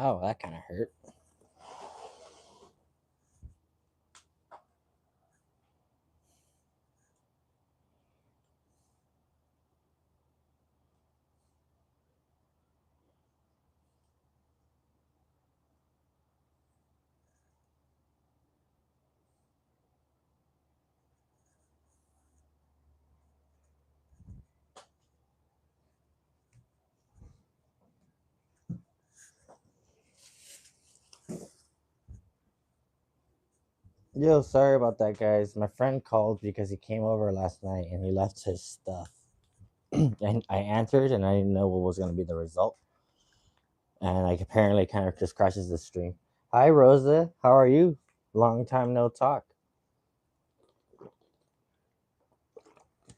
Oh, that kind of hurt. Yo, sorry about that, guys. My friend called because he came over last night and he left his stuff. And I answered, and I didn't know what was going to be the result. And like apparently, kind of just crashes the stream. Hi, Rosa. How are you? Long time no talk.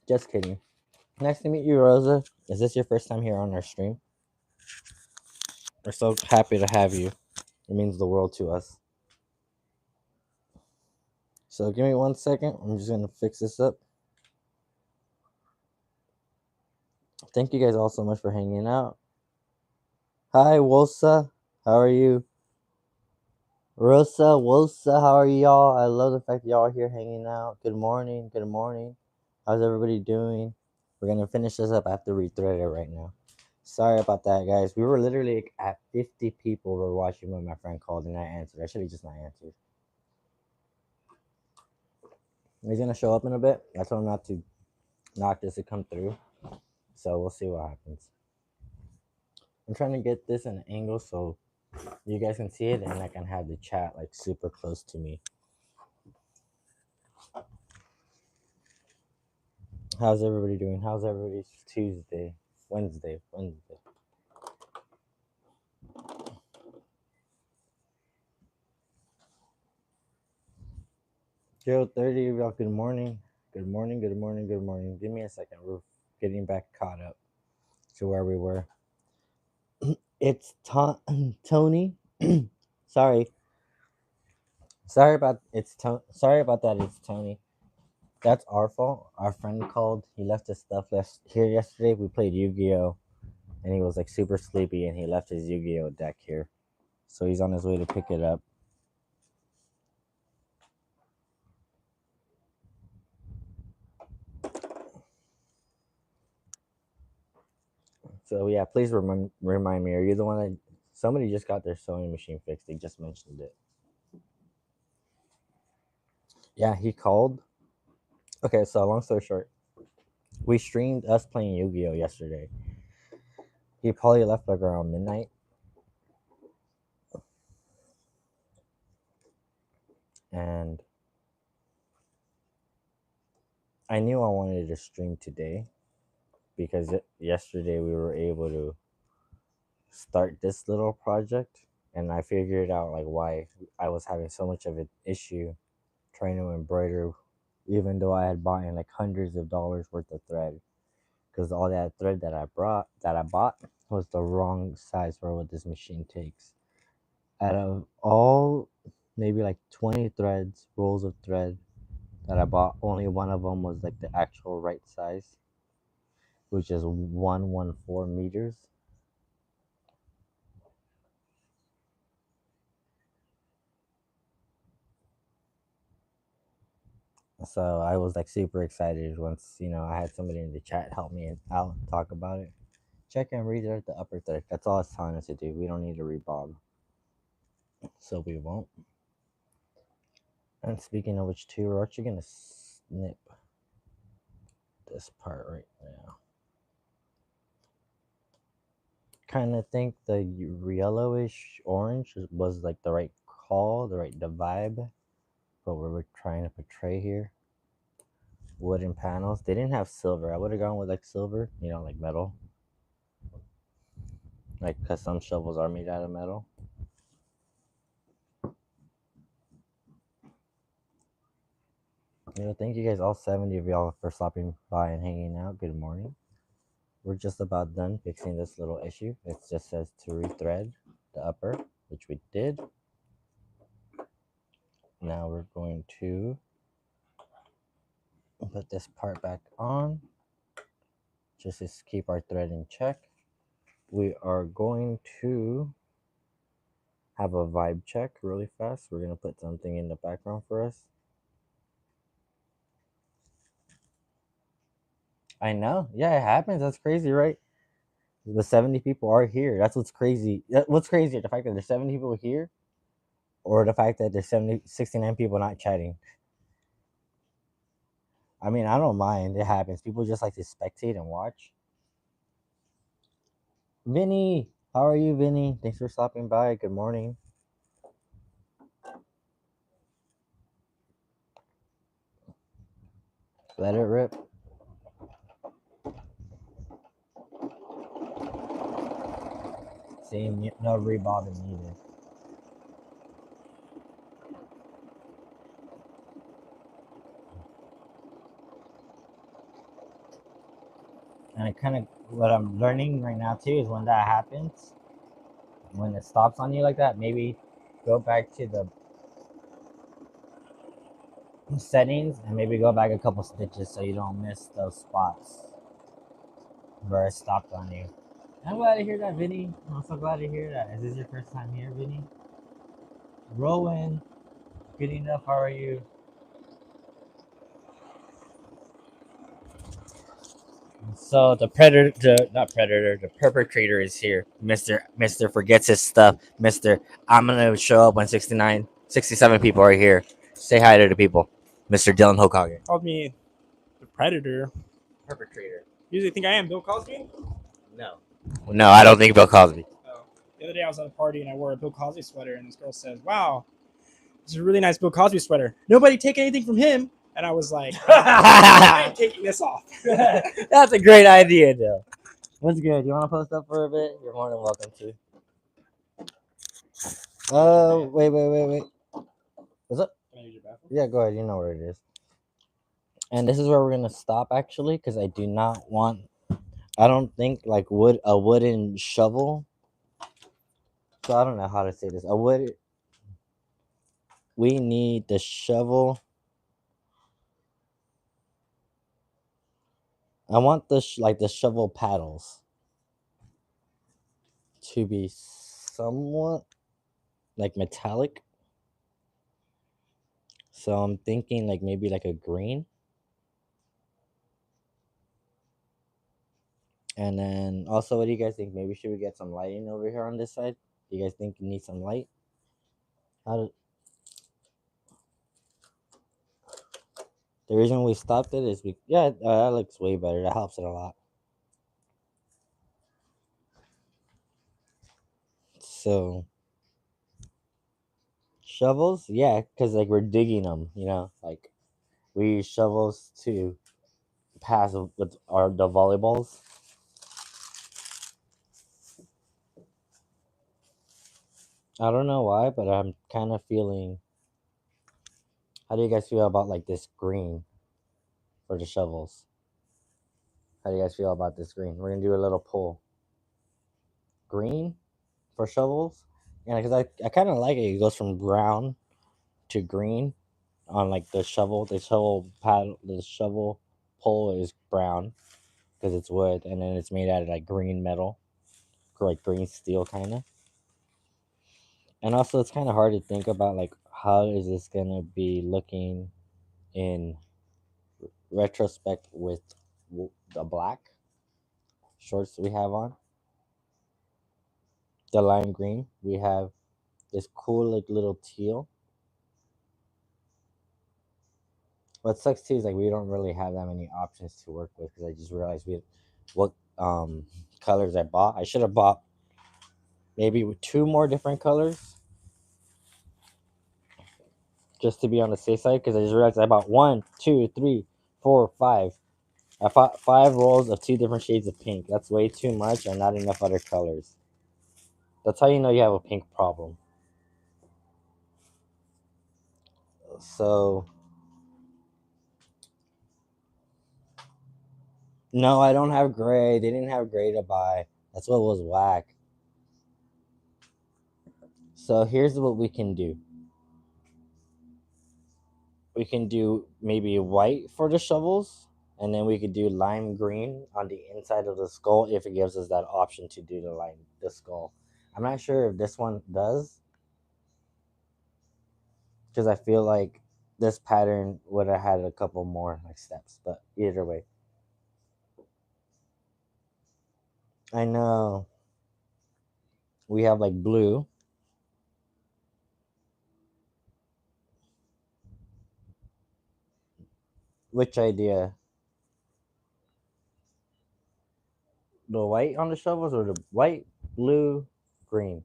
Just kidding. Nice to meet you, Rosa. Is this your first time here on our stream? We're so happy to have you. It means the world to us. So give me 1 second. I'm just gonna fix this up. Thank you guys all so much for hanging out. Hi, Wosa. How are you? Rosa, Wosa, how are y'all? I love the fact that y'all are here hanging out. Good morning. Good morning. How's everybody doing? We're gonna finish this up. I have to rethread it right now. Sorry about that, guys. We were literally like, at 50 people were watching when my friend called and I answered. I should have just not answered. He's gonna show up in a bit. I told him not to knock this to come through. So we'll see what happens. I'm trying to get this in an angle so you guys can see it and I can have the chat like super close to me. How's everybody doing? How's everybody's Tuesday? Wednesday. Joe 30, y'all, good morning. Good morning, good morning, good morning. Give me a second. We're getting back caught up to where we were. It's Tony. Sorry. Sorry about sorry about that. It's Tony. That's our fault. Our friend called. He left his stuff here yesterday. We played Yu-Gi-Oh, and he was like super sleepy, and he left his Yu-Gi-Oh deck here. So he's on his way to pick it up. So yeah, please remind me. Are you the one that somebody just got their sewing machine fixed? They just mentioned it. Yeah, he called. Okay, so long story short, we streamed us playing Yu-Gi-Oh yesterday. He probably left like around midnight, and I knew I wanted to stream today because yesterday we were able to start this little project, and I figured out like why I was having so much of an issue trying to embroider, even though I had bought in like hundreds of dollars worth of thread, because all that thread that I bought was the wrong size for what this machine takes. Out of all maybe like 20 threads, rolls of thread that I bought, only one of them was like the actual right size, which is 114 meters. So I was like super excited once I had somebody in the chat help me out talk about it. Check and redirect the upper thread. That's all it's telling us to do. We don't need to rebob, so we won't. And speaking of which, too, we're actually gonna snip this part right now. Kind of think the yellowish orange was like the right call, the vibe, but what we're trying to portray here. Wooden panels. They didn't have silver. I would have gone with like silver, like metal. Like, because some shovels are made out of metal. Thank you guys, all 70 of y'all, for stopping by and hanging out. Good morning. We're just about done fixing this little issue. It just says to rethread the upper, which we did. Now we're going to put this part back on, just to keep our thread in check. We are going to have a vibe check really fast. We're gonna put something in the background for us. I know. Yeah, it happens. That's crazy, right? The 70 people are here. That's what's crazy. What's crazier, the fact that there's 70 people here, or the fact that there's 69 people not chatting? I mean, I don't mind. It happens. People just like to spectate and watch. Vinny, how are you, Vinny? Thanks for stopping by. Good morning. Let it rip. Same, no rebobbing needed. And I kind of, what I'm learning right now too is when that happens, when it stops on you like that, maybe go back to the settings and maybe go back a couple stitches so you don't miss those spots where it stopped on you. I'm glad to hear that, Vinny. I'm so glad to hear that. Is this your first time here, Vinny? Rowan, good enough. How are you? So the predator, not predator, the perpetrator is here. Mister forgets his stuff. Mister, I'm gonna show up when 69, 67 people are here. Say hi to the people. Mister Dylan Hokage. Called me the predator. Perpetrator. Usually think I am Bill Cosby. No. No, I don't think Bill Cosby. Oh. The other day I was at a party and I wore a Bill Cosby sweater, and this girl says, "Wow, this is a really nice Bill Cosby sweater. Nobody take anything from him." And I was like, "I ain't taking this off." That's a great idea, though. What's good? You want to post up for a bit? You're more than welcome to. Oh, wait. What's up? Can I use your bathroom? Yeah, go ahead. You know where it is. And this is where we're gonna stop actually, because I do not want. I don't think like a wooden shovel. So I don't know how to say this. We need the shovel. I want like the shovel paddles to be somewhat like metallic. So I'm thinking like maybe like a green. And then also, what do you guys think? Maybe should we get some lighting over here on this side? Do you guys think you need some light? How do, the reason we stopped it is that looks way better. That helps it a lot. So shovels, yeah, because like we're digging them, like we use shovels to pass with the volleyballs. I don't know why, but I'm kind of feeling. How do you guys feel about like this green for the shovels? How do you guys feel about this green? We're gonna do a little pull. Green for shovels, yeah, because I kind of like it. It goes from brown to green on like the shovel. The shovel paddle, the shovel pole is brown because it's wood, and then it's made out of like green metal, or like green steel kind of. And also, it's kind of hard to think about like how is this gonna be looking in retrospect with the black shorts we have on. The lime green, we have this cool like little teal. What sucks too is like we don't really have that many options to work with because I just realized what colors I bought. I should have bought maybe two more different colors just to be on the safe side because I just realized I bought 1, 2, 3, 4, 5. I bought 5 rolls of 2 different shades of pink. That's way too much and not enough other colors. That's how you know you have a pink problem. So no, I don't have gray. They didn't have gray to buy. That's what was whack. So here's what we can do. We can do maybe white for the shovels, and then we could do lime green on the inside of the skull if it gives us that option to do the skull. I'm not sure if this one does, because I feel like this pattern would have had a couple more like steps, but either way, I know we have like blue. Which idea? The white on the shovels or the white, blue, green?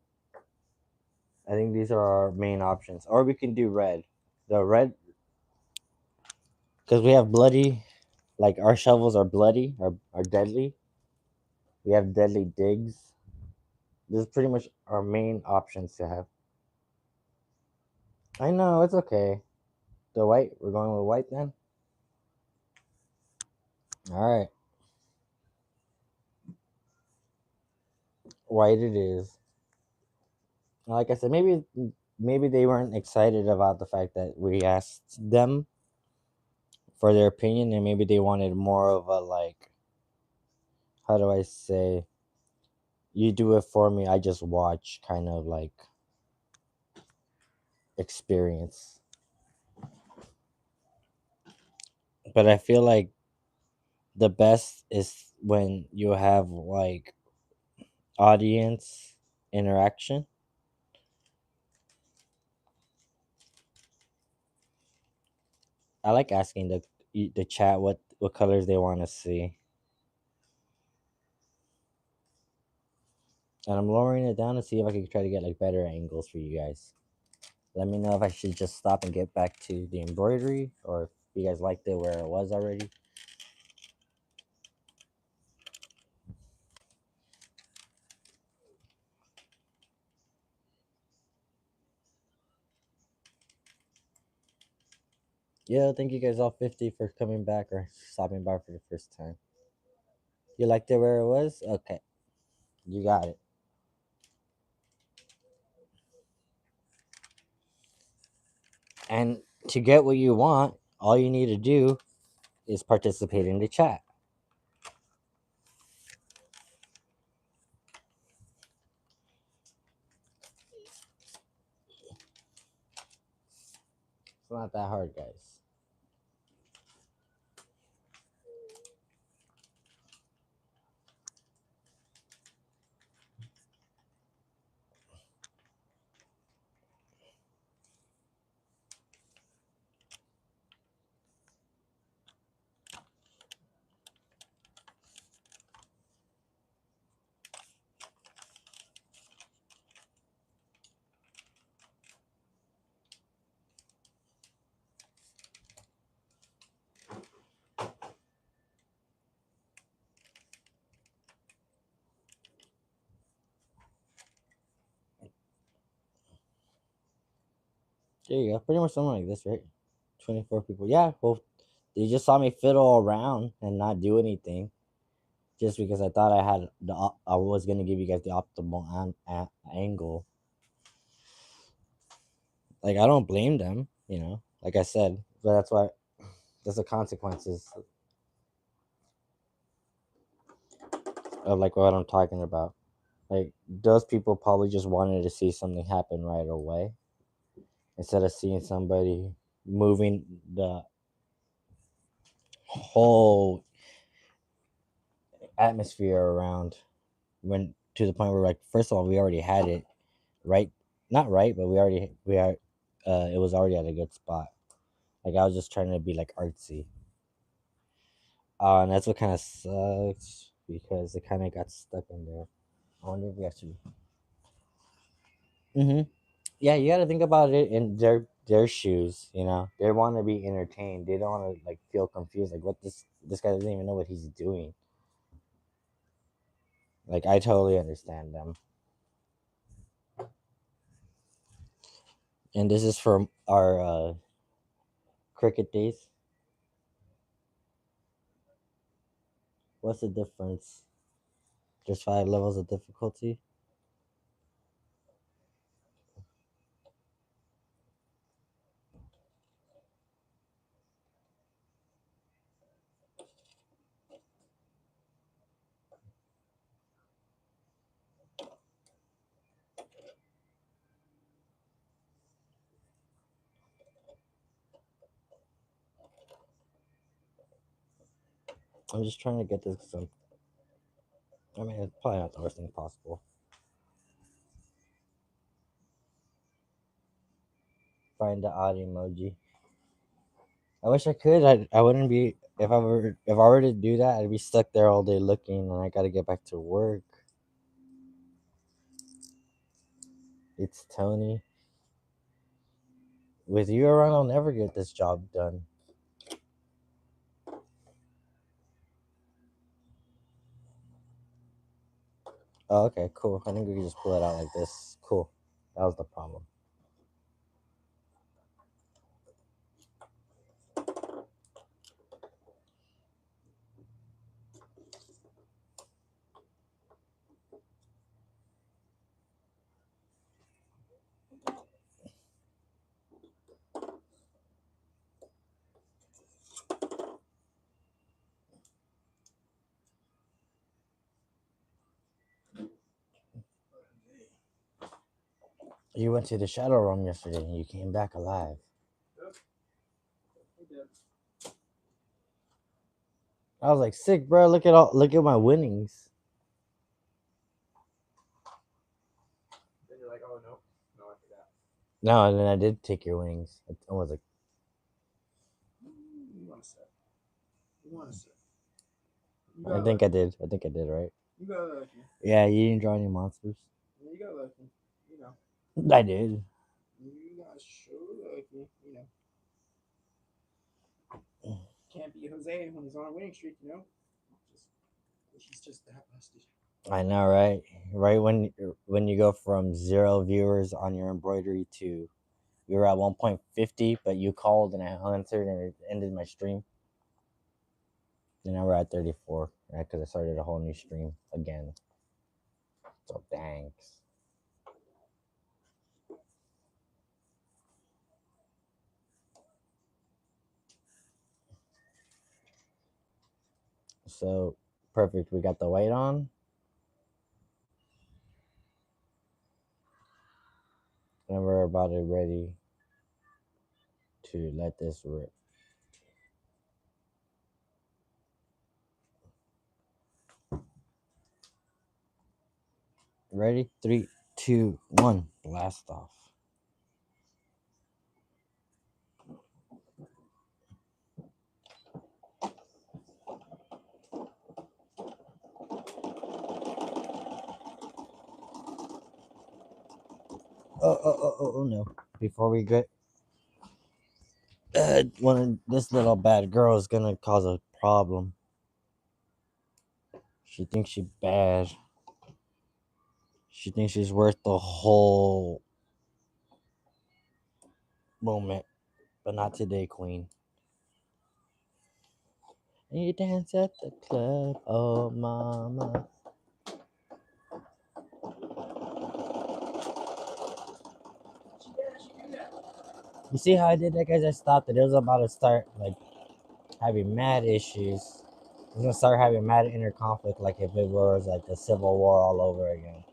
I think these are our main options. Or we can do red. The red, because we have bloody, like our shovels are bloody, are deadly. We have deadly digs. This is pretty much our main options to have. I know, it's okay. The white, we're going with white then? Alright, white it is. Like I said, maybe they weren't excited about the fact that we asked them for their opinion, and maybe they wanted more of a like, how do I say, you do it for me, I just watch kind of like experience. But I feel like the best is when you have like audience interaction. I like asking the chat what colors they want to see, and I'm lowering it down to see if I can try to get like better angles for you guys. Let me know if I should just stop and get back to the embroidery, or if you guys liked it where it was already. Yeah, thank you guys all 50 for coming back or stopping by for the first time. You liked it where it was? Okay, you got it. And to get what you want, all you need to do is participate in the chat. It's not that hard, guys. There you go. Pretty much something like this, right? 24 people. Yeah, well, they just saw me fiddle around and not do anything just because I thought I was going to give you guys the optimal angle. Like, I don't blame them, like I said, but that's the consequences of like what I'm talking about. Like, those people probably just wanted to see something happen right away instead of seeing somebody moving the whole atmosphere around, when to the point where, like, first of all, we already had it right, not right, but we are it was already at a good spot. Like, I was just trying to be like artsy, and that's what kind of sucks because it kind of got stuck in there. I wonder if we actually. Hmm. Yeah, you got to think about it in their shoes. They want to be entertained. They don't want to like feel confused. Like, what this guy doesn't even know what he's doing. Like, I totally understand them. And this is from our cricket days. What's the difference? There's 5 levels of difficulty. I'm just trying to get this because I mean, it's probably not the worst thing possible. Find the odd emoji. I wish I could. I wouldn't be if I were to do that. I'd be stuck there all day looking, and I got to get back to work. It's Tony. With you around, I'll never get this job done. Oh, okay, cool. I think we can just pull it out like this. Cool. That was the problem. You went to the shadow room yesterday, and you came back alive. I was like, sick, bro. Look at my winnings. Then you're like, oh no, I forgot. No, and then I did take your winnings. I was like, You want to set? You want to set? I think I did. I think I did, right? You got lucky. Yeah, you didn't draw any monsters. Yeah, you got lucky. You know. I did. You got so lucky. You know. Can't beat Jose when he's on a winning streak. You know. He's just that busted. I know, right? Right when you go from 0 viewers on your embroidery to we were at 1.50, but you called and I answered and it ended my stream. And now we're at 34, right? Because I started a whole new stream again. So thanks. So perfect. We got the white on. And we're about to ready to let this rip. Ready? 3, 2, 1. Blast off. Oh no. Before we get this little bad girl is gonna cause a problem. She thinks she's bad. She thinks she's worth the whole moment. But not today, Queen. And you dance at the club, oh mama. You see how I did that, guys? I stopped it. It was about to start like having mad issues. It was gonna start having mad inner conflict, like if it was like the Civil War all over again.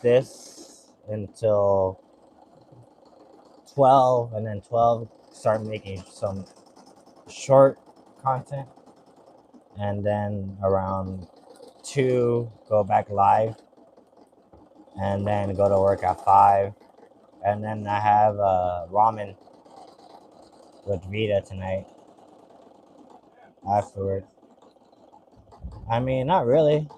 This until 12, and then 12 start making some short content, and then around 2 go back live, and then go to work at 5, and then I have ramen with Vita tonight afterward. I mean, not really.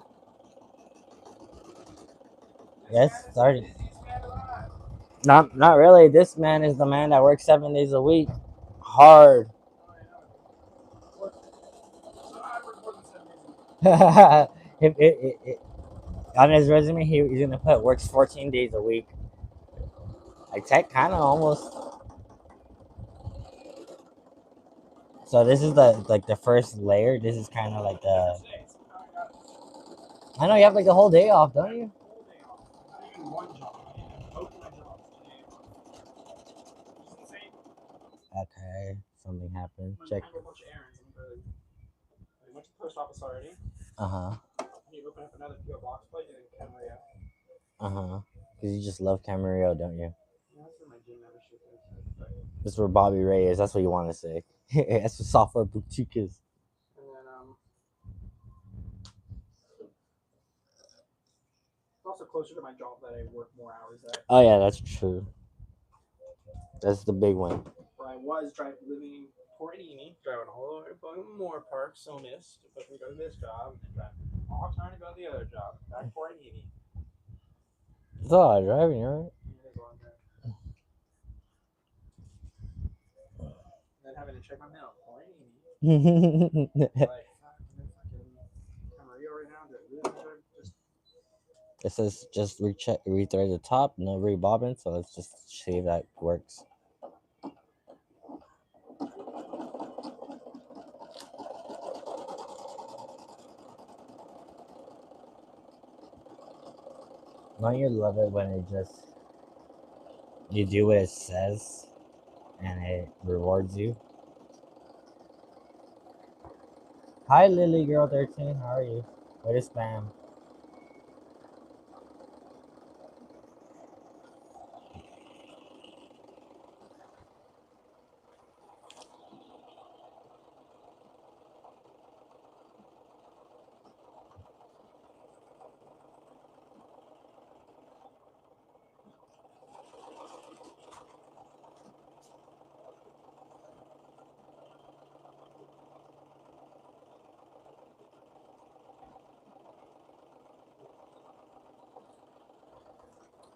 Yes, started. Not really. This man is the man that works 7 days a week, hard. On his resume, he's gonna put works 14 days a week. Like tech, kind of almost. So this is the first layer. This is kind of like the. I know you have like a whole day off, don't you? Okay, something happened. Check. I went to the post office already. Uh huh. You open up another PO box plate and kind of Uh huh. Because you just love Camarillo, don't you? Yeah, that's where my gym membership is. That's where Bobby Ray is. That's what you want to say. That's what software boutique is. And then it's also closer to my job that I work more hours at. Oh yeah, that's true. That's the big one. Where I was living in Portini, driving all the way from Moore Park, so missed, but we go to this job and drive all the time to go to the other job, back to Portini. It's a lot of driving, right? It is a long drive. And then having to check my mail, Portini. Like, fucking Camarillo right now. Just It says just rethread the top, no rebobbin, so let's just see if that works. Don't you love it when it just you do what it says and it rewards you? Hi Lily Girl 13, how are you? What is spam?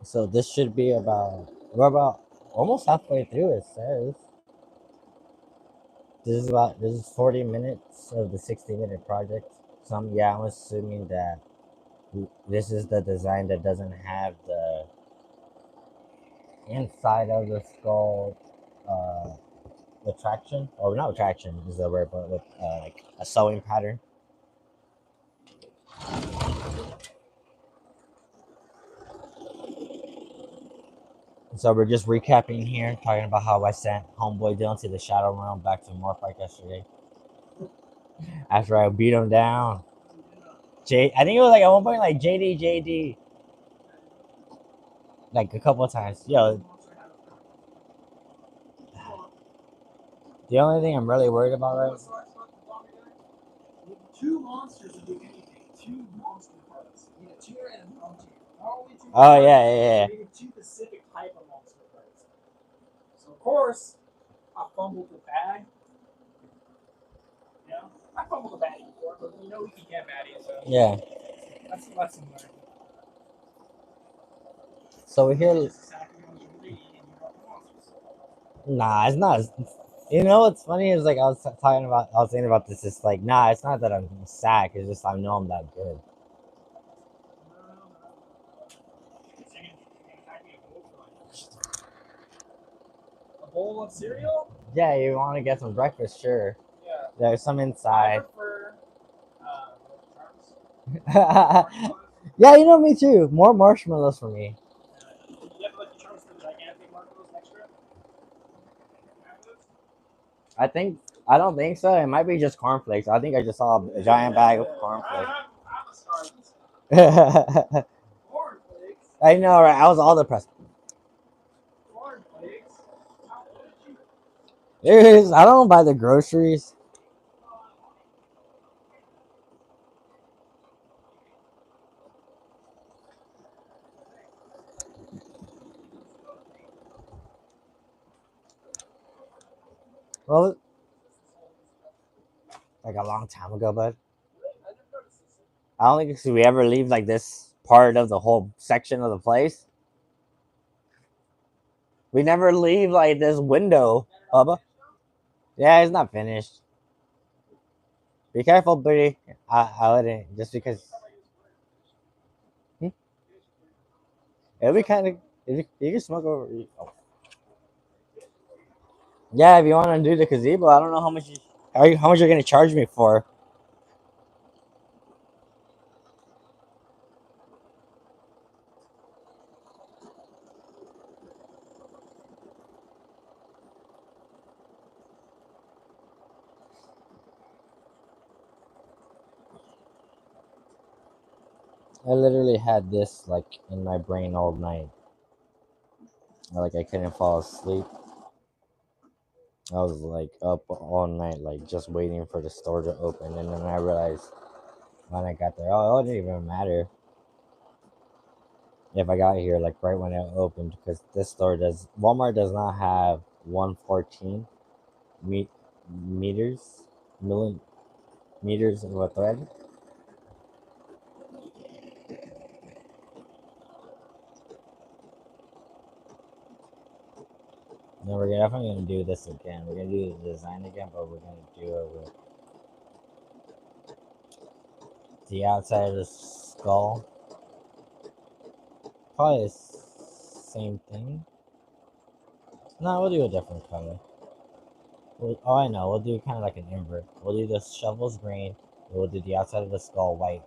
So this should be we're about almost halfway through, it says. This is 40 minutes of the 60-minute project. So I'm assuming that this is the design that doesn't have the inside of the skull the traction. Oh, not traction is the word, but with like a sewing pattern. So we're just recapping here, talking about how I sent homeboy Dylan to the shadow realm back to Moore Park yesterday. After I beat him down. I think it was like at one point like JD, like a couple of times. Yo, the only thing I'm really worried about right two monsters to do anything. Two monster parts. You need a tier and a non-tier. Not only two. Oh yeah. You need two specific type of monster parts. So of course, I fumbled the bag. You know, I fumbled the bag before, but we know we can get baddies. So Yeah. That's a lesson learned. So we're here. Nah, it's not. You know what's funny is like I was saying about this. It's like nah, it's not that I'm sad. It's just I know I'm that good. A bowl of cereal? Yeah, you want to get some breakfast? Sure. Yeah. There's some inside. I prefer Yeah, you know me too. More marshmallows for me. You have Lucky Charms the gigantic marshmallows extra? I don't think so. It might be just cornflakes. I think I just saw a giant bag of cornflakes. Cornflakes? I know, right? I was all depressed. Cornflakes? I don't buy the groceries. Well, like a long time ago, bud. I don't think we ever leave like this part of the whole section of the place. We never leave like this window, Bubba. Yeah, it's not finished. Be careful, buddy. I wouldn't just because. It'll be kind of. You can smoke over. Oh. Yeah, if you want to do the gazebo, I don't know how much. How much you're gonna charge me for? I literally had this like in my brain all night. Like I couldn't fall asleep. I was like up all night, like just waiting for the store to open, and then I realized when I got there, oh, it didn't even matter if I got here like right when it opened because this store does Walmart does not have 114 me- meters million meters of a thread. No, we're definitely gonna do this again. We're gonna do the design again, but we're gonna do it with the outside of the skull. Probably the same thing. No, we'll do a different color. Oh, I know. We'll do kind of like an invert. We'll do the shovels green. We'll do the outside of the skull white.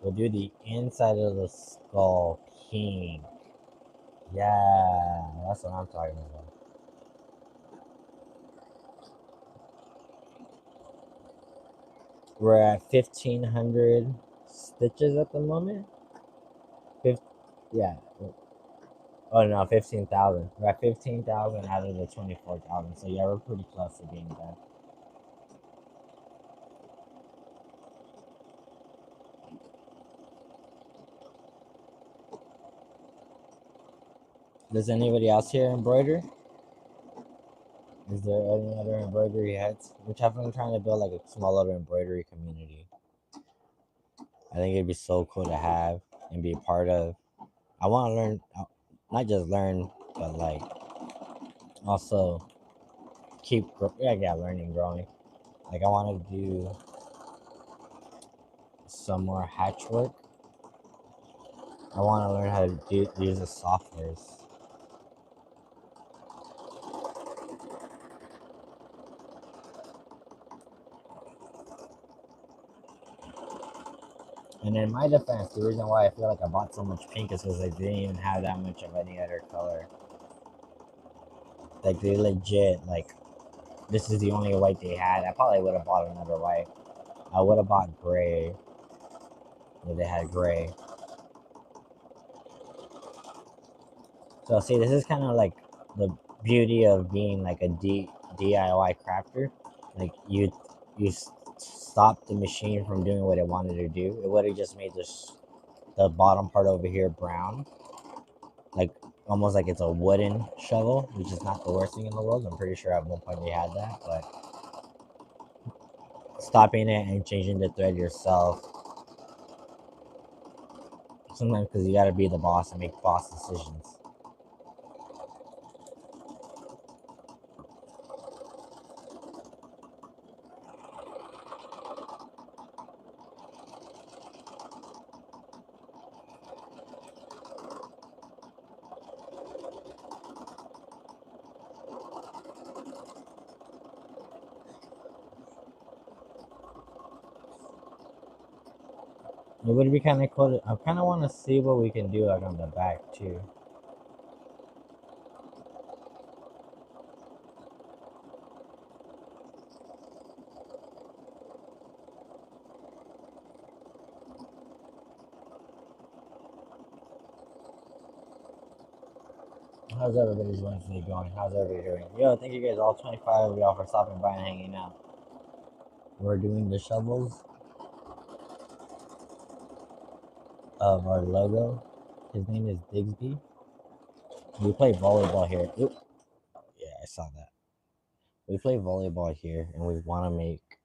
We'll do the inside of the skull pink. Yeah, that's what I'm talking about. We're at 1,500 stitches at the moment. Yeah. Oh no, 15,000. We're at 15,000 out of the 24,000. So yeah, we're pretty close to being done. Does anybody else here embroider? Is there any other embroidery heads? Which I've been trying to build like a small little embroidery community. I think it'd be so cool to have and be a part of. I want to learn, not just learn, but like also yeah, learning, growing. Like I want to do some more hatch work. I want to learn how to use the softwares. And in my defense, the reason why I feel like I bought so much pink is because I didn't even have that much of any other color. Like they legit, like this is the only white they had. I probably would have bought another white. I would have bought gray if they had gray. So see, this is kind of like the beauty of being like a DIY crafter. Like you stop the machine from doing what it wanted to do. It would have just made the bottom part over here brown, like almost like it's a wooden shovel, which is not the worst thing in the world. I'm pretty sure at one point they had that, but stopping it and changing the thread yourself. Sometimes because you got to be the boss and make boss decisions. It would be kind of cool. I kind of want to see what we can do like on the back too. How's everybody's Wednesday going? How's everybody doing? Yo, thank you guys, all 25 of y'all, for stopping by and hanging out. We're doing the shovels of our logo. His name is Digsby. We play volleyball here. Oop. Yeah, I saw that. We play volleyball here, and we want to make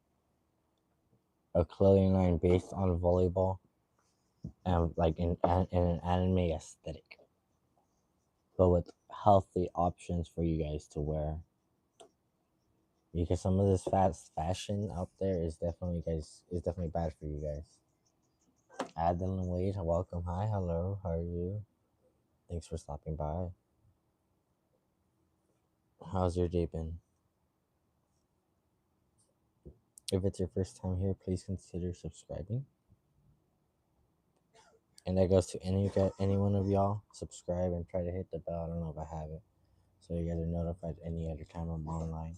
a clothing line based on volleyball and like in an anime aesthetic, but with healthy options for you guys to wear. Because some of this fast fashion out there is definitely bad for you guys. Adeline Wade, welcome. Hi, hello, how are you? Thanks for stopping by. How's your day been? If it's your first time here, please consider subscribing. And that goes to any one of y'all. Subscribe and try to hit the bell. I don't know if I have it, so you guys are notified any other time I'm online.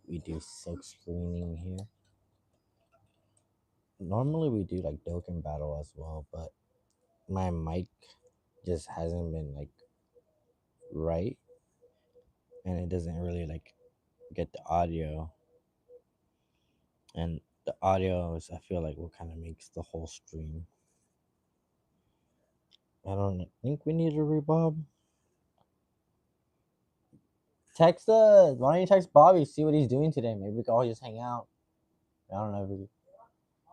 We do silk screening here. Normally we do like Dokkan Battle as well, but my mic just hasn't been like right, and it doesn't really like get the audio, and the audio is, I feel like, what kind of makes the whole stream. I don't think we need a rebob. Text us. Why don't you text Bobby? See what he's doing today. Maybe we can all just hang out. I don't know. If we... I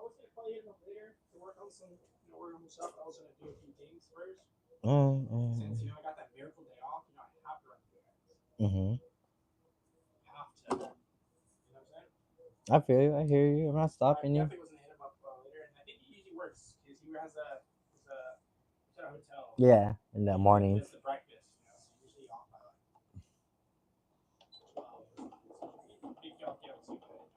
was gonna call you later to work on some, work on some stuff. I was gonna do a few things first. Since I got that miracle day off, I have to run through it. Mm-hmm. Have to. You know what I'm saying? I feel you. I hear you. I'm not stopping you. I definitely was gonna hit him up later, and I think he usually works because he has a hotel. Yeah, in the morning. Just the breakfast, so he's usually off by like 12. So he felt guilty, but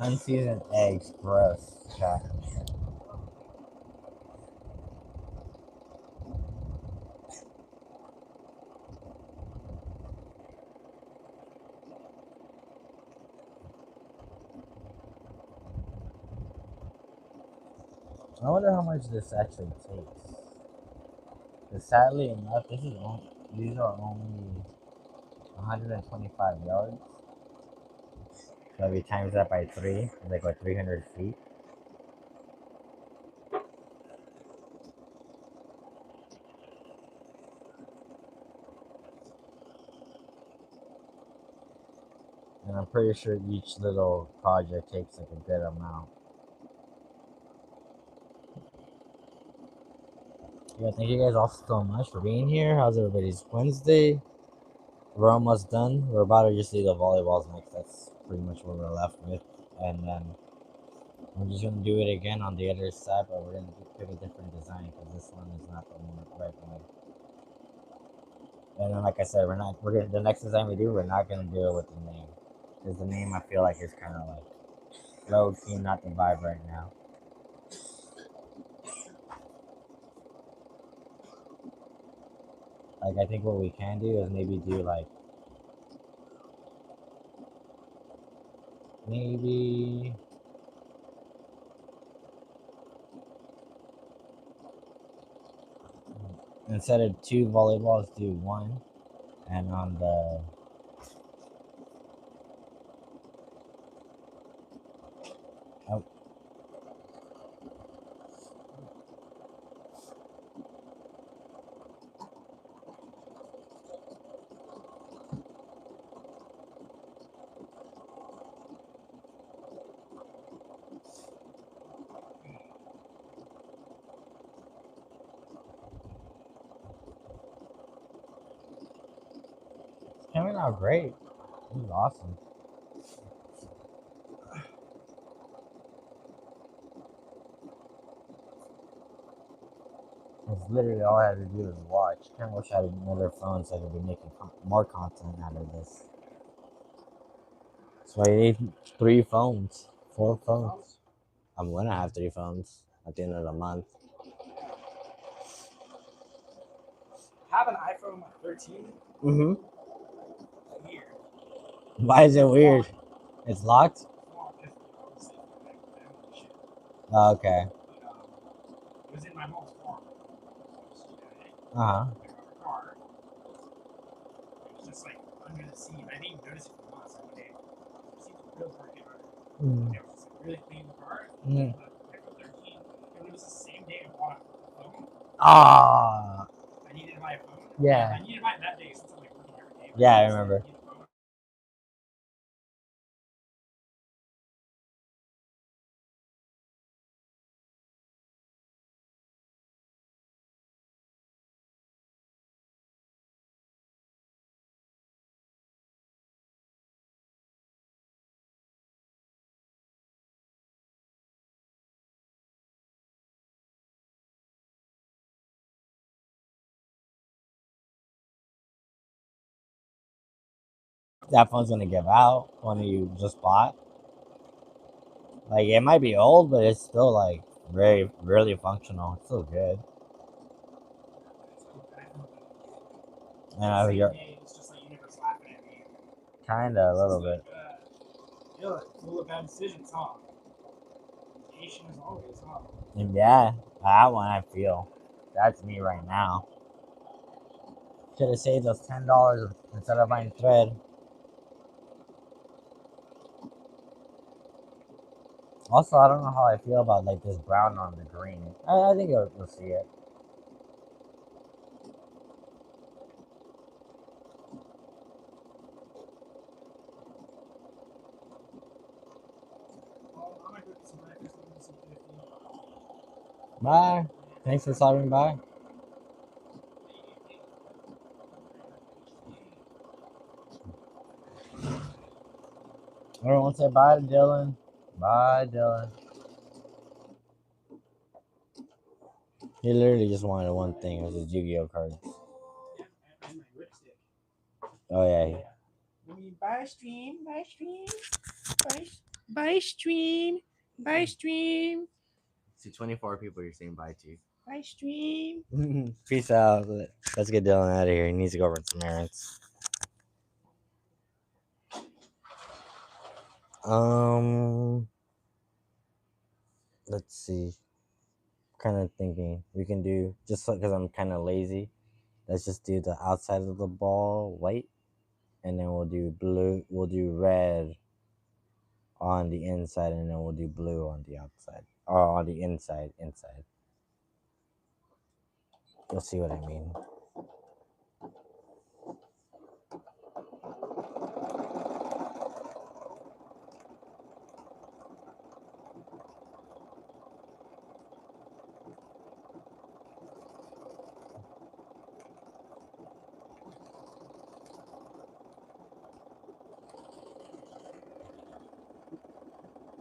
Unseasoned eggs, gross. Chat. I wonder how much this actually takes. Because sadly enough, these are only 125 yards. So if you times that by 3, it's like what, 300 feet? And I'm pretty sure each little project takes like a good amount. Yeah, thank you guys all so much for being here. How's everybody's Wednesday? We're almost done. We're about to just do the volleyballs next. That's pretty much what we're left with. And then we're just gonna do it again on the other side, but we're gonna pick a different design because this one is not the right one. And then, like I said, we're gonna the next design we do, we're not gonna do it with the name because the name, I feel like, is kind of like low key, not the vibe right now. Like, I think what we can do is maybe do like maybe instead of 2 volleyballs, do 1, and on the oh, it's coming out great. This is awesome. It's literally all I had to do is watch. Kind of wish I had another phone so I could be making more content out of this. So I need 3 phones, 4 phones. I'm gonna have 3 phones at the end of the month. I have an iPhone 13. Mm-hmm. Weird. Why is it weird? It's locked? Oh, okay. It was in my mom's car. Uh-huh. Car. It was just like under the seat. I didn't even notice it for months. One day, the seat was real dirty. Mm. It was just really clean car. Mm. iPhone 13. And it was the same day I bought a phone. Ah. I needed to buy a phone. Yeah. I needed to buy it that day since I'm like working every day. Yeah, I remember. That phone's gonna give out when you just bought. Like, it might be old, but it's still like very really functional. It's still good. Yeah, you're It's just like universe laughing at me. kinda a little bit. You're like full of bad decisions, huh? Patient as always, huh? Yeah, that one I feel. That's me right now. Should have saved those $10 instead of buying thread. Also, I don't know how I feel about like this brown on the green. I think you'll see it. Well, I might go get some breakfast. I'll get some 50. Bye. Thanks for stopping by. Everyone say bye to Dylan. Bye, Dylan. He literally just wanted one thing. It was his Yu-Gi-Oh cards. Yeah, and my lipstick. Oh yeah. Buy stream, buy stream, buy stream, buy stream, See, 24 people you're saying bye to. buy stream. Peace out. Let's get Dylan out of here. He needs to go run some errands. Let's see. Kind of thinking we can do just because I'm kind of lazy. Let's just do the outside of the ball white, and then we'll do blue. We'll do red on the inside, and then we'll do blue on the outside. Or on the inside. You'll see what I mean.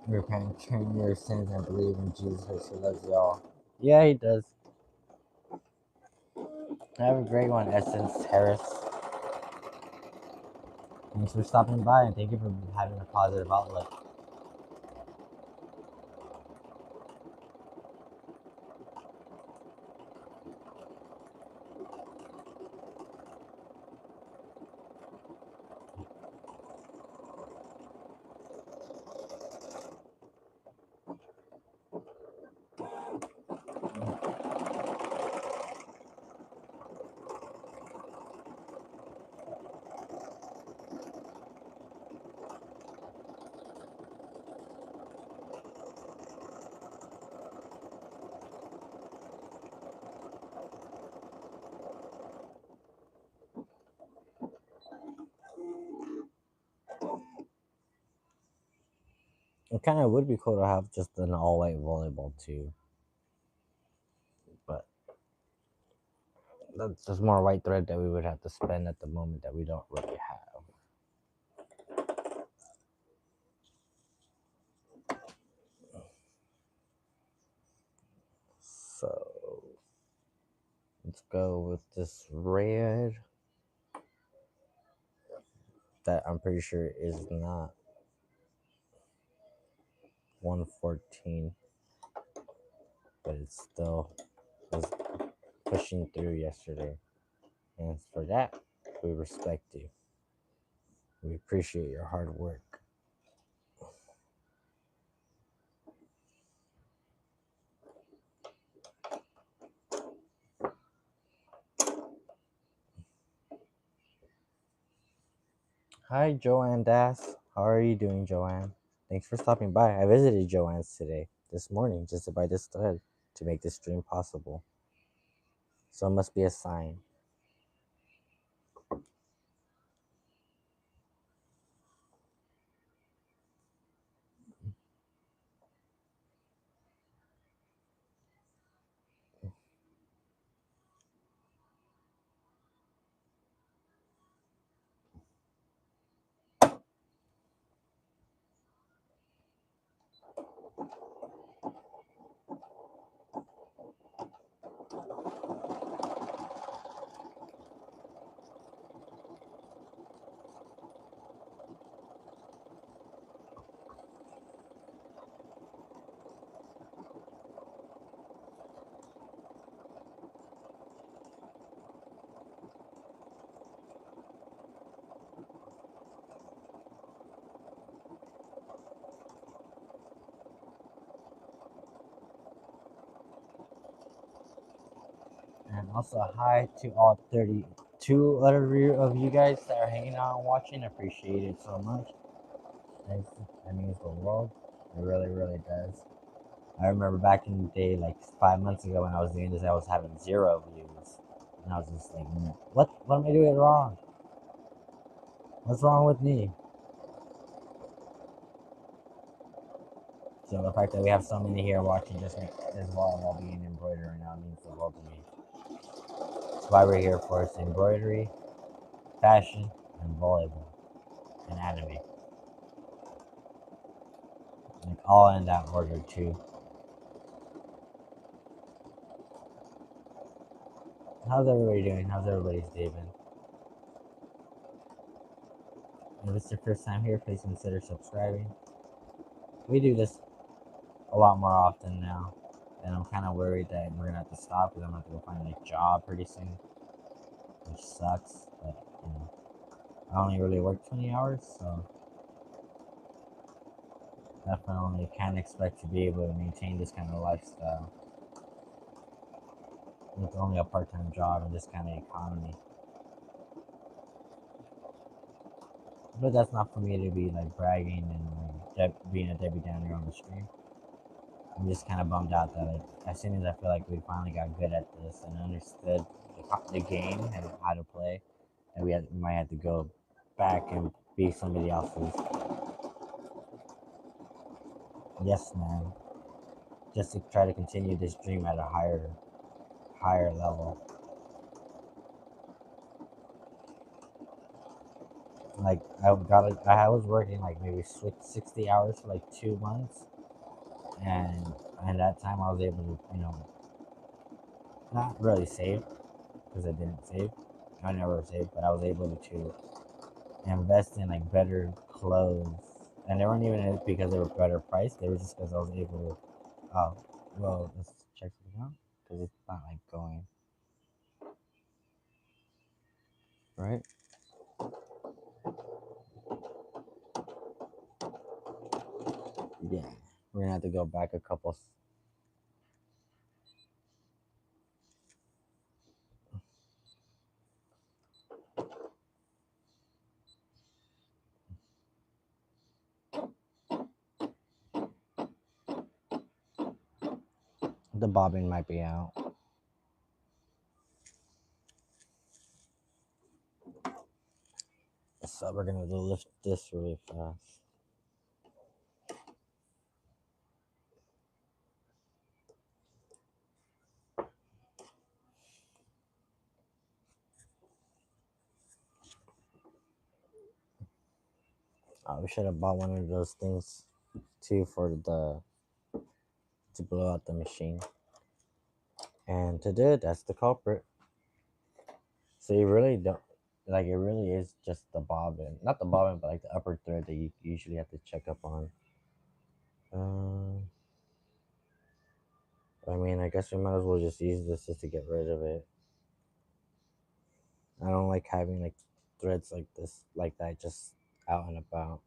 Repent, turn your sins, and believe in Jesus who loves you all. Yeah, he does. Have a great one, Essence Harris. Thanks for stopping by, and thank you for having a positive outlook. It kind of would be cool to have just an all-white volleyball too, but that's just more white thread that we would have to spend at the moment that we don't really have. So let's go with this red that I'm pretty sure is not 114, but it still was pushing through yesterday. And for that, we respect you. We appreciate your hard work. Hi, Joanne Das. How are you doing, Joanne? Thanks for stopping by. I visited Joanne's this morning, just to buy this thread to make this stream possible. So it must be a sign. And also hi to all 32 other of you guys that are hanging out and watching. Appreciate it so much. Thanks. That means the world. It really, really does. I remember back in the day, like 5 months ago when I was doing this, I was having 0 views. And I was just like, what am I doing wrong? What's wrong with me? So the fact that we have so many here watching just as well while being embroidered right now means the world to me. That's why we're here for is embroidery, fashion, and volleyball, and anime. Like all in that order too. How's everybody doing? How's everybody's day been? If it's your first time here, please consider subscribing. We do this a lot more often now, and I'm kind of worried that we're gonna have to stop because I'm gonna have to go find a job pretty soon, which sucks. But you know, I only really work 20 hours, so definitely can't expect to be able to maintain this kind of lifestyle with only a part-time job in this kind of economy. But that's not for me to be like bragging and like being a Debbie Downer on the stream. I'm just kind of bummed out that like as soon as I feel like we finally got good at this and understood the game and how to play, and we might have to go back and be somebody else's. Yes, man. Just to try to continue this dream at a higher level. Like I was working like maybe 60 hours for like 2 months, and that time I was able to, not really save because I didn't save. I never saved, but I was able to invest in like better clothes, and they weren't even because they were better priced. They were just because I was able to. Oh, well, let's check it out because it's not like going right. Yeah, we're gonna have to go back a couple. The bobbin might be out. So we're gonna lift this really fast. We should have bought one of those things too to blow out the machine. And to do it, that's the culprit. So you really don't like it. Really is just the bobbin, not the bobbin, but like the upper thread that you usually have to check up on. I mean, I guess we might as well just use this just to get rid of it. I don't like having like threads like this, like that, just out and about.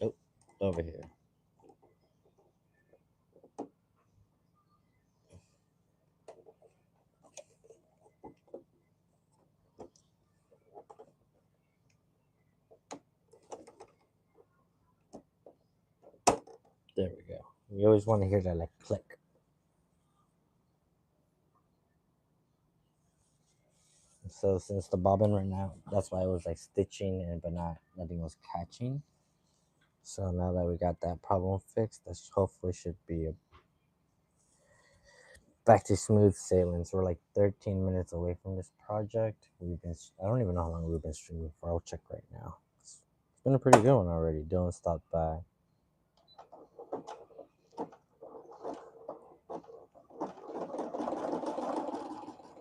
Oh, over here. There we go. You always want to hear that like click. So since the bobbin ran out, that's why it was like stitching and but nothing was catching. So now that we got that problem fixed, that hopefully should be back to smooth sailing. So we're like 13 minutes away from this project. I don't even know how long we've been streaming for. I'll check right now. It's been a pretty good one already. Dylan stopped by.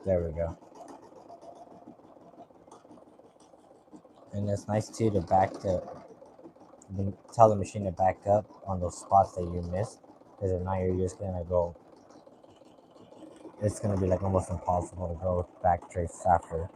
There we go. And it's nice too to back the tell the machine to back up on those spots that you missed, because if not, you're just gonna go. It's gonna be like almost impossible to go backtrace after.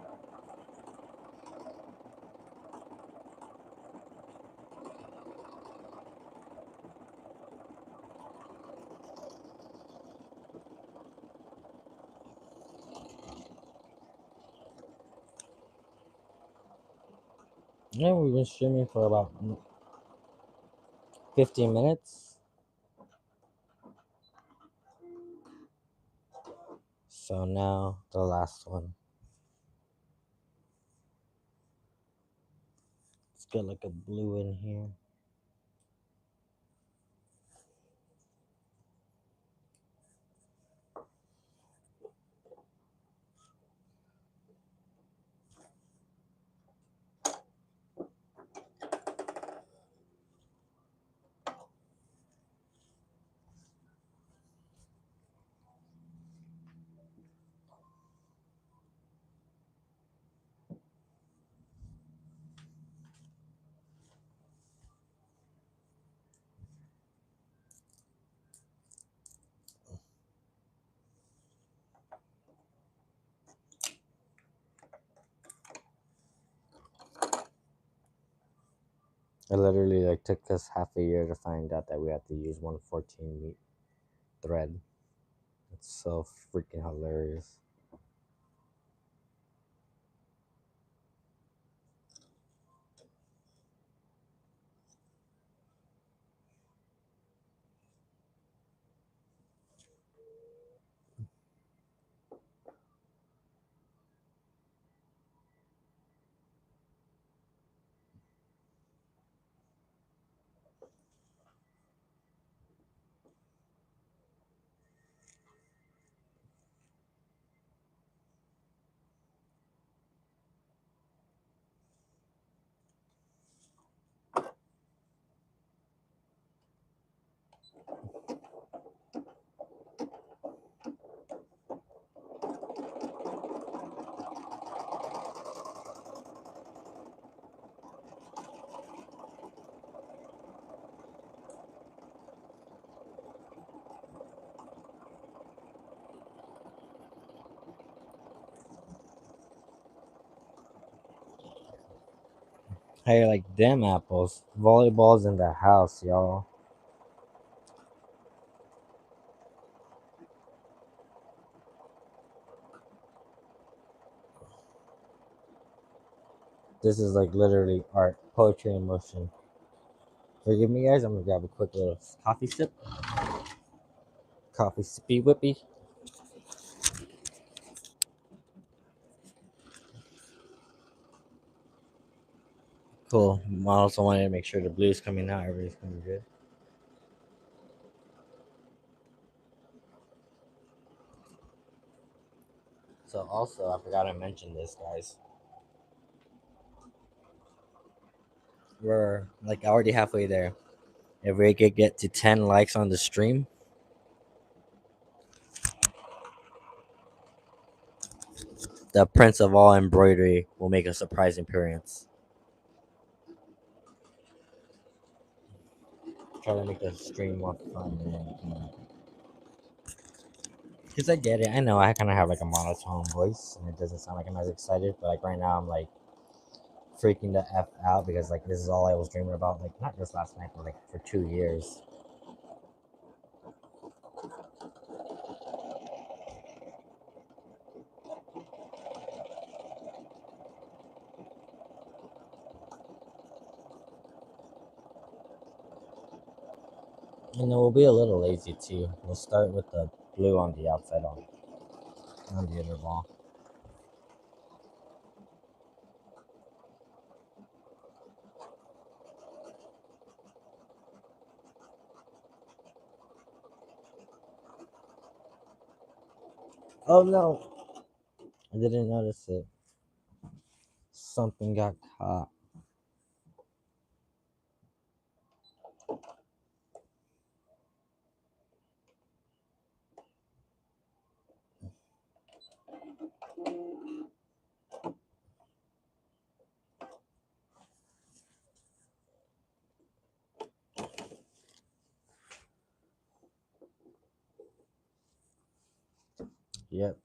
Yeah, we've been streaming for about 15 minutes. So now the last one. Let's get like a blue in here. It literally like took us half a year to find out that we had to use 114 meat thread. It's so freaking hilarious. Hey, like damn apples. Volleyball's in the house, y'all. This is like literally art, poetry in motion. Forgive me, guys. I'm gonna grab a quick little coffee sip. Coffee sippy whippy. Cool. I also wanted to make sure the blue's coming out. Everything's coming good. So also, I forgot to mention this, guys. We're like already halfway there. If we could get to 10 likes on the stream, the Prince of all embroidery will make a surprise appearance. Try to make the stream more fun. Because I get it. I know I kind of have like a monotone voice and it doesn't sound like I'm as excited. But like right now, I'm like freaking the F out because like this is all I was dreaming about. Like not just last night, but like for 2 years. And then we'll be a little lazy too. We'll start with the blue on the outside on the other ball. Oh no, I didn't notice it. Something got caught. Yep.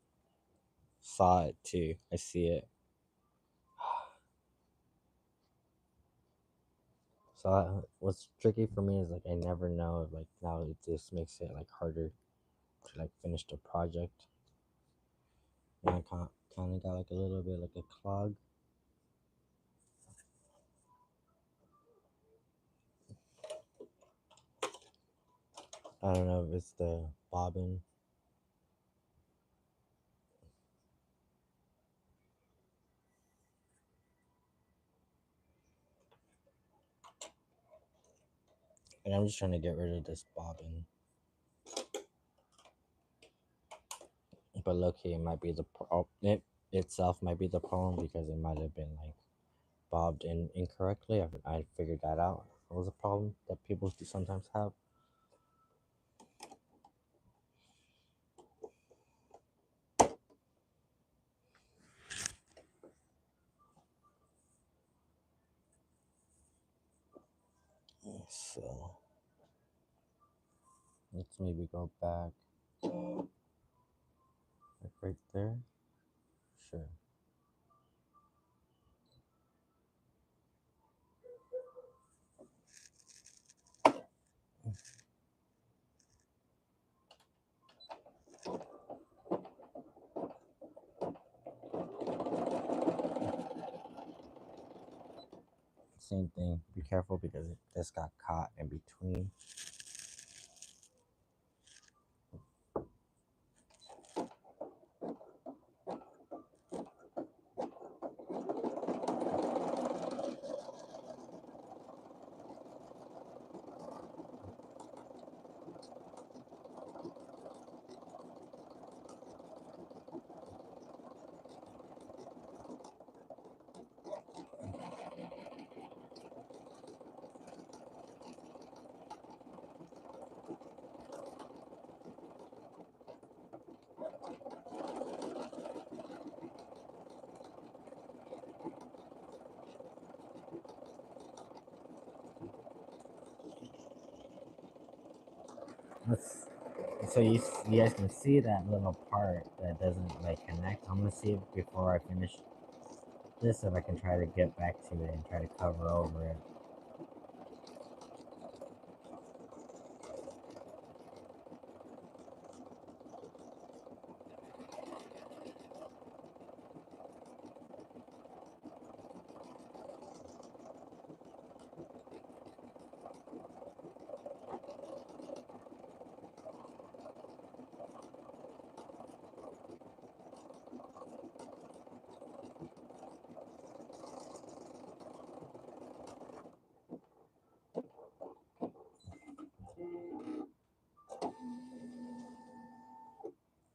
Saw it too. I see it. So what's tricky for me is like I never know. Like now it just makes it like harder to like finish the project. And I kind of got like a little bit like a clog. I don't know if it's the bobbin. And I'm just trying to get rid of this bobbin. But lucky, it might be it itself might be the problem because it might have been like bobbed in incorrectly. I figured that out. It was a problem that people do sometimes have. So let's maybe go back like right there. Sure. Same thing. Be careful because it just got caught in between. Let's, so you guys can see that little part that doesn't like connect. I'm gonna see if before I finish this if I can try to get back to it and try to cover over it.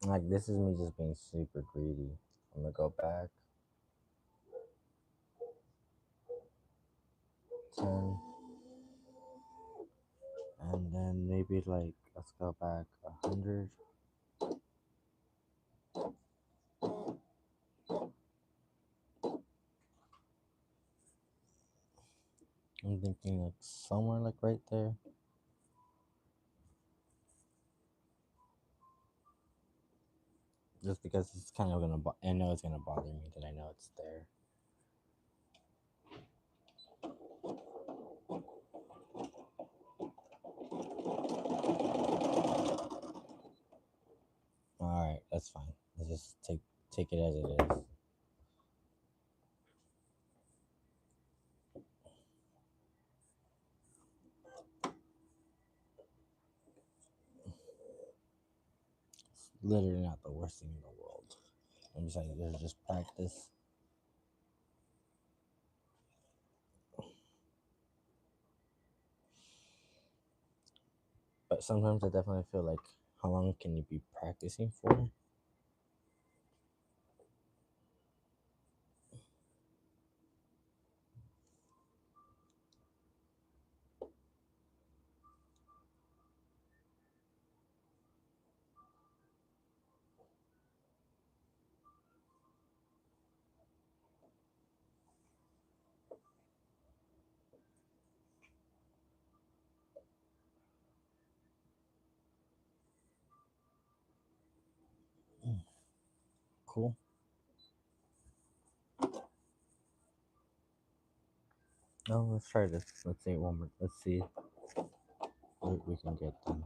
Like this is me just being super greedy. I'm gonna go back 10, and then maybe like let's go back 100. I'm thinking like somewhere like right there. Just because it's kind of gonna, I know it's gonna bother me that I know it's there. All right, that's fine. Let's just take it as it is. It's literally not the worst thing in the world. I'm just like, this is just practice. But sometimes I definitely feel like, how long can you be practicing for? Cool. Oh, let's try this. Let's see one more. Let's see what we can get done.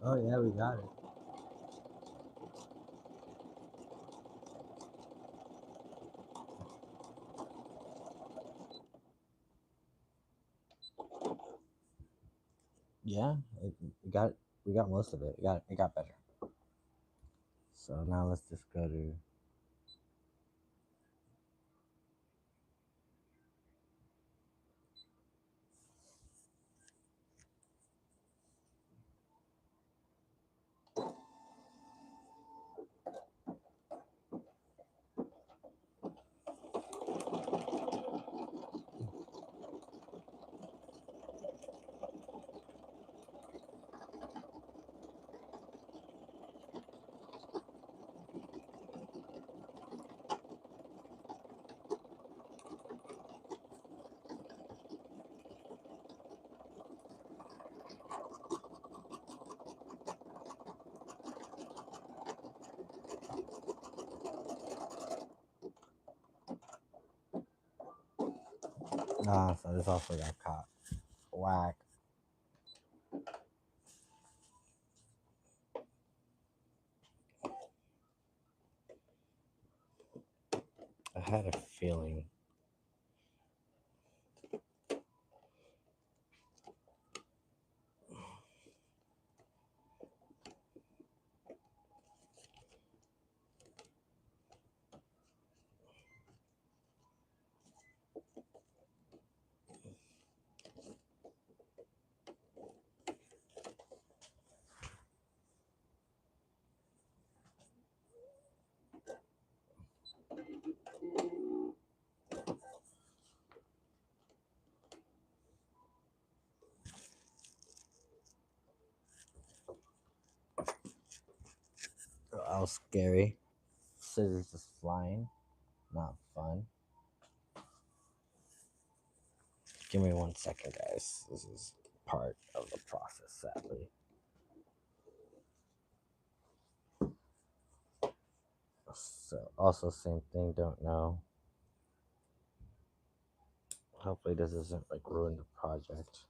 Oh yeah, we got it. Yeah, we got it. We got most of it. It got better. So now let's just go to. Ah, so this also got caught. Whack. I had a feeling. That was scary. Scissors just flying. Not fun. Give me 1 second, guys. This is part of the process, sadly. So, also, same thing, don't know. Hopefully, this doesn't like ruin the project.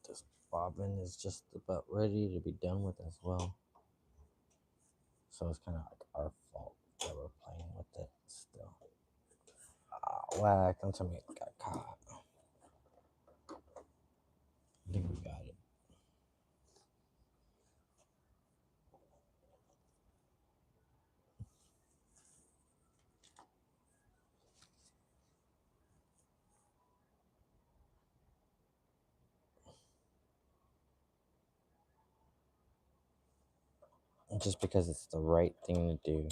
This bobbin is just about ready to be done with as well. So, it's kind of like our fault that we're playing with it still. Ah, whack. Don't tell me it got caught. I think we got it. Just because it's the right thing to do.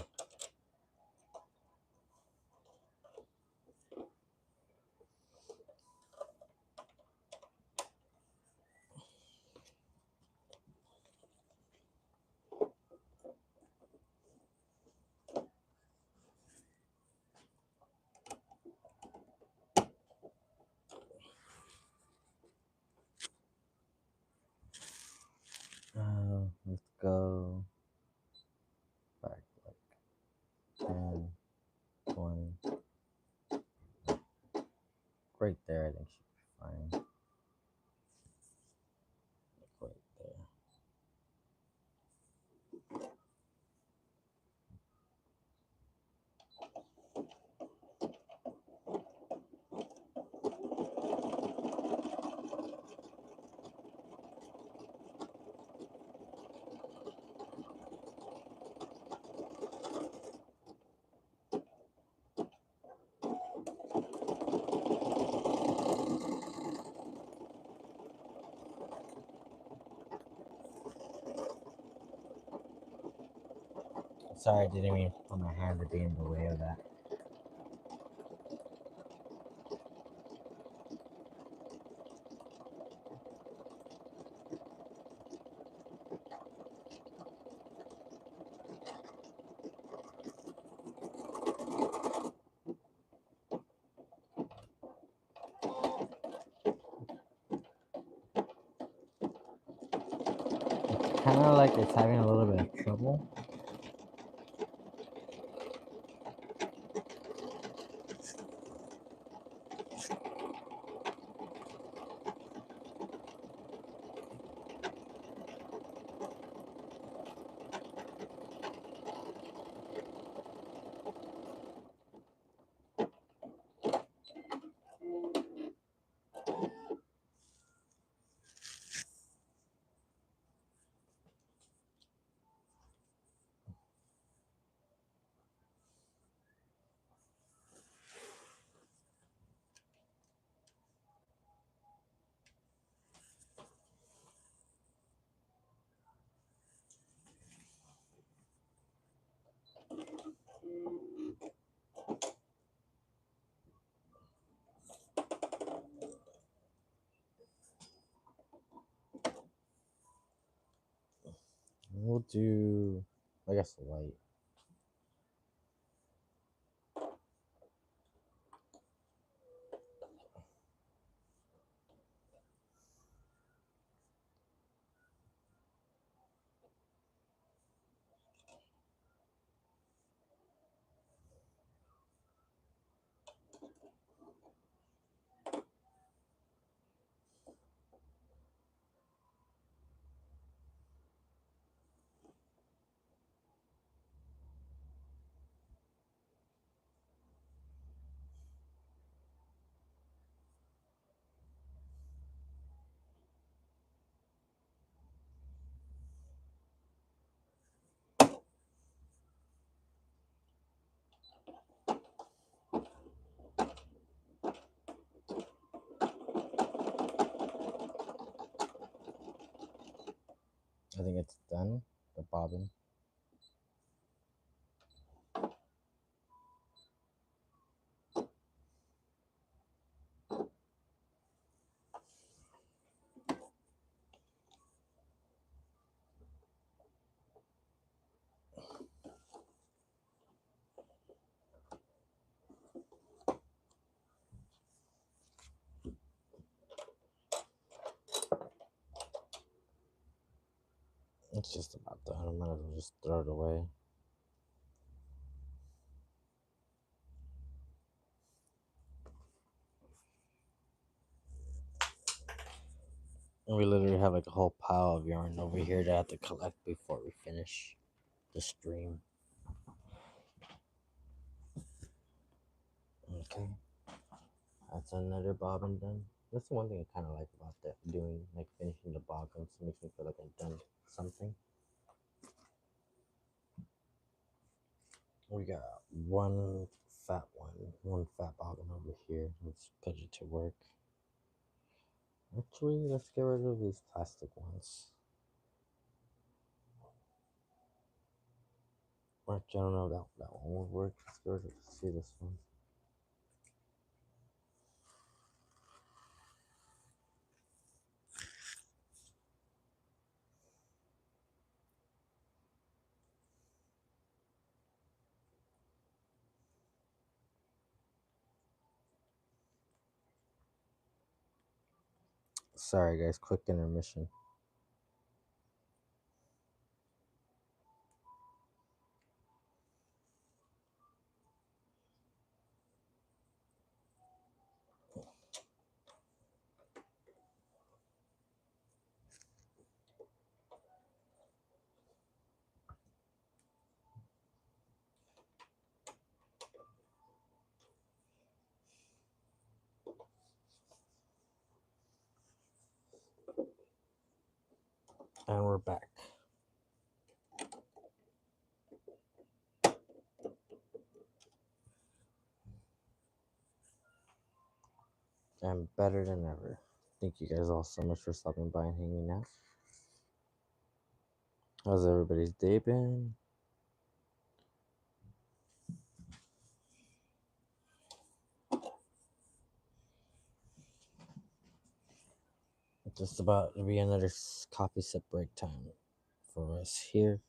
Let's go back like 10, 20. Right there, I think should be fine. Like right there. Sorry, I didn't mean for my hand to be in the way of that. like it's having a little bit of trouble. We'll do, I guess, light. I think it's done. The bobbin. It's just about done. I might as well just throw it away. And we literally have like a whole pile of yarn over here to have to collect before we finish the stream. Okay. That's another bobbin done. That's the one thing I kind of like about that doing, like finishing the bobbins. It makes me feel like I've done something. We got one fat bobbin over here. Let's put it to work. Actually, let's get rid of these plastic ones. Actually, I don't know that one would work. Let's go to see this one. Sorry guys, quick intermission. And we're back. I'm better than ever. Thank you guys all so much for stopping by and hanging out. How's everybody's day been? Just about to be another coffee sip break time for us here.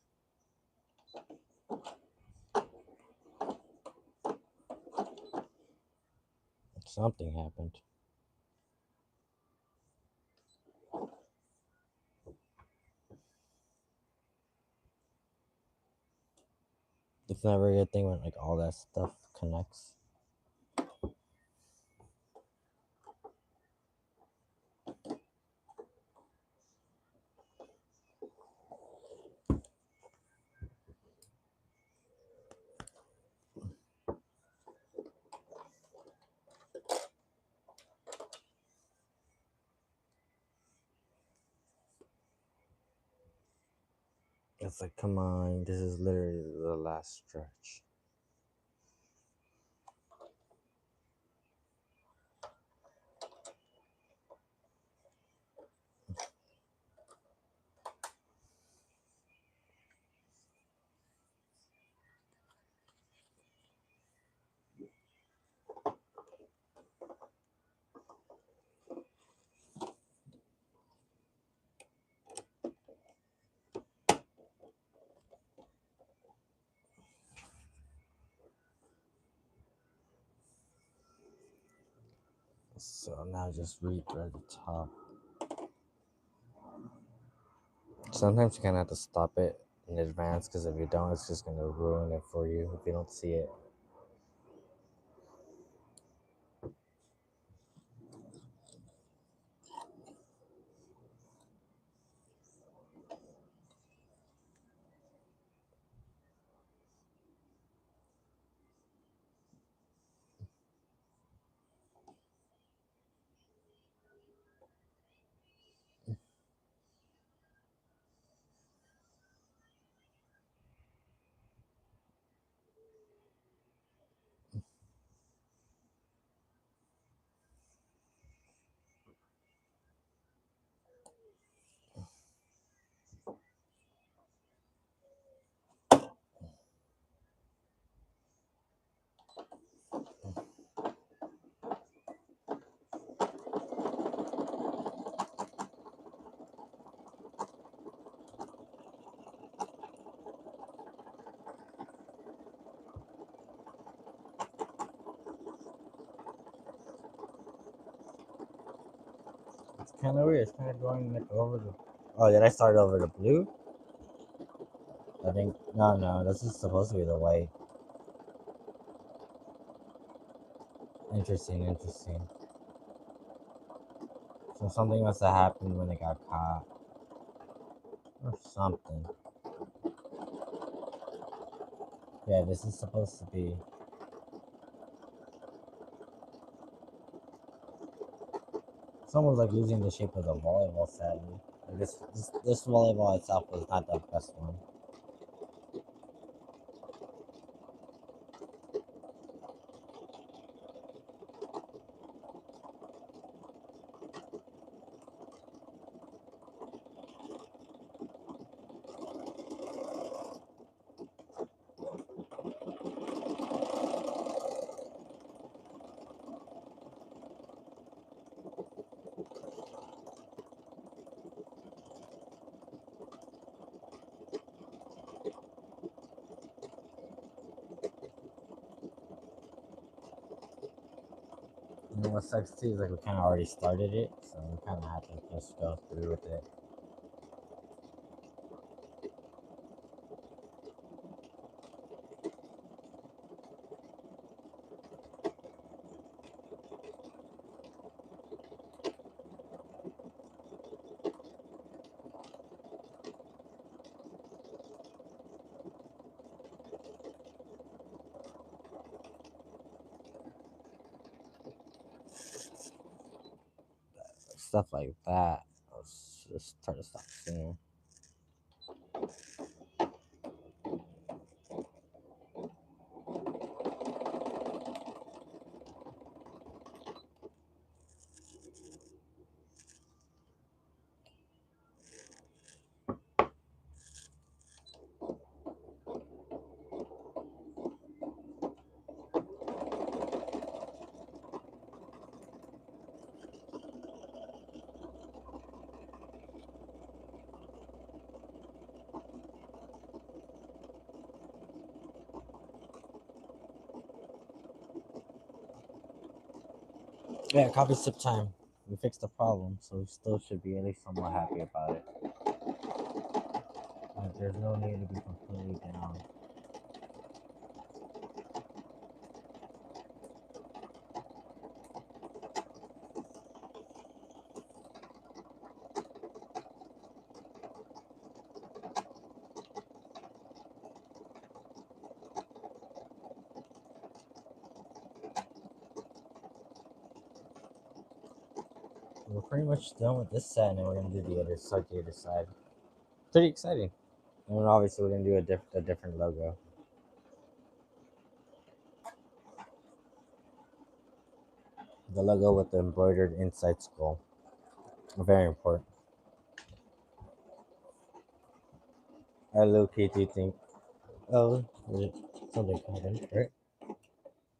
Something happened. It's never a good thing when like all that stuff connects. It's like, come on, this is literally the last stretch. So now just rethread the top. Sometimes you kind of have to stop it in advance because if you don't, it's just gonna ruin it for you if you don't see it. It's kind of weird. It's kind of going like over the. Oh, did I start over the blue? I think no. This is supposed to be the white. Interesting. So something must have happened when it got caught, or something. Yeah, this is supposed to be. It's almost like losing the shape of the volleyball, sadly. Like this volleyball itself was not the best one. You know what sucks too is like we kind of already started it, so we kind of have to just go through with it. Stuff like that. Let's just try to stop sooner. Yeah, coffee sip time. We fixed the problem, so we still should be at least somewhat happy about it. Like, there's no need to be completely down. we're pretty much done with this set, and then we're gonna do the other side, the other side. Pretty exciting. And then obviously we're gonna do a different logo. The logo with the embroidered inside skull. Very important. I low key do think. Oh, something happened, right?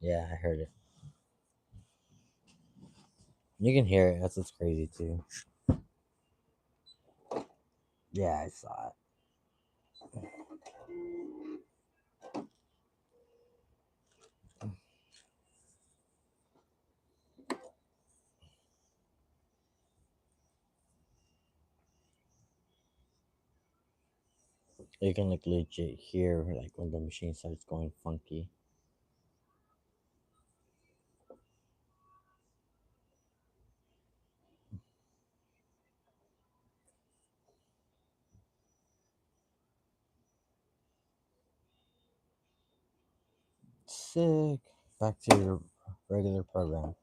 Yeah, I heard it. You can hear it. That's what's crazy too. Yeah, I saw it. You can like legit hear like when the machine starts going funky. Sick. Back to your regular program.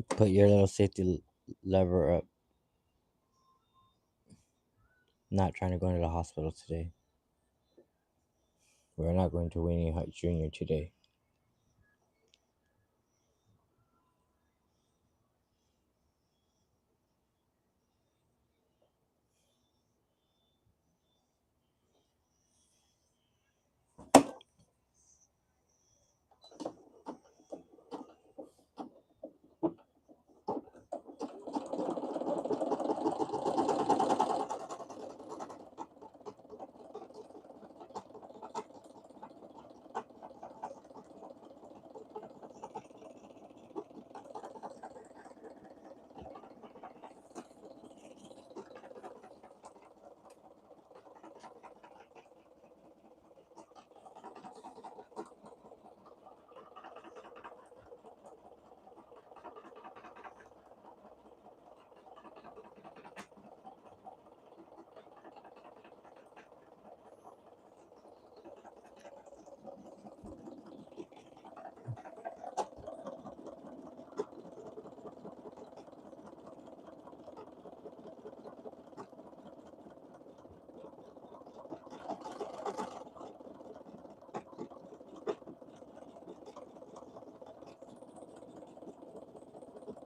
Put your little safety lever up. Not trying to go into the hospital today. We're not going to Winnie Hut Jr. today.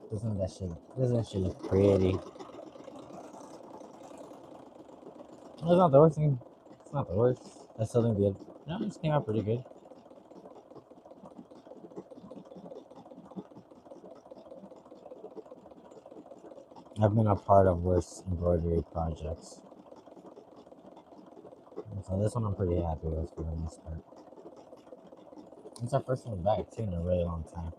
Doesn't that shit look pretty? It's not the worst thing. It's not the worst. I still think the no, it came out pretty good. I've been a part of worse embroidery projects. So this one I'm pretty happy with for the most part. It's our first one back too in a really long time.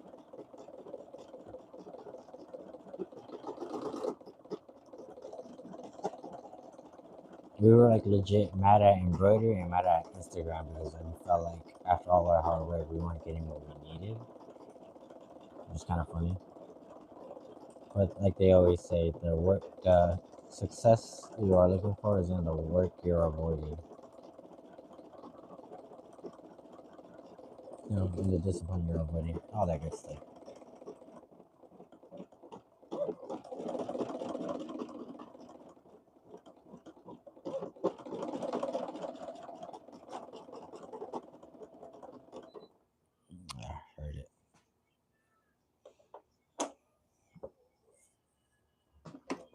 We were like legit mad at embroidery and mad at Instagram because we felt like after all our hard work we weren't getting what we needed. It was kind of funny. But like they always say, the success you are looking for is in the work you're avoiding. And the discipline you're avoiding, all that good stuff. Heard it.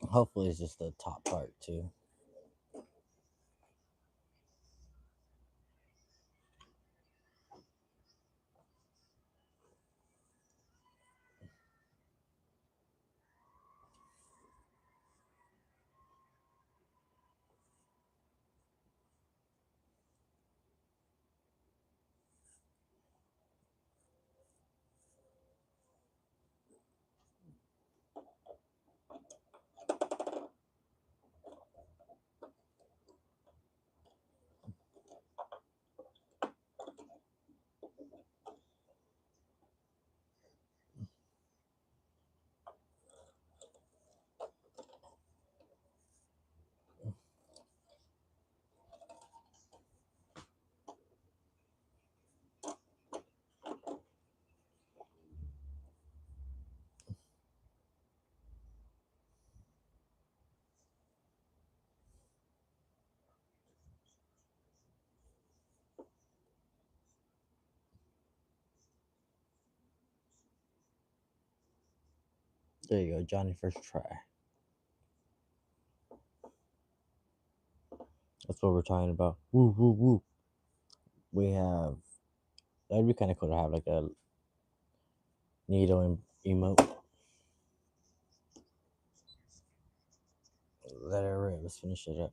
Hopefully, it's just the top part too. There you go, Johnny. First try. That's what we're talking about. Woo, woo, woo. We have. That'd be kind of cool to have like a needle emote. Let it rip. Let's finish it up.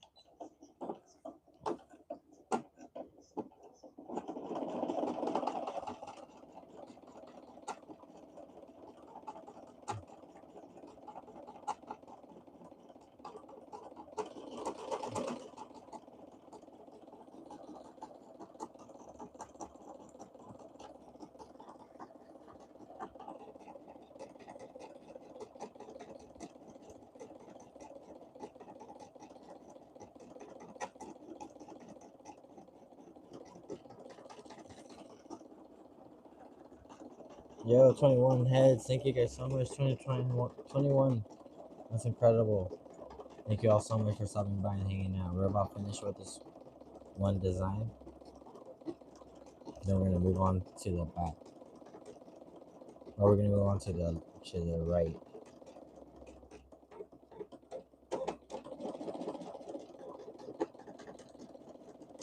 Yo, 21 heads. Thank you guys so much. 21. That's incredible. Thank you all so much for stopping by and hanging out. We're about finished with this one design. Then we're gonna move on to the back. Or we're gonna move on to the right.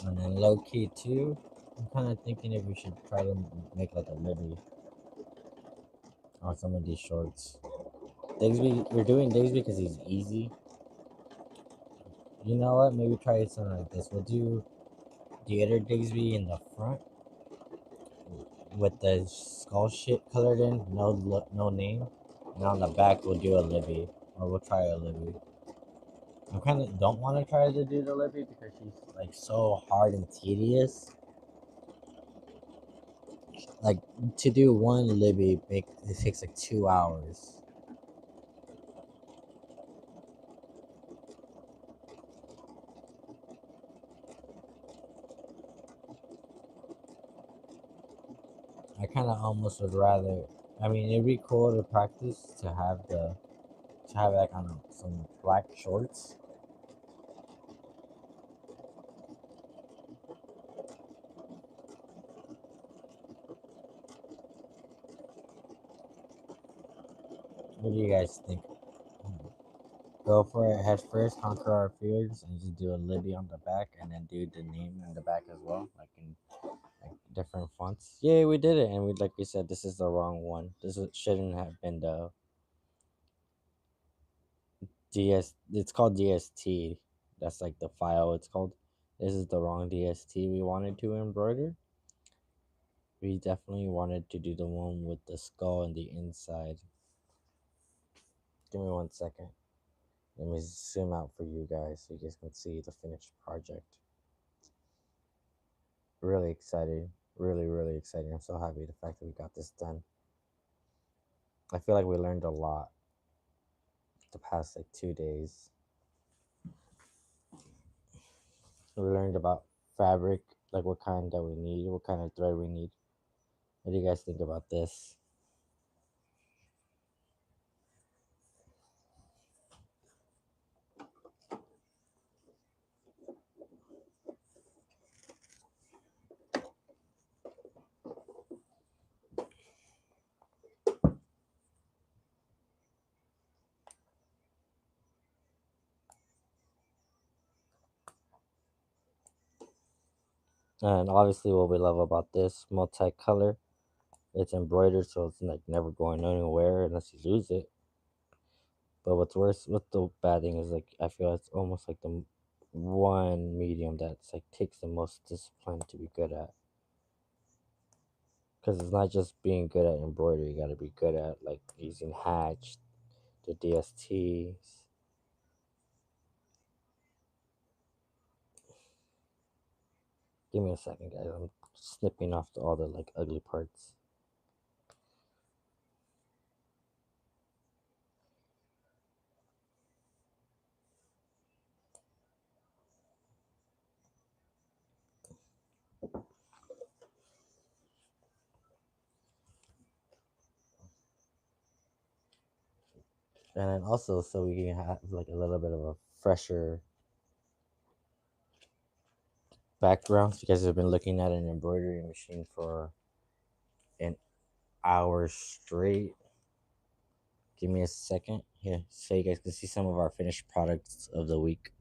And then low key too. I'm kind of thinking if we should try to make like a libby on some of these shorts. Digsby, we're doing Digsby because he's easy. You know what? Maybe try something like this. We'll do the other Digsby in the front with the skull shit colored in, no name. And on the back, we'll do a Libby, or we'll try a Libby. I kind of don't want to try to do the Libby because she's like so hard and tedious. Like to do one Libby, it takes like 2 hours. I kind of almost would rather. I mean, it'd be cool to practice to have like on some black shorts. What do you guys think? Go for it head first, conquer our fears, and just do a Libby on the back, and then do the name in the back as well, like in like different fonts. Yay, we did it! And we said, this is the wrong one. Shouldn't have been the DS. It's called DST. That's like the file it's called. This is the wrong DST we wanted to embroider. We definitely wanted to do the one with the skull and the inside. Give me 1 second. Let me zoom out for you guys so you guys can see the finished project. Really excited. Really, really excited. I'm so happy the fact that we got this done. I feel like we learned a lot the past like 2 days. We learned about fabric, like what kind that we need, what kind of thread we need. What do you guys think about this? And obviously, what we love about this multicolor, it's embroidered, so it's like never going anywhere unless you lose it. But what's worse, what the bad thing is, like I feel it's almost like the one medium that's like takes the most discipline to be good at. Because it's not just being good at embroidery; you got to be good at like using hatch, the DSTs. Give me a second, guys. I'm snipping off all the like ugly parts. And then also, so we can have like a little bit of a fresher background. If you guys have been looking at an embroidery machine for an hour straight, give me a second here so you guys can see some of our finished products of the week.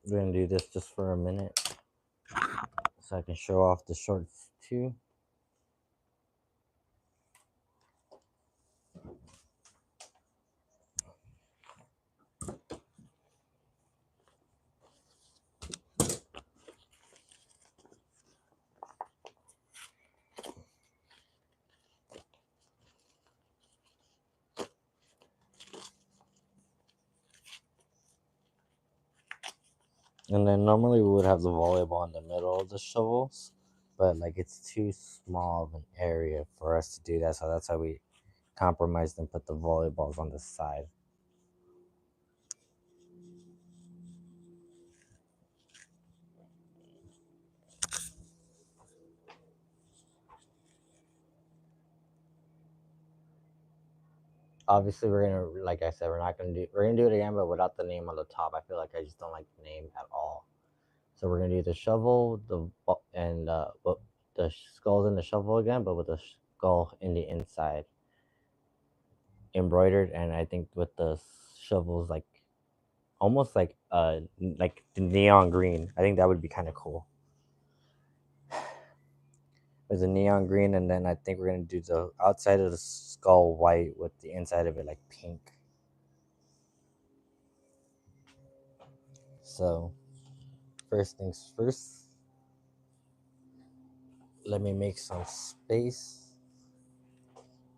We're gonna do this just for a minute so I can show off the shorts too. And then normally we would have the volleyball in the middle of the shovels, but like it's too small of an area for us to do that, so that's why we compromised and put the volleyballs on the side. Obviously, we're gonna, like I said, we're gonna do it again, but without the name on the top. I feel like I just don't like the name at all. So we're gonna do the shovel, and the skulls in the shovel again, but with the skull in the inside, embroidered, and I think with the shovels like almost like the neon green. I think that would be kind of cool. With the neon green, and then I think we're gonna do the outside of the skull white with the inside of it like pink. So first things first, let me make some space.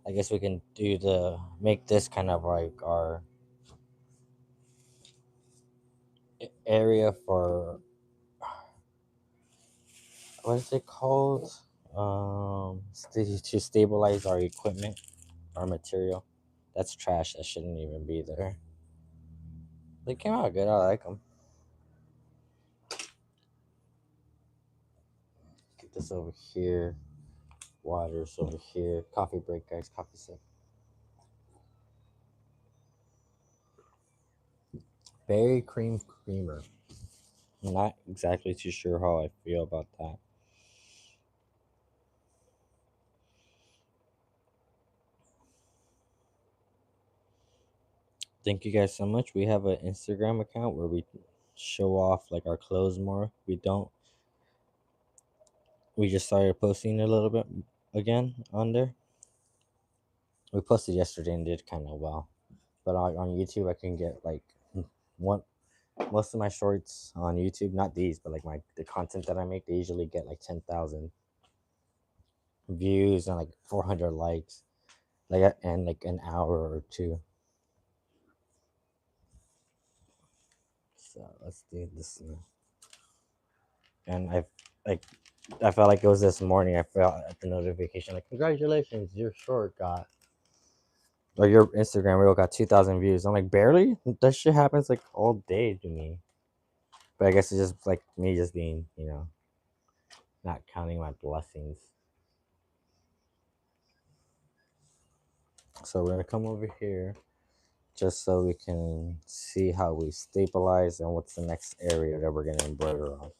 I guess we can make this kind of like our area for, what is it called? To stabilize our equipment, our material. That's trash. That shouldn't even be there. They came out good. I like them. Get this over here. Water's over here. Coffee break, guys. Coffee sip. Berry cream creamer. I'm not exactly too sure how I feel about that. Thank you guys so much. We have an Instagram account where we show off like our clothes more. We just started posting a little bit again on there. We posted yesterday and did kind of well. But on YouTube, I can get like one most of my shorts on YouTube, not these, but like the content that I make, they usually get like 10,000 views and like 400 likes, like and like an hour or two. So let's do this now. And like I felt like it was this morning. I felt at the notification like, congratulations, your short got, or your Instagram reel got 2,000 views. I'm like, barely? That shit happens like all day to me. But I guess it's just like me just being, not counting my blessings. So we're gonna come over here just so we can see how we stabilize and what's the next area that we're gonna embroider on.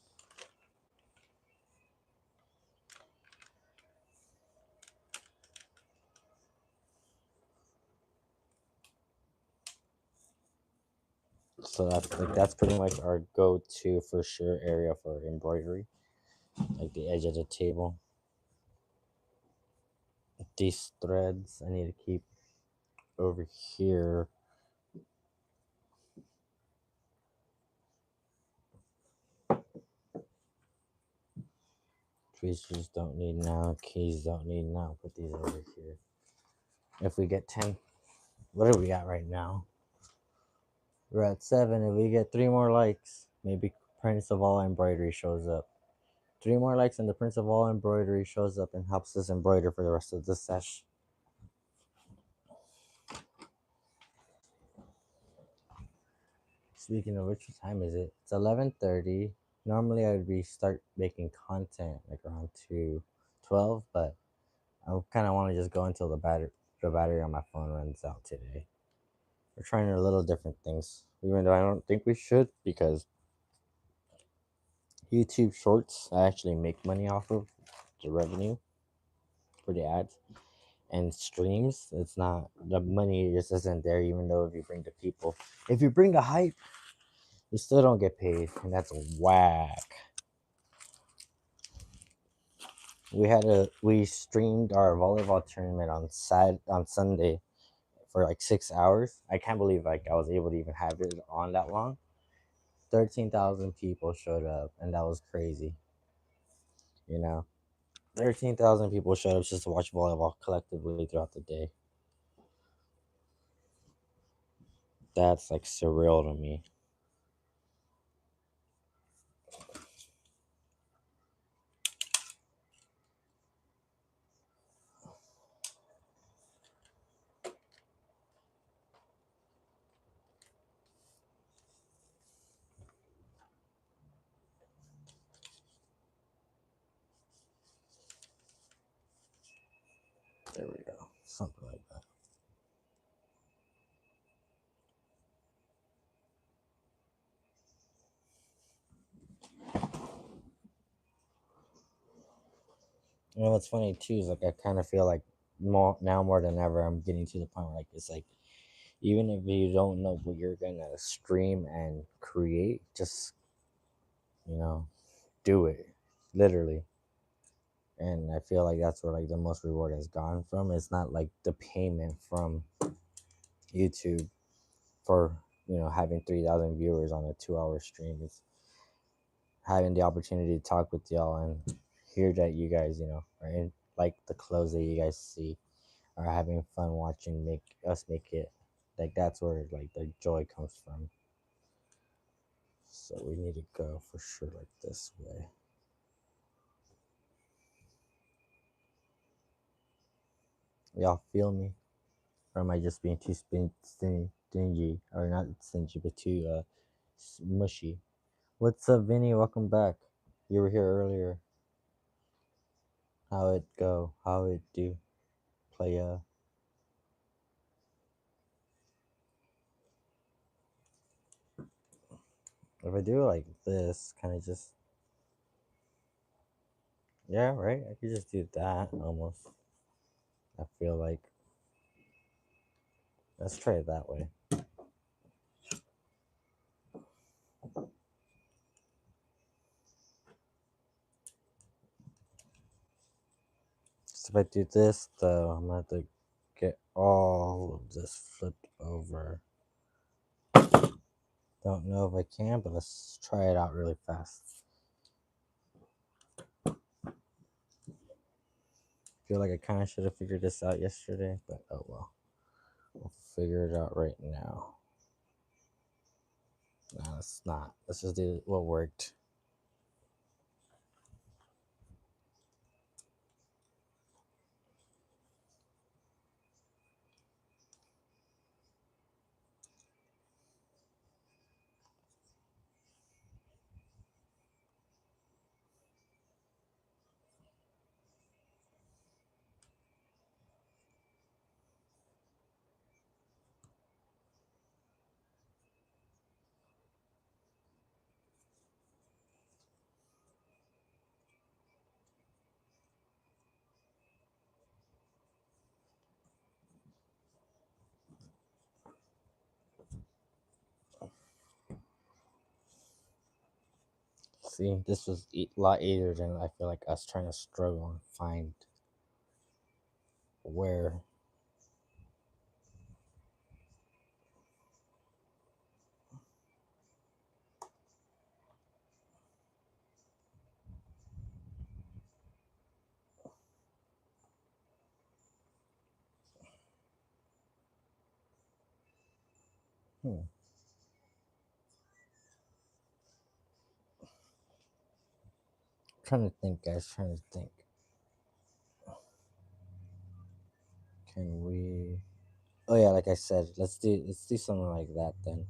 So that's pretty much our go-to for sure area for embroidery, like the edge of the table. These threads I need to keep over here. Tweezers don't need now. Keys don't need now. Put these over here. If we get 10, what are we at right now? We're at 7. If we get 3 more likes, maybe Prince of All Embroidery shows up. 3 more likes and the Prince of All Embroidery shows up and helps us embroider for the rest of the session. Speaking of which, what time is it? It's 11:30. Normally I would be start making content like around 2:12, but I kind of want to just go until the battery on my phone runs out today. We're trying a little different things, even though I don't think we should, because YouTube Shorts I actually make money off of the revenue for the ads, and streams it's not, the money just isn't there. Even though if you bring the people, if you bring the hype, you still don't get paid, and that's whack. We streamed our volleyball tournament on Sunday for like 6 hours. I can't believe like I was able to even have it on that long. 13,000 people showed up, and that was crazy. You know, 13,000 people showed up just to watch volleyball collectively throughout the day. That's like surreal to me. There we go. Something like that. What's funny too is like I kind of feel like more than ever I'm getting to the point where like it's like, even if you don't know what you're gonna stream and create, just you know do it, literally. And I feel like that's where like the most reward has gone from. It's not like the payment from YouTube for having 3,000 viewers on a 2-hour stream. It's having the opportunity to talk with y'all and hear that you guys are in like the clothes that you guys see, are having fun watching make us make it. Like that's where like the joy comes from. So we need to go for sure like this way. Y'all feel me? Or am I just being too stingy? Or not stingy, but too mushy? What's up, Vinny? Welcome back. You were here earlier. How it go? How it do? Play If I do like this, kind of just, yeah, right? I could just do that almost. I feel like, let's try it that way. So if I do this though, I'm gonna have to get all of this flipped over. Don't know if I can, but let's try it out really fast. Feel like I kind of should have figured this out yesterday, but oh well. We'll figure it out right now. No, let's not. Let's just do what worked. See, this was a lot easier than I feel like us trying to struggle and find where. Hmm. Trying to think, guys. Trying to think. Can we? Oh yeah, like I said, let's do something like that then.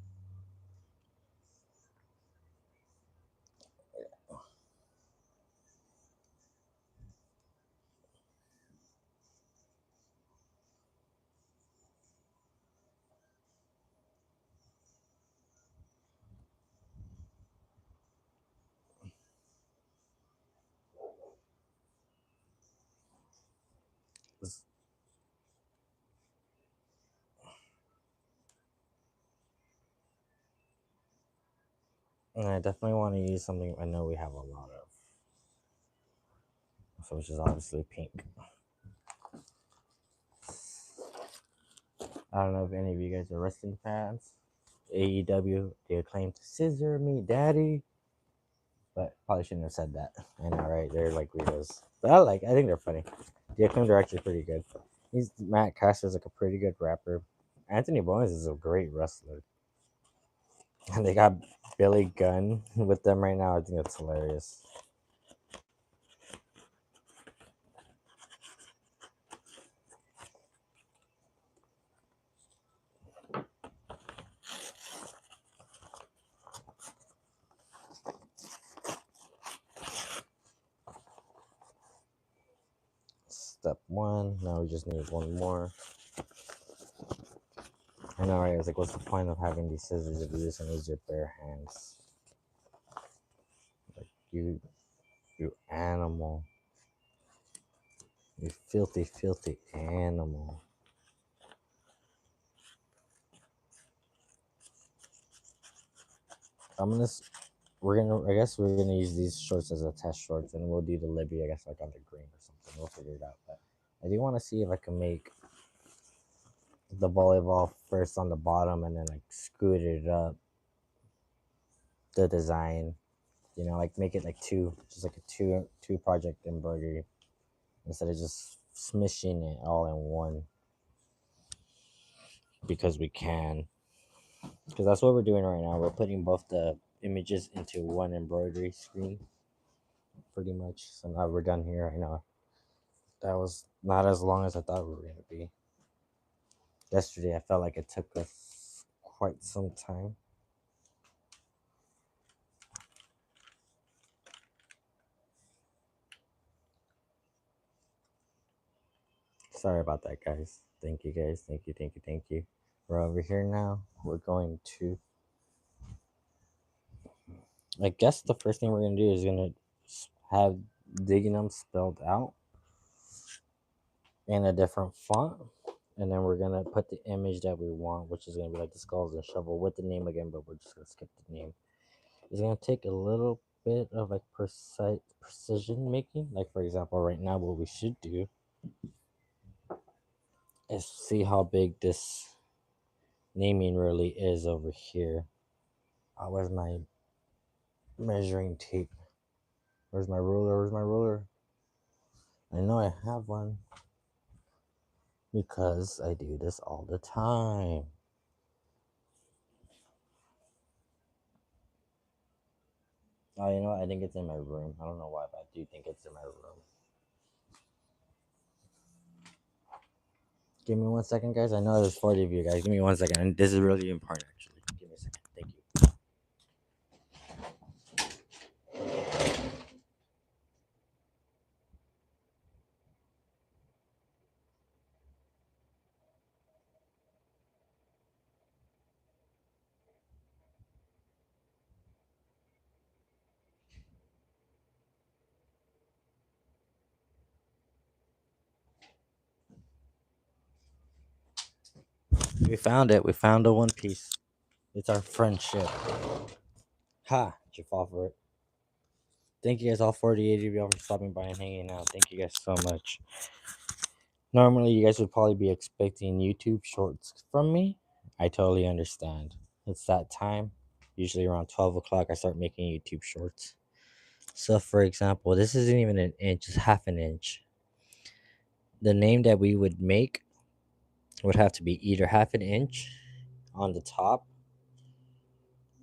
Let's- And I definitely want to use something I know we have a lot of, so which is obviously pink. I don't know if any of you guys are wrestling fans. AEW, the acclaimed Scissor Me Daddy. But probably shouldn't have said that. I know, right? They're like weirdos. But I think they're funny. The acclaimed are actually pretty good. Matt Caster's like a pretty good rapper. Anthony Bowens is a great wrestler. And they got Billy Gunn with them right now. I think that's hilarious. Step one. Now we just need one more. I know, right? I was like, what's the point of having these scissors if you just use your bare hands? Like you animal. You filthy, filthy animal. I'm gonna. I guess we're gonna use these shorts as a test shorts, and we'll do the Libby. I guess like on the green or something. We'll figure it out. But I do want to see if I can make the volleyball first on the bottom, and then like scoot it up the design. You know, like make it like just like a two project embroidery instead of just smishing it all in one because we can. Because that's what we're doing right now. We're putting both the images into one embroidery screen, pretty much. So now we're done here. I know that was not as long as I thought we were gonna be. Yesterday, I felt like it took us quite some time. Sorry about that, guys. Thank you, guys. Thank you, thank you, thank you. We're over here now. We're going to. I guess the first thing we're gonna do is gonna have Dignum spelled out in a different font, and then we're gonna put the image that we want, which is gonna be like the skulls and shovel with the name again, but we're just gonna skip the name. It's gonna take a little bit of like precision making. Like for example, right now, what we should do is see how big this naming really is over here. Where's my measuring tape? Where's my ruler? Where's my ruler? I know I have one because I do this all the time. Oh, you know what? I think it's in my room. I don't know why, but I do think it's in my room. Give me 1 second, guys. I know there's 40 of you guys. Give me 1 second. And this is really important, actually. Give me a second. Thank you. We found it. We found the one piece. It's our friendship. Ha! Did you fall for it? Thank you guys, all 48 of y'all, for stopping by and hanging out. Thank you guys so much. Normally, you guys would probably be expecting YouTube shorts from me. I totally understand. It's that time. Usually around 12 o'clock, I start making YouTube shorts. So, for example, this isn't even an inch, it's half an inch. The name that we would make would have to be either half an inch on the top,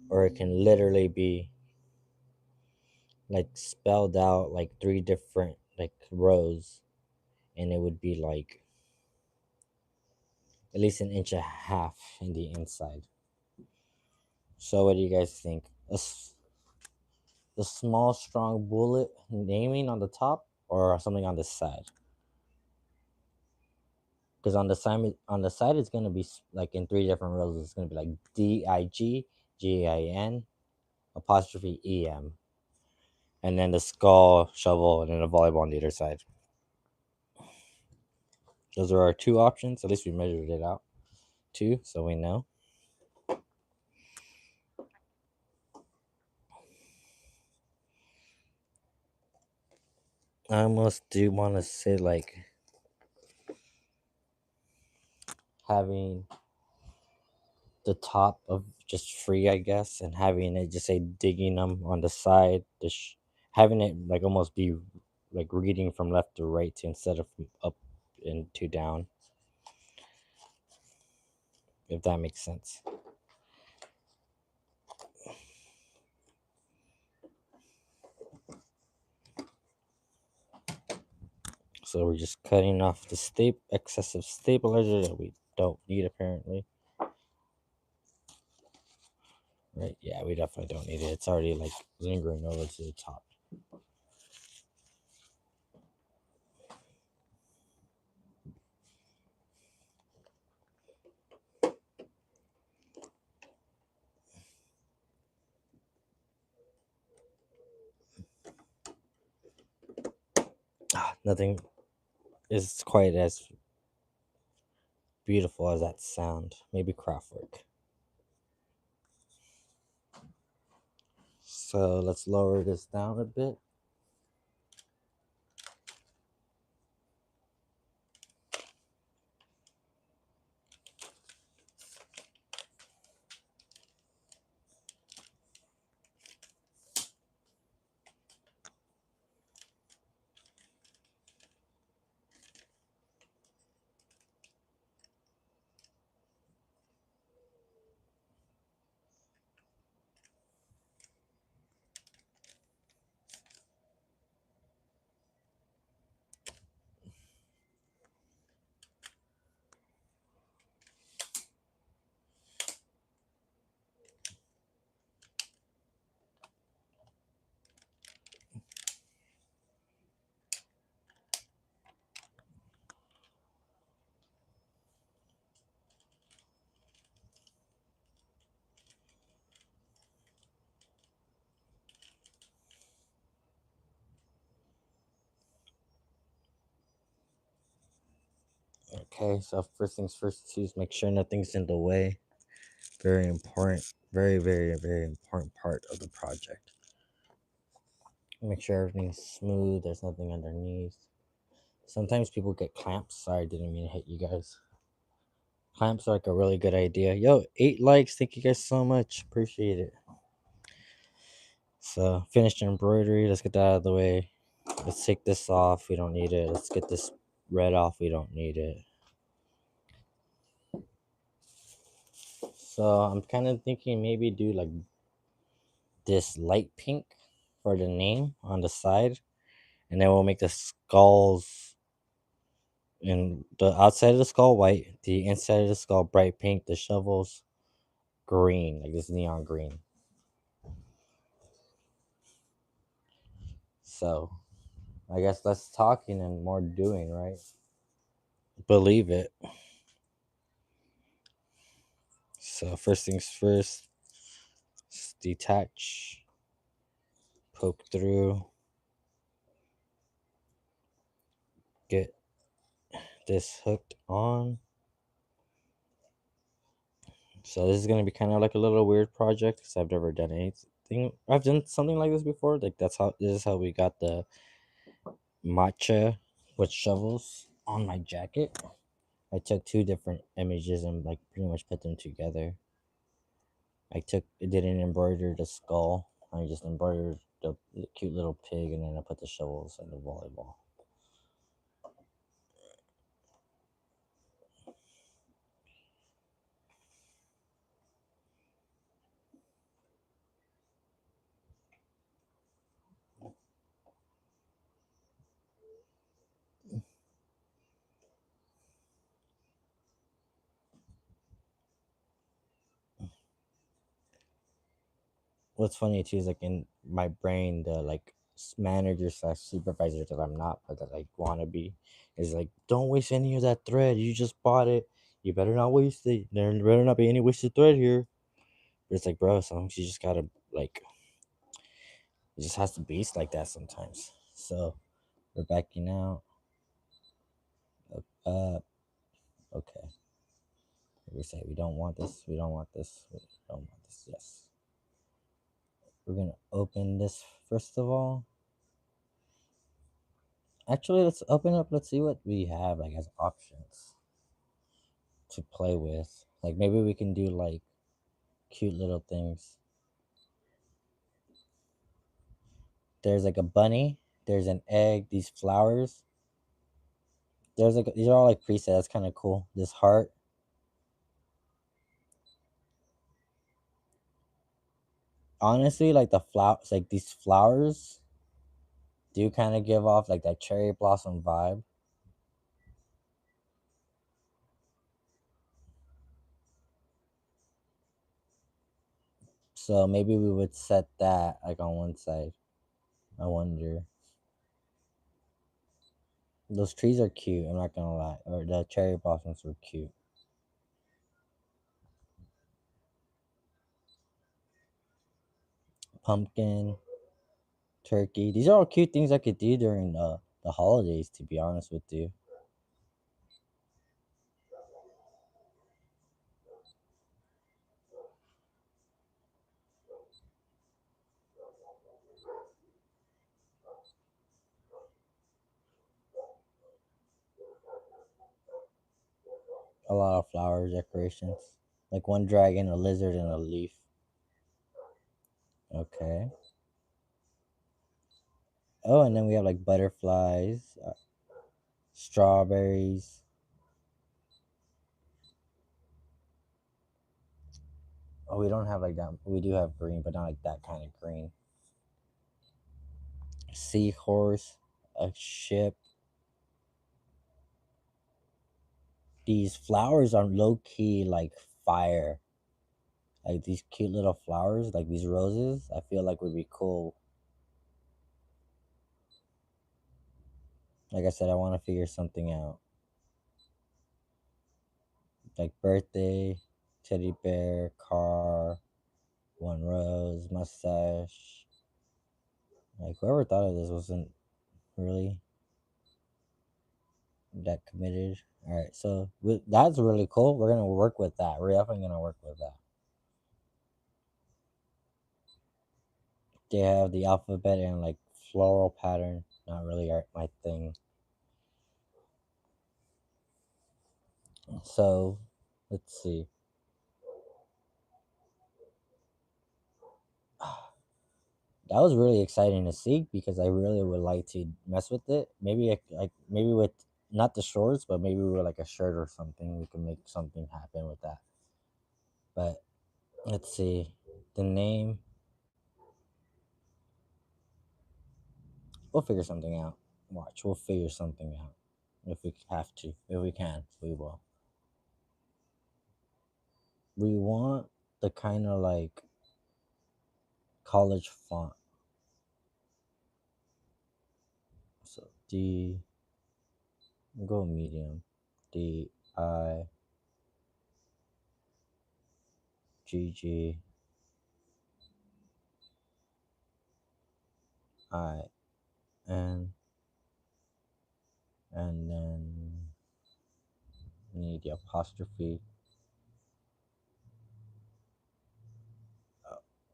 or it can literally be like spelled out like 3 different like rows, and it would be like at least an inch and a half in the inside. So, what do you guys think? The small, strong bullet naming on the top, or something on the side? Because on the side, it's gonna be like in 3 different rows. It's gonna be like DIG, GIN, apostrophe EM, and then the skull, shovel, and then a volleyball on the other side. Those are our 2 options. At least we measured it out, 2, so we know. I almost do want to say like having the top of just free, I guess, and having it just say digging them on the side, having it like almost be like reading from left to right instead of from up and to down, if that makes sense. So we're just cutting off the excessive stabilizer that we don't need apparently. Right? Yeah, we definitely don't need it. It's already like lingering over to the top. Nothing is quite as beautiful as that sound. Maybe Craftwork. So let's lower this down a bit. Okay, so first things first is make sure nothing's in the way. Very important, very important part of the project. Make sure everything's smooth, there's nothing underneath. Sometimes people get clamps. Sorry, I didn't mean to hit you guys. Clamps are like a really good idea. Yo, 8 likes. Thank you guys so much. Appreciate it. So, finished embroidery. Let's get that out of the way. Let's take this off. We don't need it. Let's get this red off. We don't need it. So, I'm kind of thinking maybe do like this light pink for the name on the side. And then we'll make the skulls and the outside of the skull white, the inside of the skull bright pink, the shovels green, like this neon green. So I guess less talking and more doing, right? Believe it. So first things first, detach, poke through, get this hooked on. So this is gonna be kind of like a little weird project because I've never done thing. I've done something like this before. Like this is how we got the matcha with shovels on my jacket. I took two different images and like pretty much put them together. Didn't embroider the skull. I just embroidered the cute little pig, and then I put the shovels and the volleyball. What's funny too is like in my brain, the like manager slash supervisor that I'm not, but that I want to be, is like, don't waste any of that thread. You just bought it. You better not waste it. There better not be any wasted thread here. But it's like, bro, sometimes you just gotta like, it just has to be like that sometimes. So we're backing out. Okay. We say we don't want this. We don't want this. We don't want this. Yes. We're gonna open this first of all. Actually, let's open up. Let's see what we have like as options to play with. Like maybe we can do like cute little things. There's like a bunny. There's an egg. These flowers. There's like these are all like presets. That's kind of cool. This heart. Honestly, like the flowers, like these flowers, do kind of give off like that cherry blossom vibe. So maybe we would set that like on one side. I wonder. Those trees are cute. I'm not gonna lie. Or the cherry blossoms were cute. Pumpkin, turkey. These are all cute things I could do during the holidays. To be honest with you, a lot of flower decorations, like one dragon, a lizard, and a leaf. Okay. Oh, and then we have like butterflies, strawberries. Oh, we don't have like that. We do have green, but not like that kind of green. Seahorse, a ship. These flowers are low key like fire. Like these cute little flowers, like these roses, I feel like would be cool. Like I said, I want to figure something out. Like birthday, teddy bear, car, one rose, mustache. Like whoever thought of this wasn't really that committed. All right, so that's really cool. We're gonna work with that. We're definitely gonna work with that. They have the alphabet and like floral pattern. Not really my thing. So let's see. That was really exciting to see because I really would like to mess with it. Maybe like maybe with not the shorts, but maybe with like a shirt or something. We can make something happen with that. But let's see the name. We'll figure something out. Watch, we'll figure something out. If we have to, if we can, we will. We want the kind of like college font. So go medium. DIGGIN, and then need the apostrophe.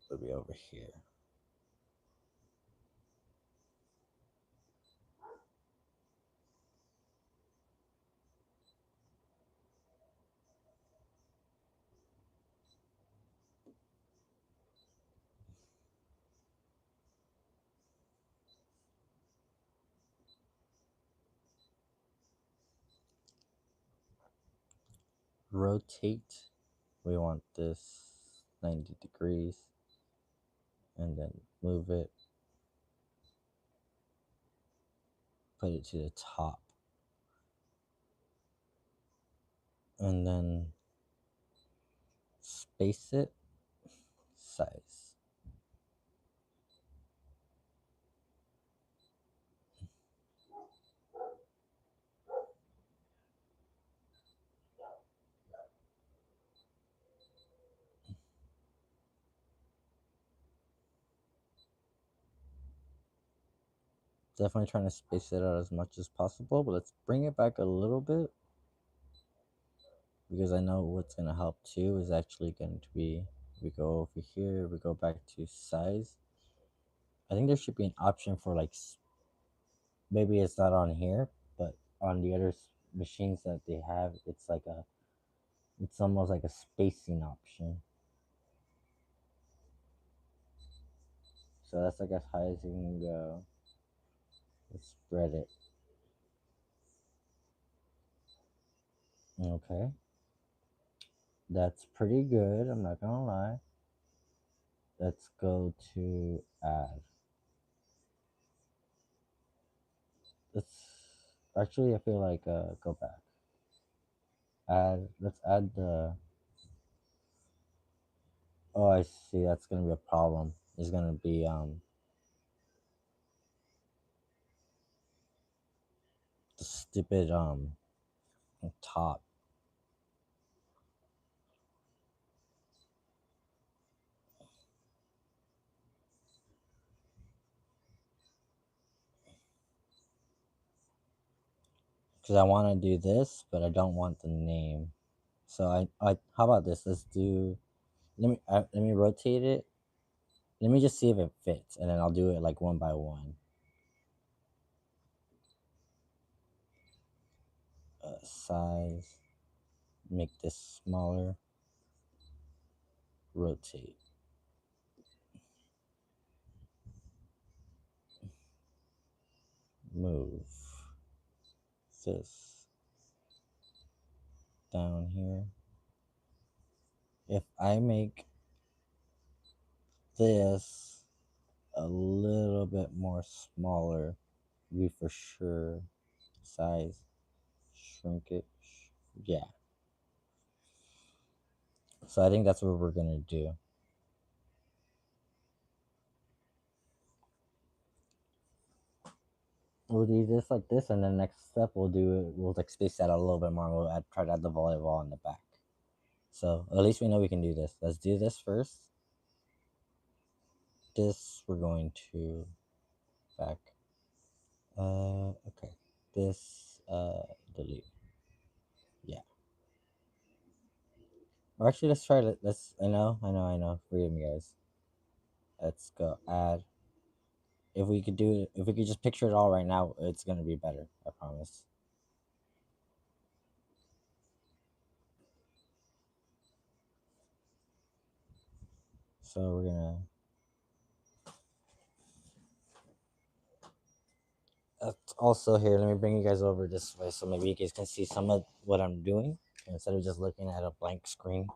It'll be over here. Rotate. We want this 90 degrees. And then move it. Put it to the top. And then space it. Size. Definitely trying to space it out as much as possible, but let's bring it back a little bit, because I know what's going to help too is actually going to be, we go over here, we go back to size. I think there should be an option for like, maybe it's not on here, but on the other machines that they have, it's like a, it's almost like a spacing option. So that's like as high as you can go. Let's spread it. Okay. That's pretty good, I'm not gonna lie. Let's go to add. Let's actually, I feel like go back. Add. Let's add the. Oh, I see. That's gonna be a problem. It's gonna be the stupid top. Because I want to do this, but I don't want the name. So I how about this? Let's do. Let me rotate it. Let me just see if it fits, and then I'll do it like one by one. Size. Make this smaller. Rotate. Move this down here. If I make this a little bit more smaller, we for sure size, shrink it. Yeah. So I think that's what we're gonna do. We'll do this like this, and then next step we'll like space that out a little bit more, and we'll try to add the volleyball on the back. So at least we know we can do this. Let's do this first. This we're going to back. Okay. This delete. Yeah. Or actually, let's try it. Let's. I know. Forgive me, guys. Let's go add. If we could do it, if we could just picture it all right now, it's gonna be better. I promise. So we're gonna. Also here, let me bring you guys over this way so maybe you guys can see some of what I'm doing instead of just looking at a blank screen.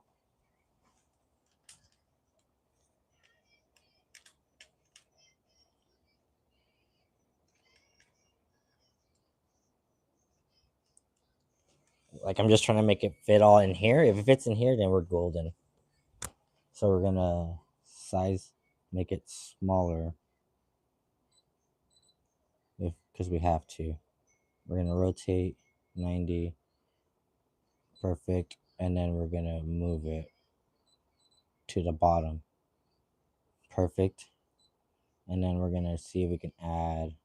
Like I'm just trying to make it fit all in here. If it fits in here, then we're golden. So we're gonna size, make it smaller, if because we have to. We're gonna rotate 90, perfect, and then we're gonna move it to the bottom, perfect, and then we're gonna see if we can add.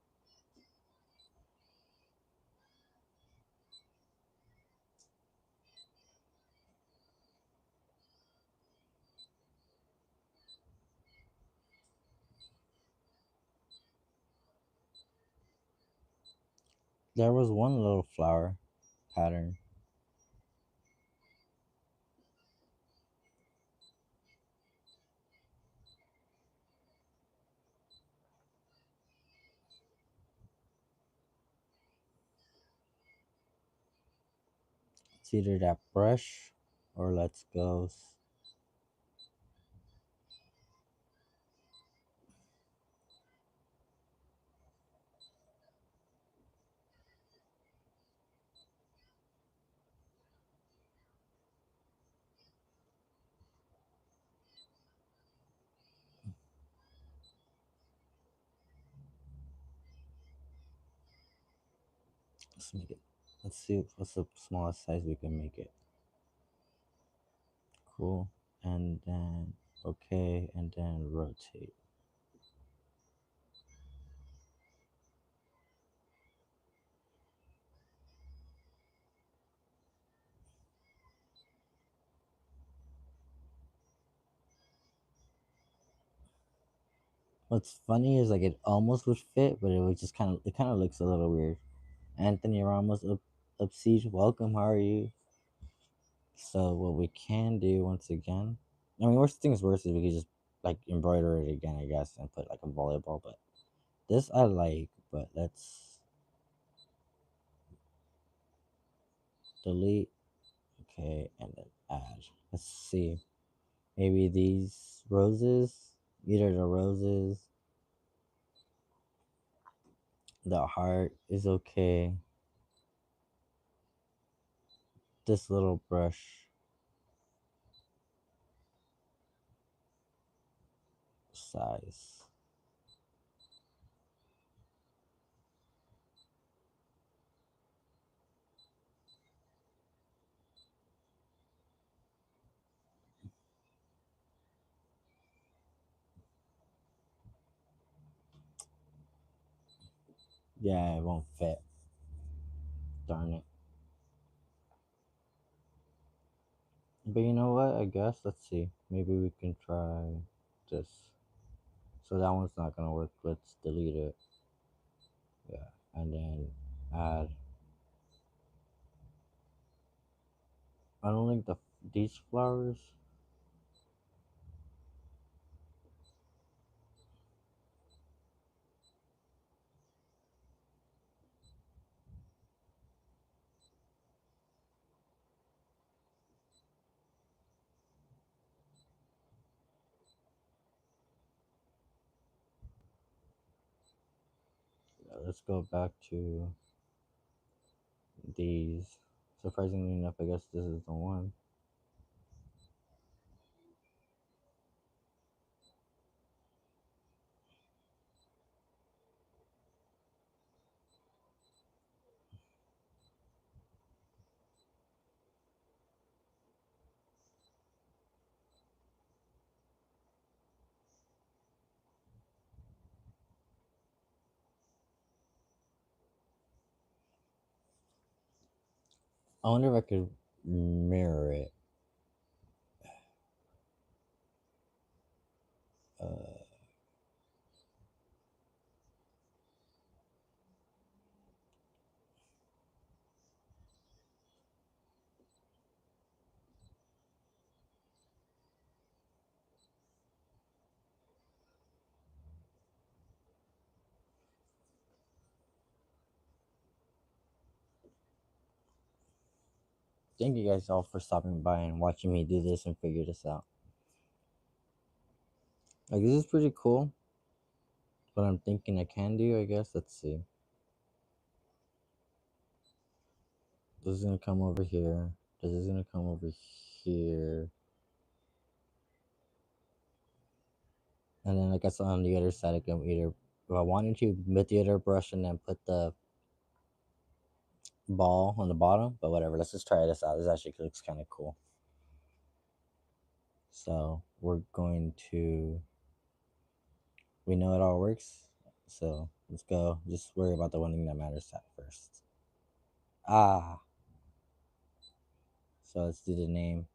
There was one little flower pattern. It's either that brush or let's go. Let's make it. Let's see what's the smallest size we can make it. Cool. And then okay, and then rotate. What's funny is like it almost would fit, but it kind of looks a little weird. Anthony Ramos up siege. Welcome. How are you? So what we can do once again, I mean, worst things worst is we could just like embroider it again, I guess, and put like a volleyball. But this I like. But let's delete. Okay, and then add. Let's see. Maybe these roses. Either the roses, the heart is okay. This little brush size. Yeah, it won't fit. Darn it. But you know what? I guess let's see. Maybe we can try this. So that one's not gonna work. Let's delete it. Yeah, and then add. I don't like these flowers. Let's go back to these. Surprisingly enough, I guess this is the one. I wonder if I could mirror it. Uh, Thank you guys all for stopping by and watching me do this and figure this out. Like this is pretty cool. What I'm thinking I can do, I guess. Let's see. This is gonna come over here. This is gonna come over here. And then I guess on the other side I can either if I wanted to with the other brush and then put the ball on the bottom, but whatever. Let's just try this out. This actually looks kind of cool. So we're going to. We know it all works. So let's go. Just worry about the one thing that matters at first. Ah. So let's do the name.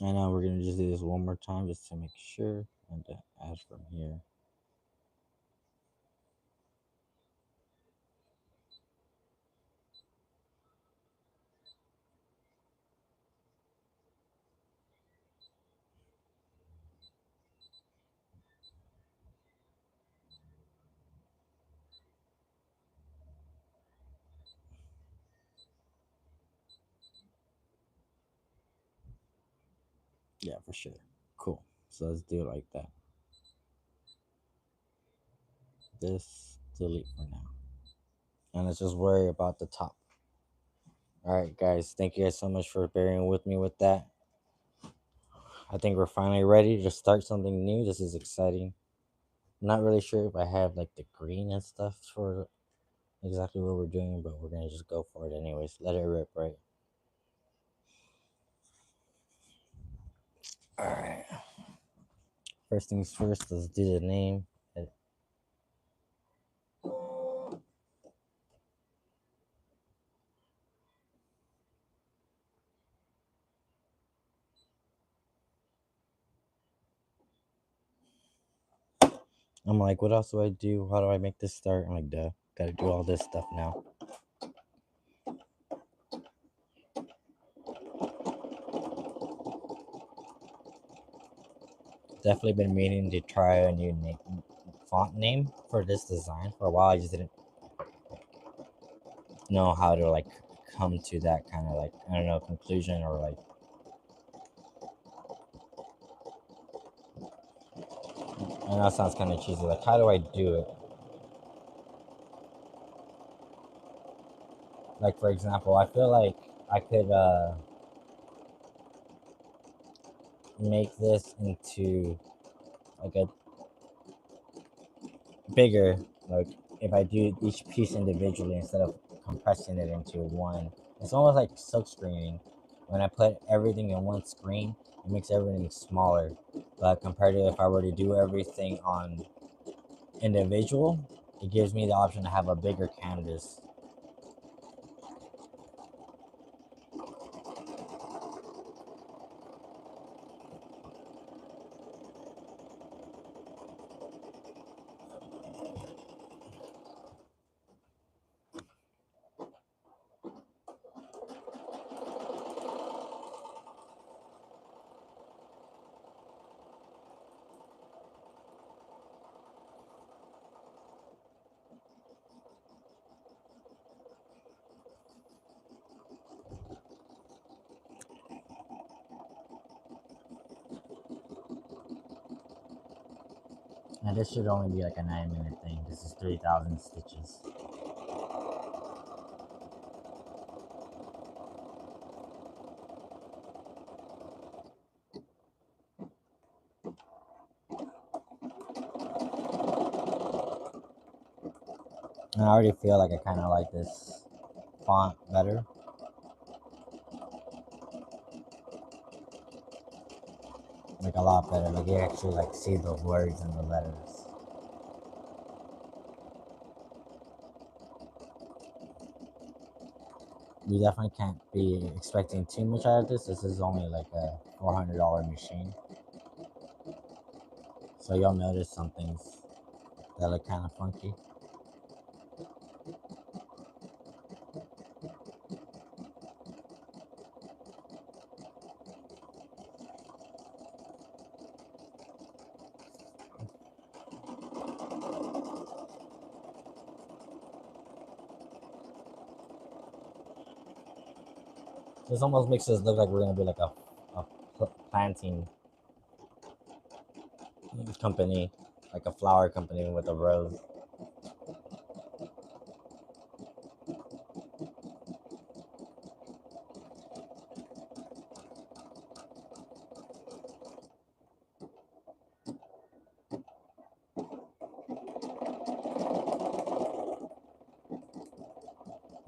I know we're gonna just do this one more time just to make sure and to add from here. Yeah, for sure. Cool. So let's do it like that. This delete for now. And let's just worry about the top. Alright guys, thank you guys so much for bearing with me with that. I think we're finally ready to start something new. This is exciting. I'm not really sure if I have like the green and stuff for exactly what we're doing, but we're gonna just go for it anyways. Let it rip, right? Alright. First things first, let's do the name. I'm like, what else do I do? How do I make this start? I'm like, duh, gotta do all this stuff now. Definitely been meaning to try a new font name for this design for a while. I just didn't know how to like come to that kind of like, I don't know, conclusion or like, I know it sounds kind of cheesy. Like, how do I do it? Like, for example, I feel like I could make this into like a bigger, like if I do each piece individually instead of compressing it into one. It's almost like silk screening. When I put everything in one screen, it makes everything smaller. But compared to if I were to do everything on individual, it gives me the option to have a bigger canvas. And this should only be like a 9-minute thing. This is 3,000 stitches. And I already feel like I kind of like this font better. Like a lot better. Like you actually like see the words and the letters. You definitely can't be expecting too much out of this. This is only like a $400 machine. So you'll notice some things that look kind of funky. This almost makes us look like we're gonna be like a planting company, like a flower company with a rose.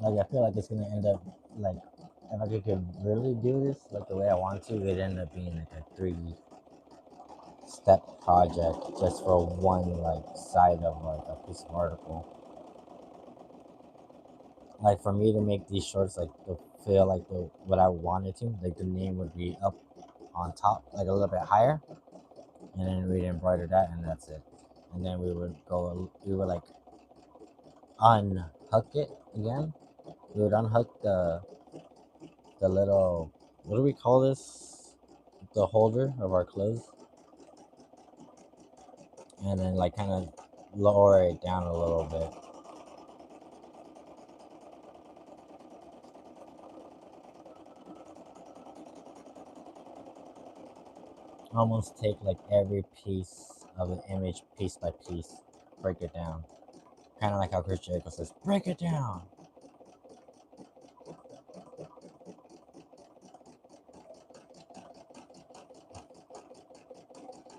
Like I feel like it's gonna end up like if I could really do this like the way I want to, it'd end up being like a 3-step project just for one like side of like a piece of article. Like for me to make these shorts like to feel like the what I wanted to, like the name would be up on top, like a little bit higher, and then we'd embroider that, and that's it. And then we would like unhook it again. We would unhook the little, what do we call this? The holder of our clothes, and then like kind of lower it down a little bit. Almost take like every piece of an image piece by piece, break it down. Kind of like how Chris Jericho says, break it down.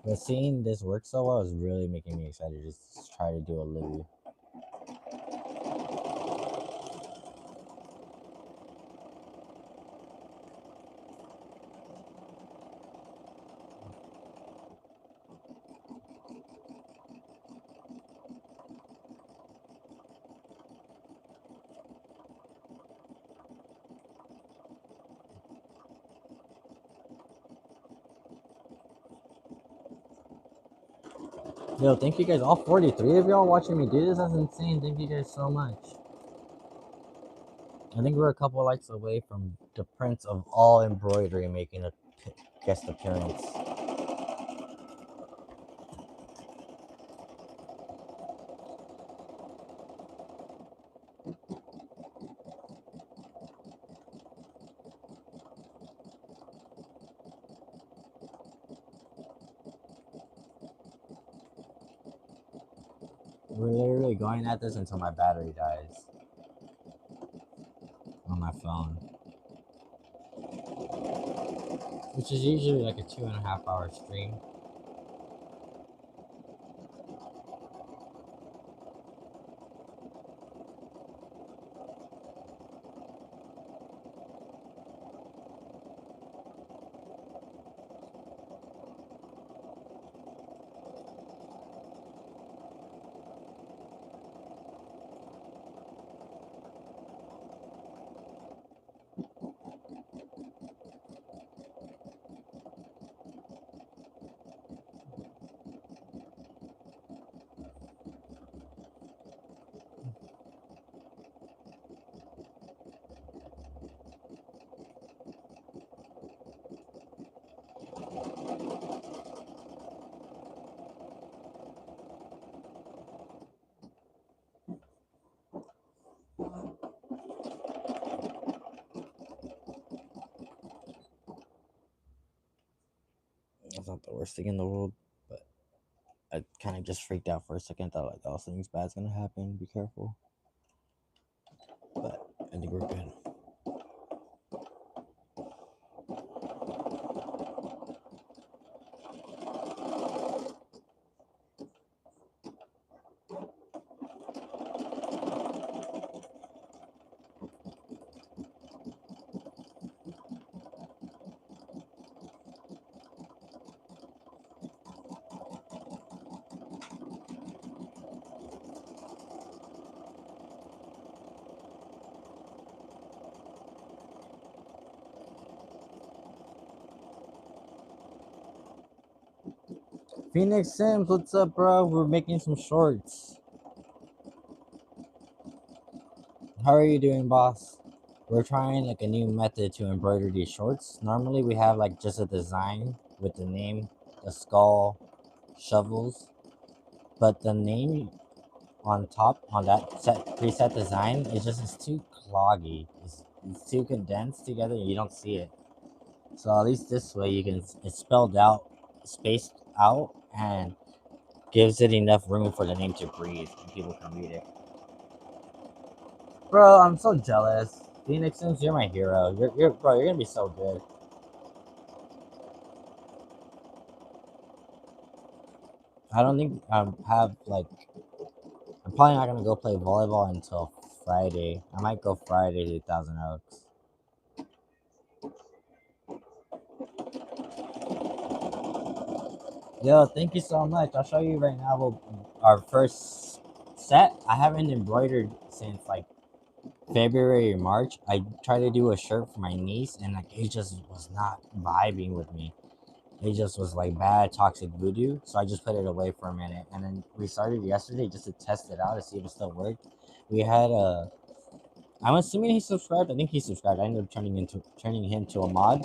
But seeing this work so well is really making me excited to just try to do a Libby. Yo, thank you guys, all 43 of y'all watching me do this. That's insane. Thank you guys so much. I think we're a couple likes away from the Prince of all embroidery making a guest appearance. We're literally going at this until my battery dies on my phone, which is usually like a 2.5 hour stream. That's not the worst thing in the world, but I kind of just freaked out for a second. Thought like, oh, something's bad's gonna happen. Be careful. But I think we're good. Phoenix Sims, what's up, bro? We're making some shorts. How are you doing, boss? We're trying like a new method to embroider these shorts. Normally we have like just a design with the name, the skull, shovels, but the name on top on that preset design is just too cloggy. It's too condensed together and you don't see it. So at least this way you can, it's spelled out, spaced out, and gives it enough room for the name to breathe and people can read it. Bro, I'm so jealous. Phoenix Sims, you're my hero. You're gonna be so good. I don't think I have like. I'm probably not gonna go play volleyball until Friday. I might go Friday to Thousand Oaks. Yo, thank you so much. I'll show you right now our first set. I haven't embroidered since like February or March. I tried to do a shirt for my niece and like it just was not vibing with me. it just was like bad toxic voodoo. So I just put it away for a minute, and then we started yesterday just to test it out to see if it still worked. We had a. I'm assuming he subscribed. I think he subscribed. I ended up turning him to a mod.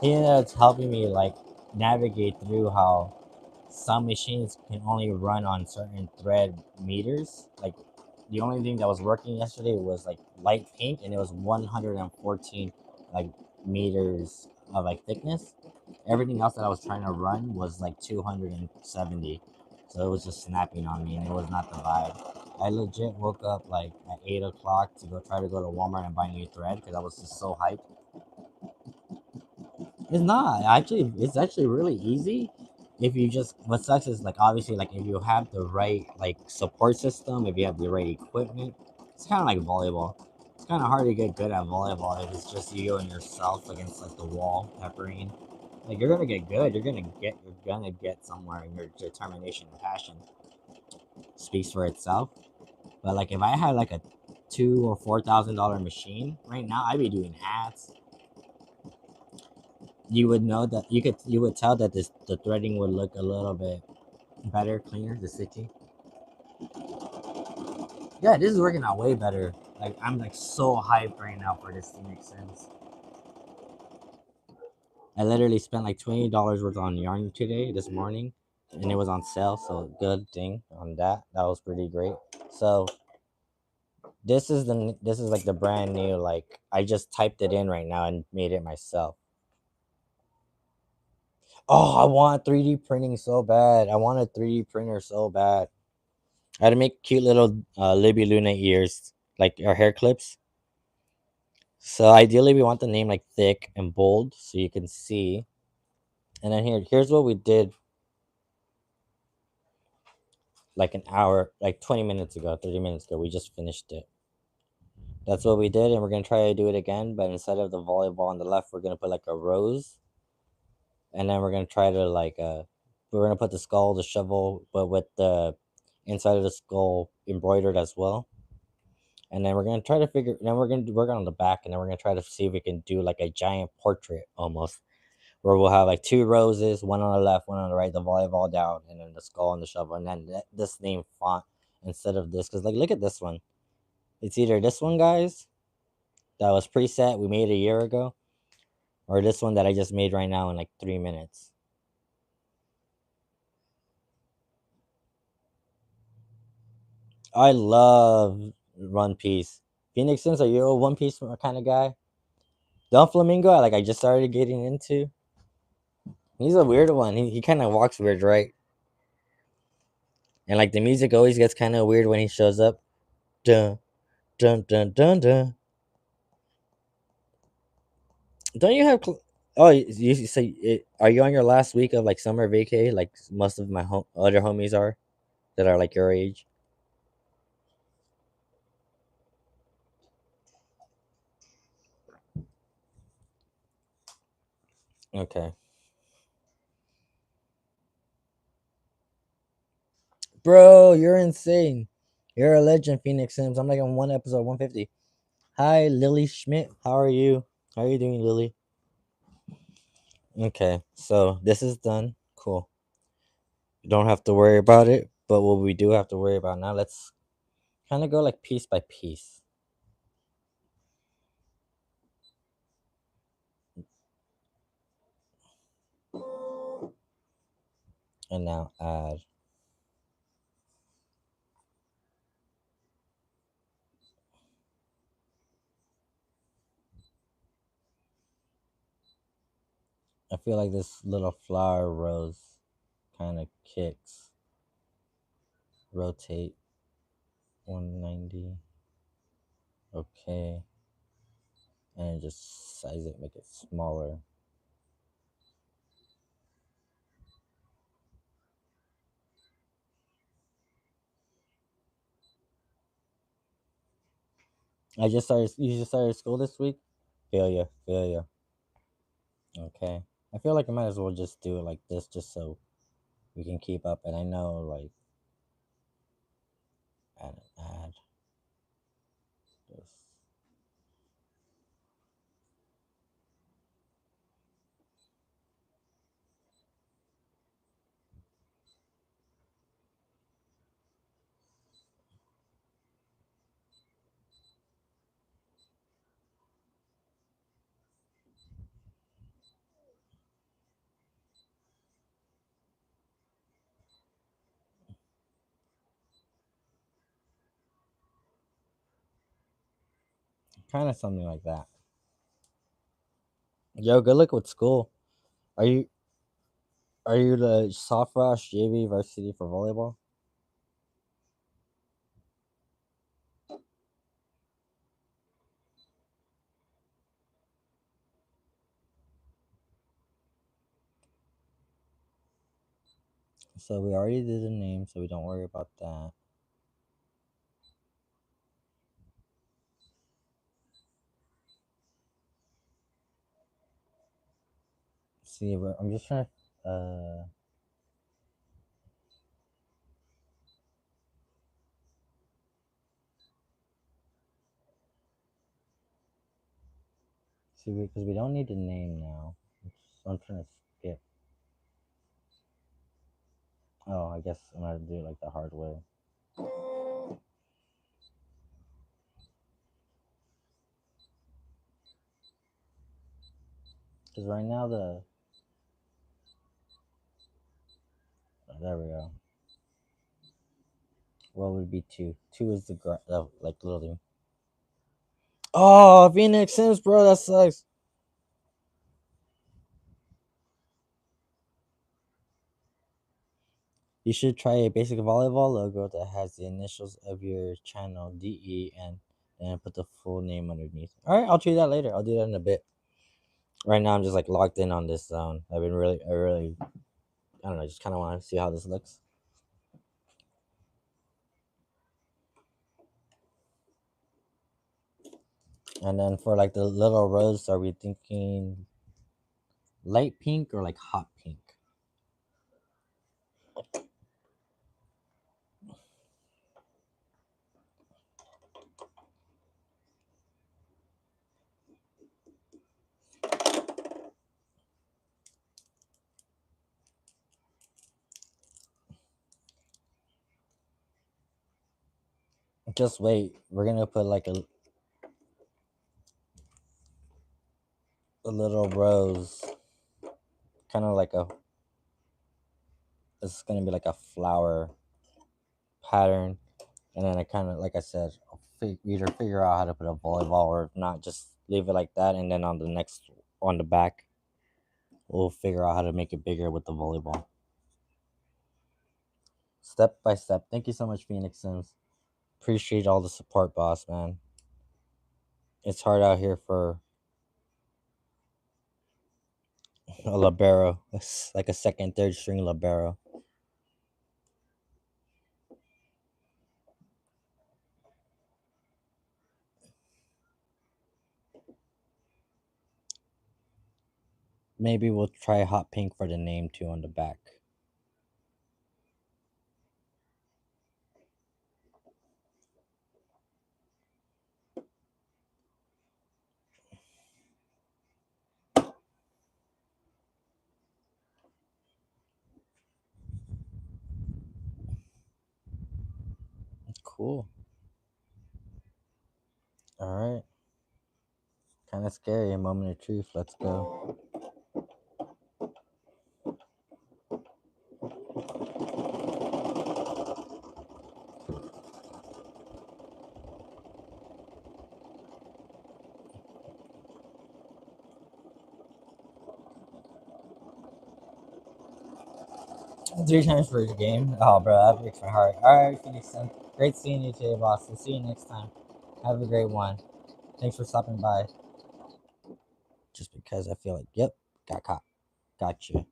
He ended up helping me like navigate through how some machines can only run on certain thread meters. Like the only thing that was working yesterday was like light pink, and it was 114 like meters of like thickness. Everything else that I was trying to run was like 270, so it was just snapping on me, and it was not the vibe. I legit woke up like at 8 o'clock to go try to go to Walmart and buy new thread because I was just so hyped. It's not actually. It's actually really easy. If you just what sucks is like obviously like if you have the right like support system, if you have the right equipment, it's kind of like volleyball. It's kind of hard to get good at volleyball if it's just you and yourself against like the wall peppering. Like you're gonna get good. You're gonna get somewhere, and your determination and passion speaks for itself. But like if I had like a $2,000 or $4,000 machine right now, I'd be doing hats. You would know that you would tell that the threading would look a little bit better, cleaner, the stitching. Yeah, this is working out way better. Like I'm like so hyped right now for this to make sense. I literally spent like $20 worth on yarn today, this morning, and it was on sale, so good thing on that. That was pretty great. So this is like the brand new, like I just typed it in right now and made it myself. Oh, I want 3D printing so bad. I want a 3D printer so bad. I had to make cute little Libby Luna ears, like our hair clips. So ideally, we want the name like thick and bold, so you can see. And then here's what we did like an hour, like 20 minutes ago, 30 minutes ago. We just finished it. That's what we did, and we're gonna try to do it again. But instead of the volleyball on the left, we're gonna put like a rose, and then we're gonna try to we're gonna put the skull, the shovel, but with the inside of the skull embroidered as well. And then we're gonna try to figure. Then we're gonna work on the back, and then we're gonna try to see if we can do like a giant portrait almost, where we'll have like two roses, one on the left, one on the right, the volleyball down, and then the skull and the shovel, and then this name font instead of this. Cause like look at this one. It's either this one, guys, that was preset we made a year ago, or this one that I just made right now in like 3 minutes. I love One Piece. Phoenix Sims, are you a One Piece kind of guy? Don Flamingo, I just started getting into. He's a weird one. He kind of walks weird, right? And like the music always gets kind of weird when he shows up. Dun dun dun dun dun. Don't you have? Oh, you say are you on your last week of like summer vacay? Like most of my other homies are, that are like your age. Okay, bro, you're insane. You're a legend, Phoenix Sims. I'm like on one episode 150. Hi, Lily Schmidt. How are you? How are you doing, Lily? Okay, so this is done. Cool. You don't have to worry about it. But what we do have to worry about now, let's kind of go like piece by piece. And now add. I feel like this little flower rose kind of kicks. Rotate 190. Okay. And just size it, make it smaller. You just started school this week? Feel ya, feel ya. Okay. I feel like I might as well just do it like this just so we can keep up. And I know, like, add this. Kind of something like that. Yo, good luck with school. Are you the soft rush JV varsity for volleyball? So we already did the name, so we don't worry about that. See, I'm just trying to see, because we don't need the name now. So I'm trying to skip. Oh, I guess I'm gonna do it like the hard way. Because right now there we go. What would be two? Two is like literally. Oh, Phoenix Sims, bro, that sucks. You should try a basic volleyball logo that has the initials of your channel, DE, and then put the full name underneath. All right, I'll do that later. I'll do that in a bit. Right now, I'm just like locked in on this zone. I don't know, just kind of want to see how this looks. And then for like the little rose, are we thinking light pink or like hot pink? Just wait. We're gonna put like a little rose, kind of like a. It's gonna be like a flower pattern, and then I kind of, like I said, either figure out how to put a volleyball or not, just leave it like that, and then on the back, we'll figure out how to make it bigger with the volleyball. Step by step. Thank you so much, Phoenix Sims. Appreciate all the support, boss man. It's hard out here for a libero. It's like a second, third string libero. Maybe we'll try hot pink for the name too on the back. Cool. All right. Kind of scary. A moment of truth. Let's go. Three times for the game. Oh, bro, that breaks my heart. All right, Phoenix Sun. Great seeing you today, boss. We'll see you next time. Have a great one. Thanks for stopping by. Just because I feel like, yep, got caught. Gotcha.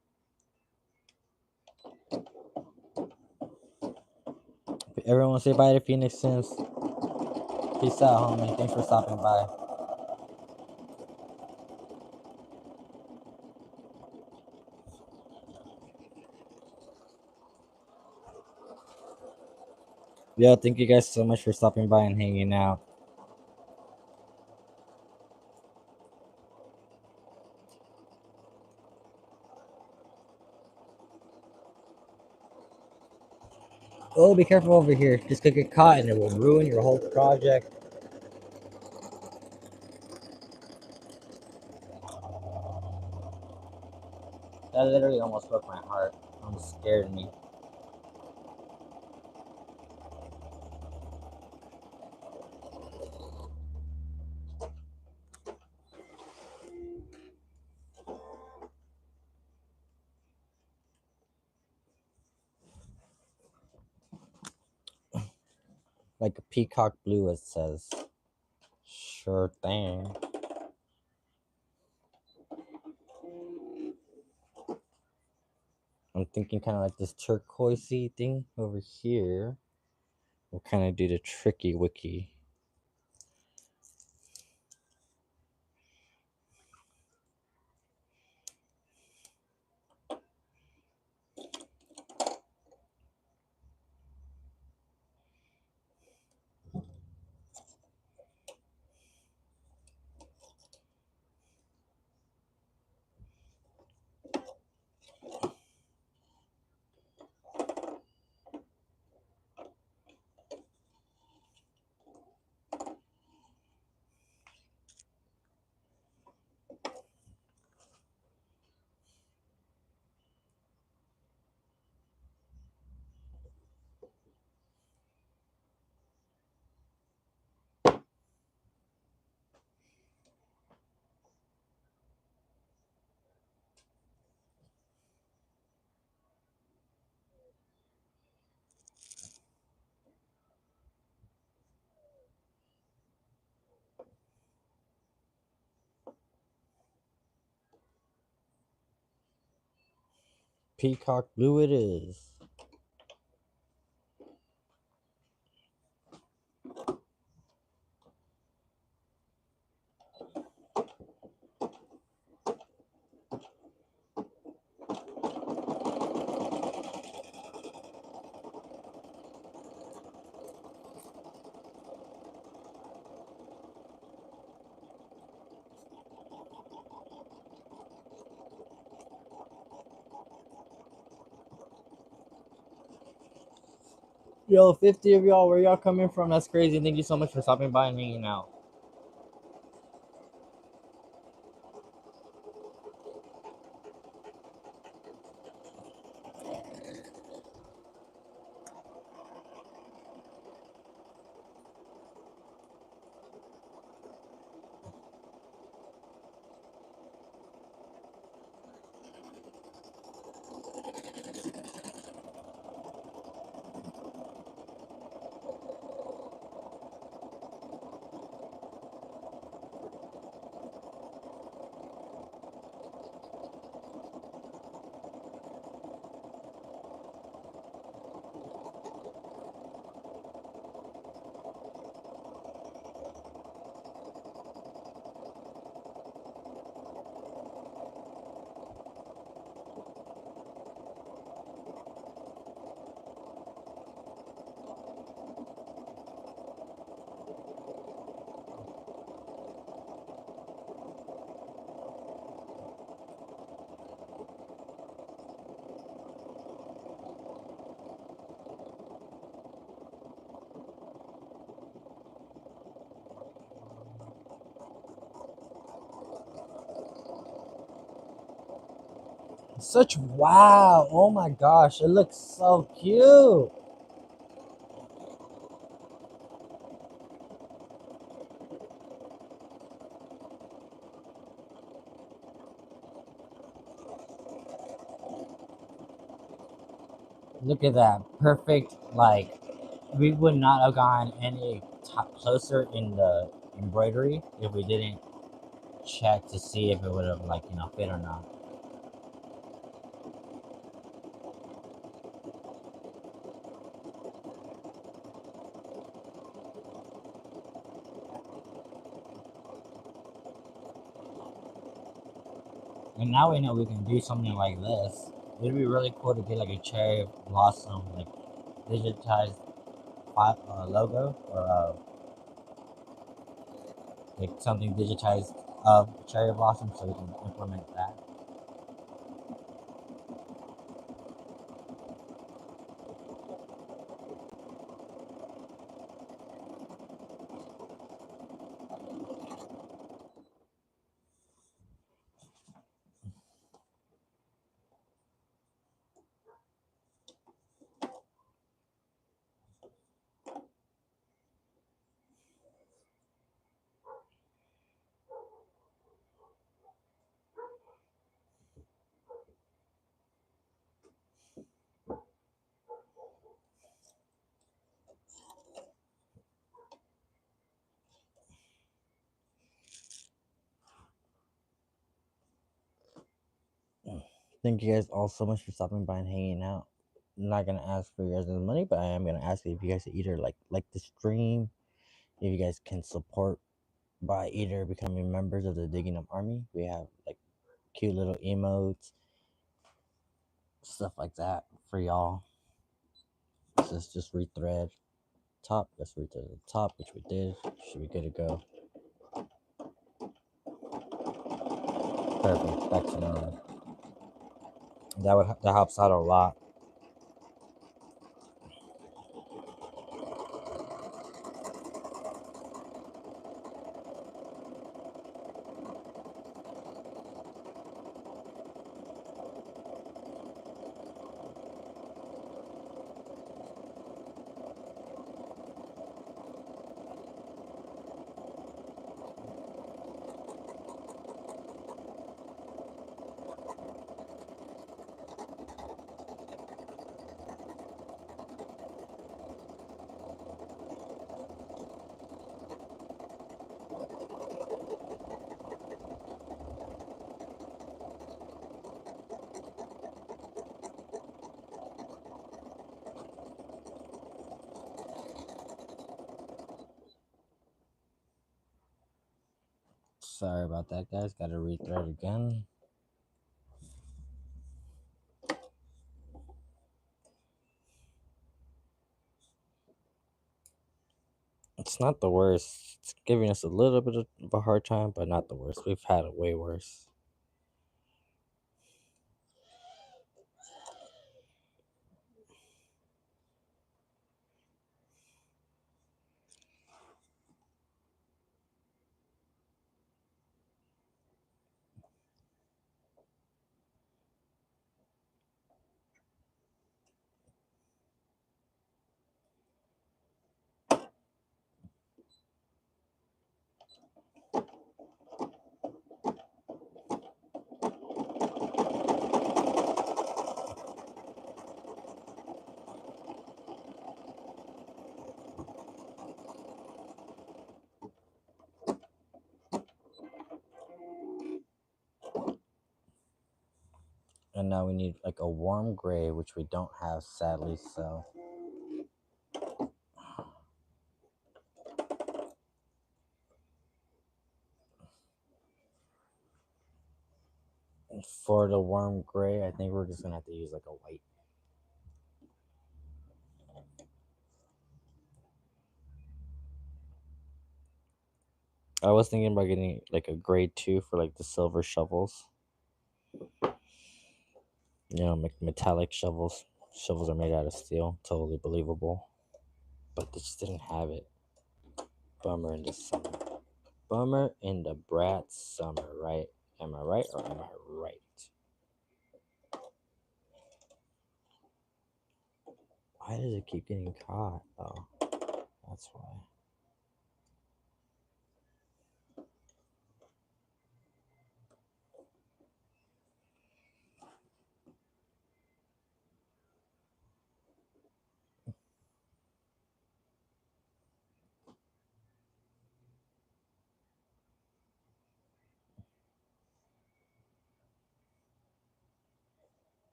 Everyone say bye to Phoenix Sims. Peace out, homie. Thanks for stopping by. Yo, thank you guys so much for stopping by and hanging out. Oh, be careful over here. This could get caught and it will ruin your whole project. That literally almost broke my heart. Almost scared me. Like a peacock blue, it says. Sure thing. I'm thinking kind of like this turquoisey thing over here. We'll kind of do the tricky wicky. Peacock blue it is. Yo, 50 of y'all, where y'all coming from? That's crazy. Thank you so much for stopping by and hanging out. Such wow. Oh my gosh, it looks so cute. Look at that. Perfect. Like, we would not have gone any closer in the embroidery if we didn't check to see if it would have, like, fit or not. And now we know we can do something like this. It'd be really cool to get like a cherry blossom, like digitized logo or like something digitized of cherry blossom, so we can implement that. Thank you guys all so much for stopping by and hanging out. I'm not gonna ask for you guys' money, but I am gonna ask if you guys either like the stream, if you guys can support by either becoming members of the Digging Up Army. We have like cute little emotes, stuff like that for y'all. This is just rethread top. Let's rethread the top, which we did. Should be good to go. Perfect. Back to normal. That helps out a lot. Sorry about that, guys. Got to rethread again. It's not the worst. It's giving us a little bit of a hard time, but not the worst. We've had it way worse. And now we need like a warm gray, which we don't have, sadly. So for the warm gray, I think we're just gonna have to use like a white. I was thinking about getting like a grade 2 for like the silver shovels. You know, metallic shovels. Shovels are made out of steel. Totally believable. But they just didn't have it. Bummer in the summer. Bummer in the brat summer, right? Am I right or am I right? Why does it keep getting caught? Oh, that's why.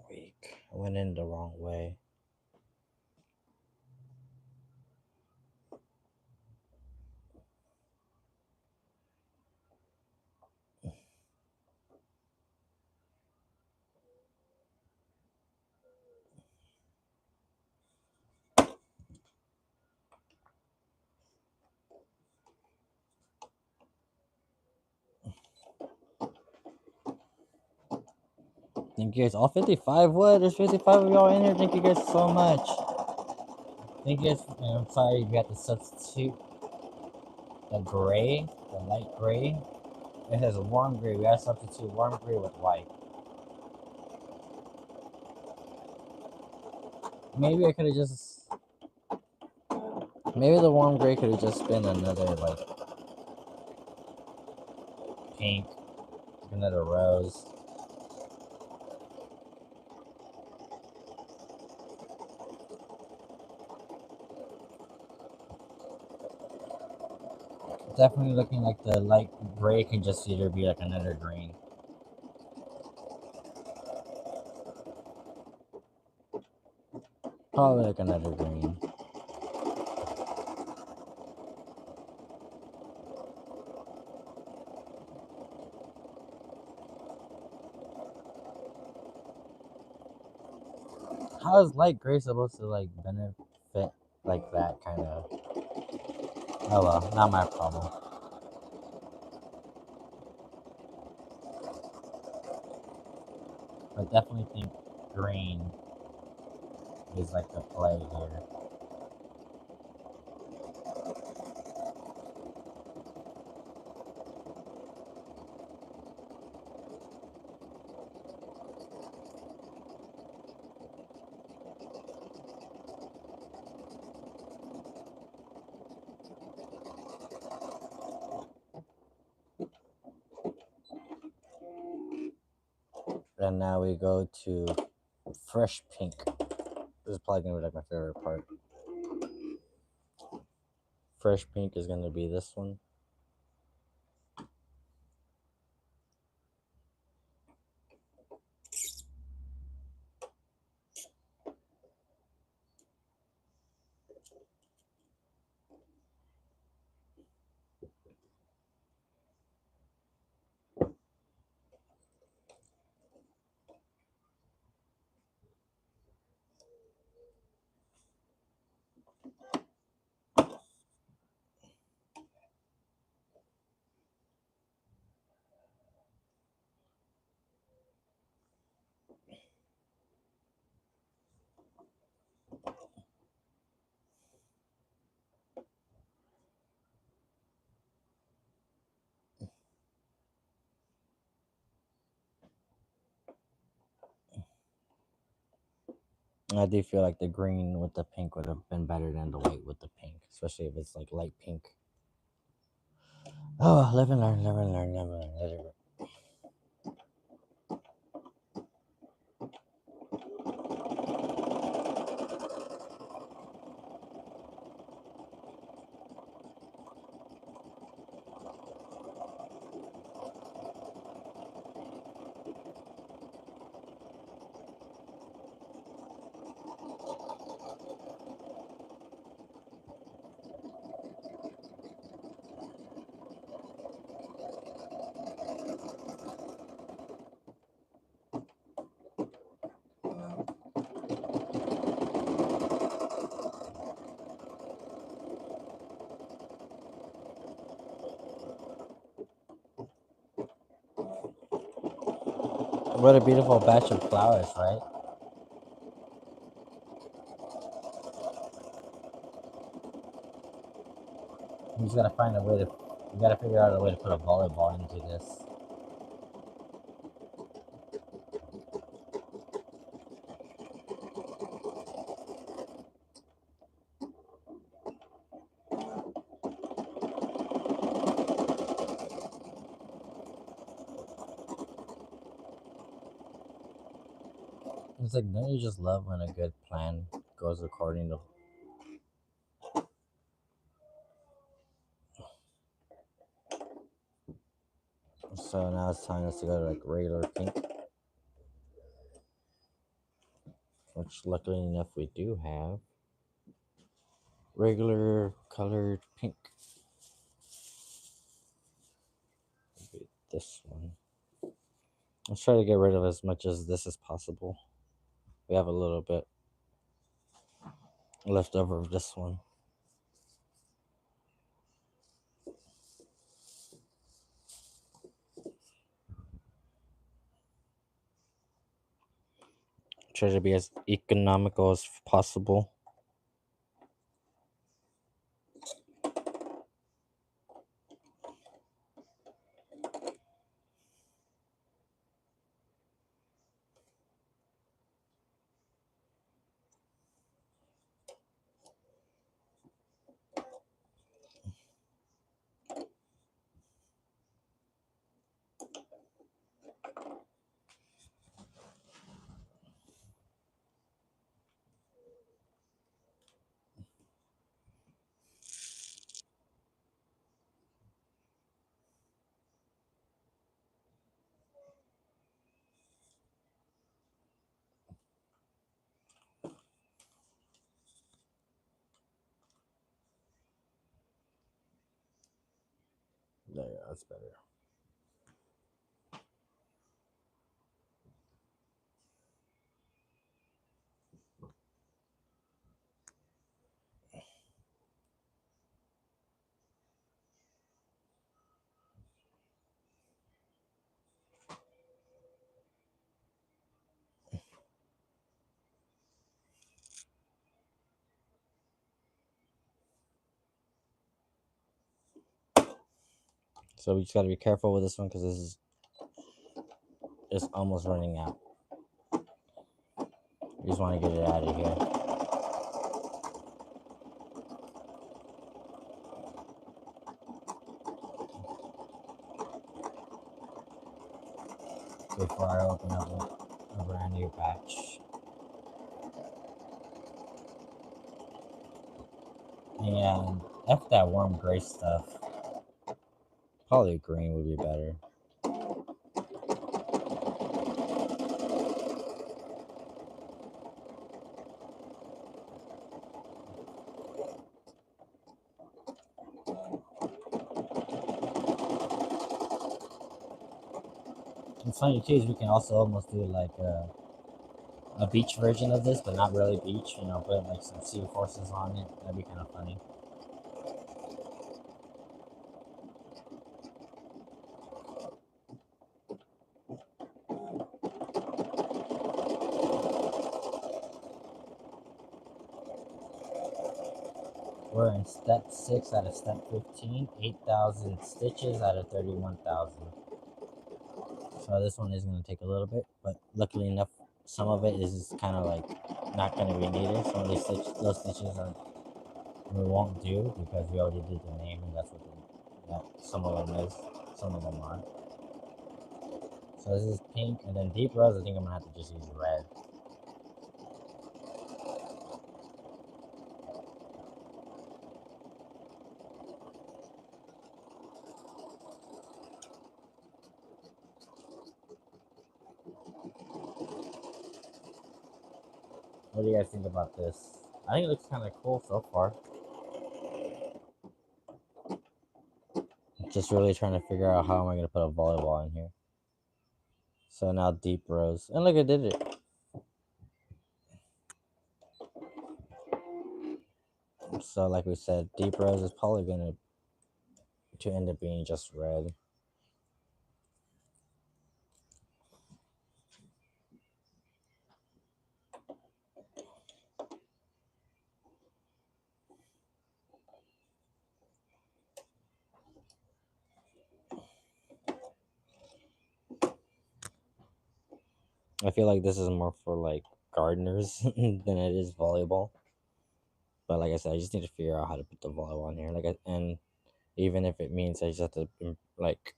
Weak. I went in the wrong way. Thank you guys. All 55? What? There's 55 of y'all in here. Thank you guys so much. Thank you guys. I'm sorry we have to substitute the gray, the light gray. It has a warm gray. We have to substitute warm gray with white. Maybe I could have just. Maybe the warm gray could have just been another like pink, another rose. Definitely looking like the light gray can just either be like another green. Probably like another green. How is light gray supposed to like benefit like that kind of? Oh well, not my problem. I definitely think green is like the play here. And now we go to fresh pink. This is probably gonna be like my favorite part. Fresh pink is gonna be this one. I do feel like the green with the pink would have been better than the white with the pink, especially if it's like light pink. Oh, live and learn, live and learn, live and learn. Live and learn. What a beautiful batch of flowers, right? You just gotta find a way to. You gotta figure out a way to put a volleyball into this. It's like, don't you just love when a good plan goes according to? So now it's time to go to like regular pink, which luckily enough we do have regular colored pink. Maybe this one. Let's try to get rid of as much as this as possible. We have a little bit left over of this one. Try to be as economical as possible. There, that's better. So we just gotta be careful with this one because this is it's almost running out. We just want to get it out of here. Before I open up a brand new batch. And F that warm gray stuff. Probably green would be better. It's funny too is we can also almost do like a beach version of this, but not really beach. You know, put like some seahorses on it. That'd be kind of funny. We're in step 6 out of step 15, 8,000 stitches out of 31,000. So this one is going to take a little bit, but luckily enough, some of it is kind of like not going to be needed. Some of those stitches are we won't do because we already did the name, and that's what some of them is. Some of them are. So this is pink, and then deep rose. I think I'm gonna have to just use red. What do you guys think about this? I think it looks kind of cool so far. Just really trying to figure out how am I going to put a volleyball in here. So now deep rose. And look, I did it. So like we said, deep rose is probably going to end up being just red. I feel like this is more for like gardeners than it is volleyball. But like I said, I just need to figure out how to put the volleyball in here. And even if it means I just have to like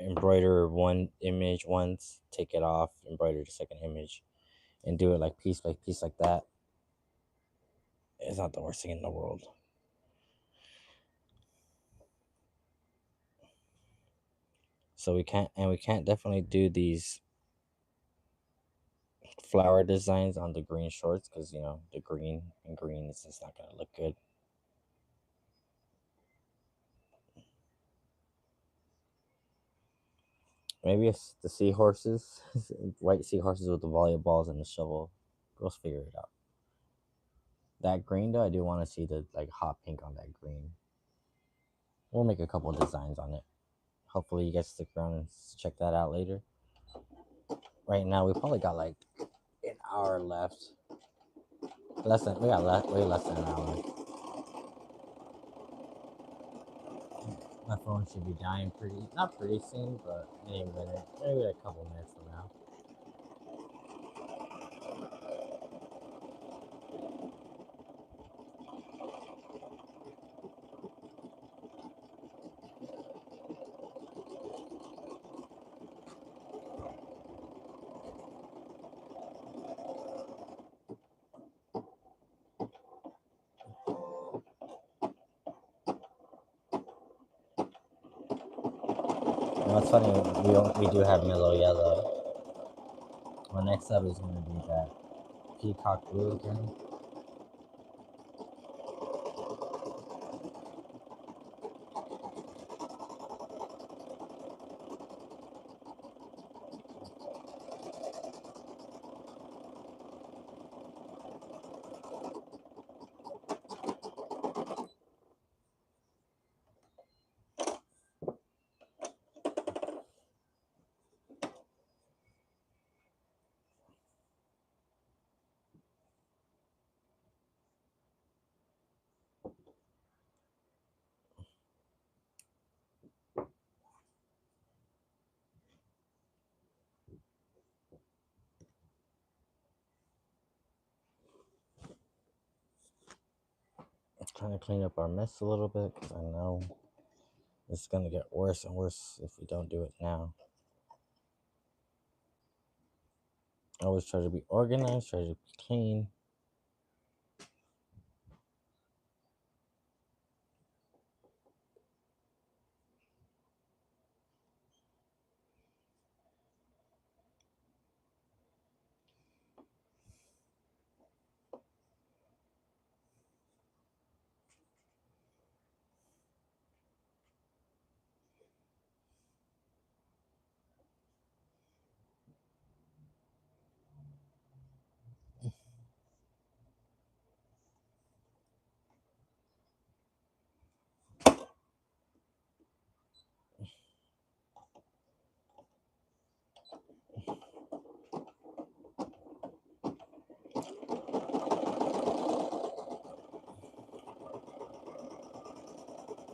embroider one image once, take it off, embroider the second image, and do it like piece by piece like that. It's not the worst thing in the world. So we can't definitely do these flower designs on the green shorts because you know the green and green is just not gonna look good. Maybe it's the seahorses, white seahorses with the volleyballs and the shovel. We'll figure it out. That green though, I do want to see the like hot pink on that green. We'll make a couple of designs on it. Hopefully you guys stick around and check that out later. Right now we probably got like an hour left. We got way less than an hour. My phone should be dying not pretty soon, but any minute, maybe a couple minutes from now. You know, it's funny, we do have mellow yellow. Well, next up is going to be that peacock blue again. trying to clean up our mess a little bit because I know it's going to get worse and worse if we don't do it now. I always try to be organized, try to be clean.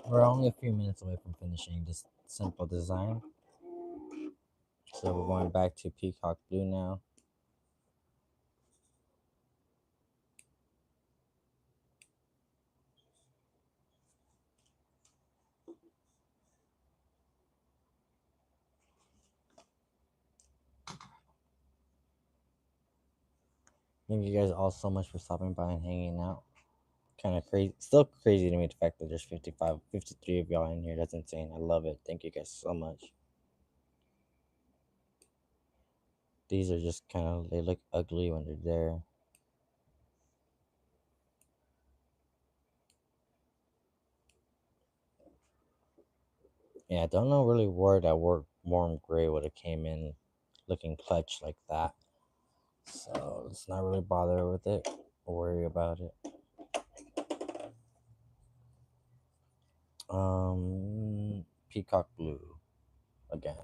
We're only a few minutes away from finishing this simple design. So we're going back to peacock blue now. Thank you guys all so much for stopping by and hanging out. Kind of crazy, still crazy to me the fact that there's 53 of y'all in here. That's insane. I love it. Thank you guys so much. These are just kind of, they look ugly when they're there. Yeah, I don't know really where that warm gray would have came in looking clutch like that. So let's not really bother with it or worry about it. Peacock blue again.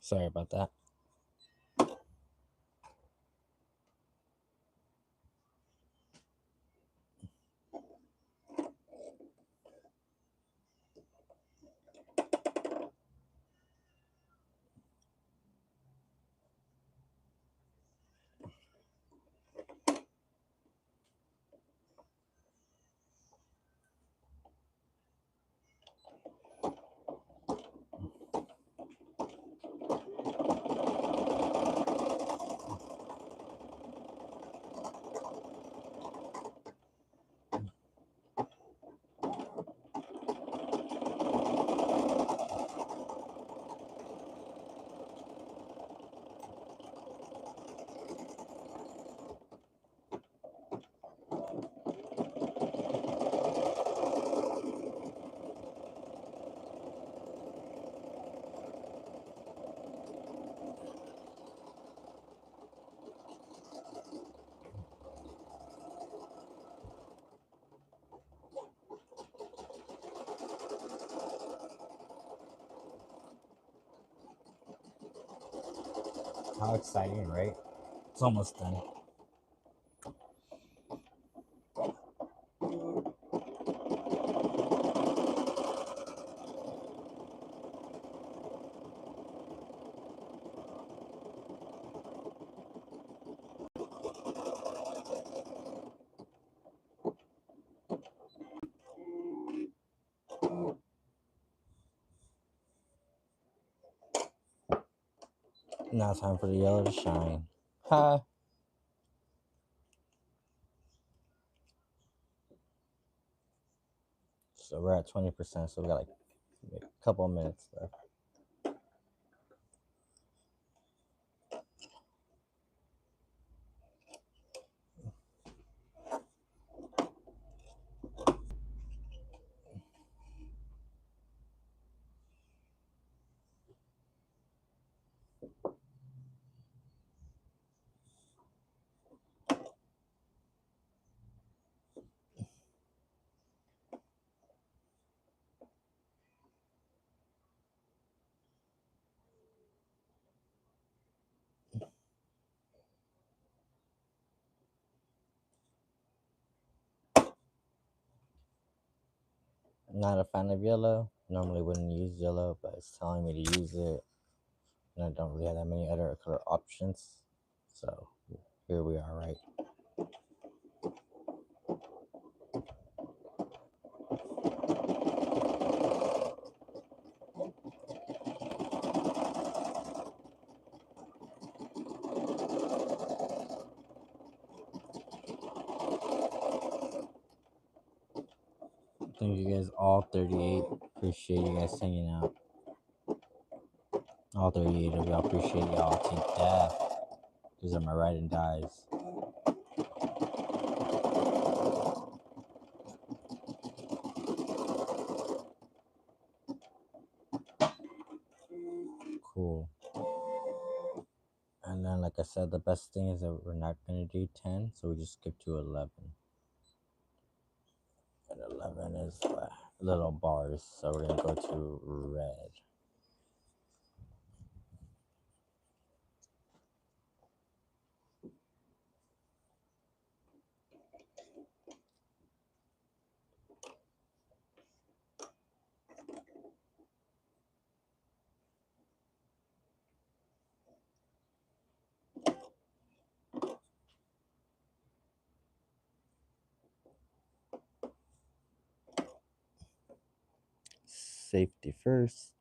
Sorry about that. How exciting, right? It's almost done. Now time for the yellow to shine. Ha! So we're at 20%, so we got like a couple of minutes left. Not a fan of yellow. Normally wouldn't use yellow, but it's telling me to use it. And I don't really have that many other color options. So here we are, right? Thank you guys, all 38. Appreciate you guys hanging out. All 38 of y'all. Appreciate y'all. Take that. These are my ride and dies. Cool. And then, like I said, the best thing is that we're not going to do 10, so we just skip to 11. And 11 is little bars, so we're going to go to red. Safety first.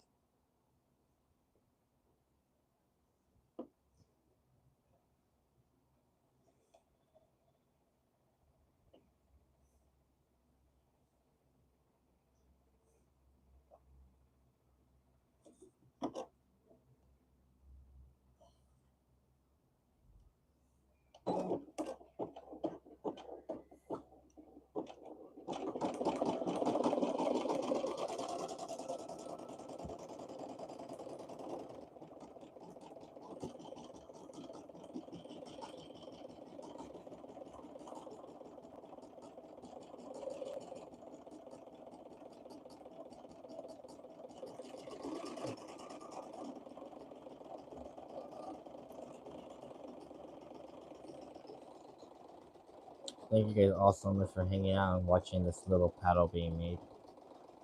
Thank you guys all so much for hanging out and watching this little paddle being made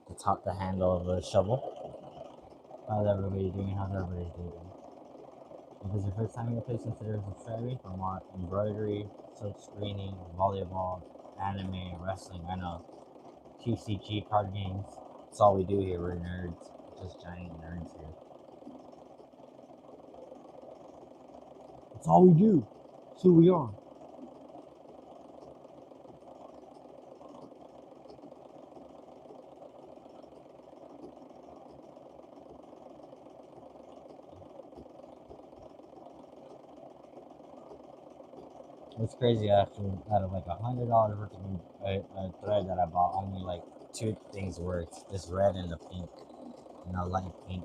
to top the handle of the shovel. How's everybody doing? How's everybody doing? If it's your first time in the place, consider subscribing for more embroidery, silk screening, volleyball, anime, wrestling. I know, TCG card games. That's all we do here. We're nerds, just giant nerds here. That's all we do. That's who we are. It's crazy. After out of like $100 worth of a thread that I bought, only like two things worked: this red and the pink, and a light pink.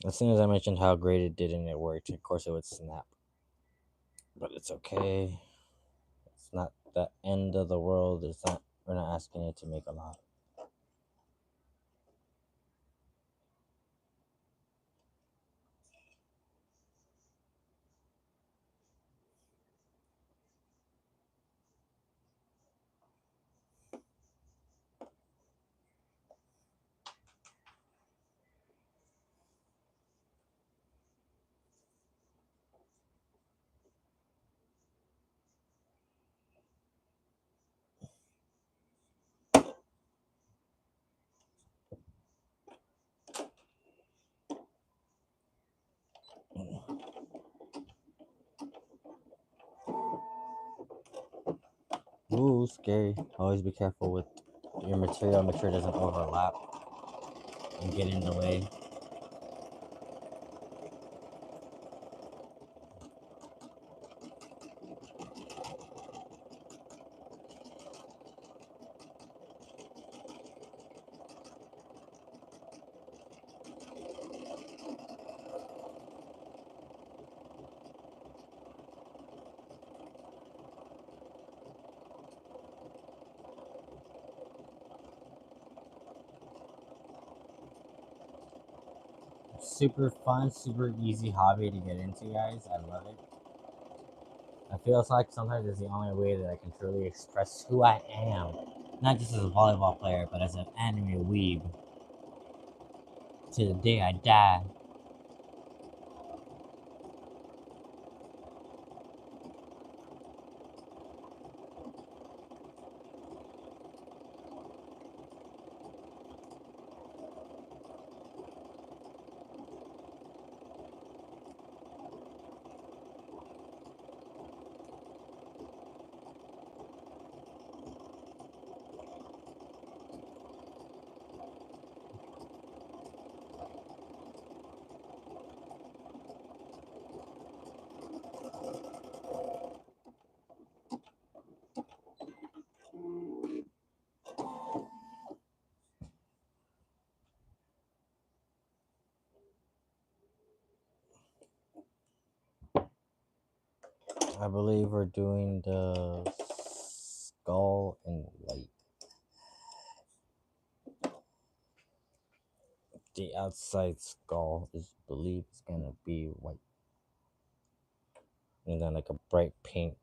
As soon as I mentioned how great it did and it worked, of course it would snap. But it's okay. It's not the end of the world. It's not. We're not asking it to make a lot. Ooh, scary. Always be careful with your material. Make sure it doesn't overlap and get in the way. Super fun, super easy hobby to get into, guys. I love it. I feel like sometimes it's the only way that I can truly express who I am. Not just as a volleyball player, but as an anime weeb. To the day I die. I believe we're doing the skull in white. The outside skull is believed is gonna be white. And then like a bright pink.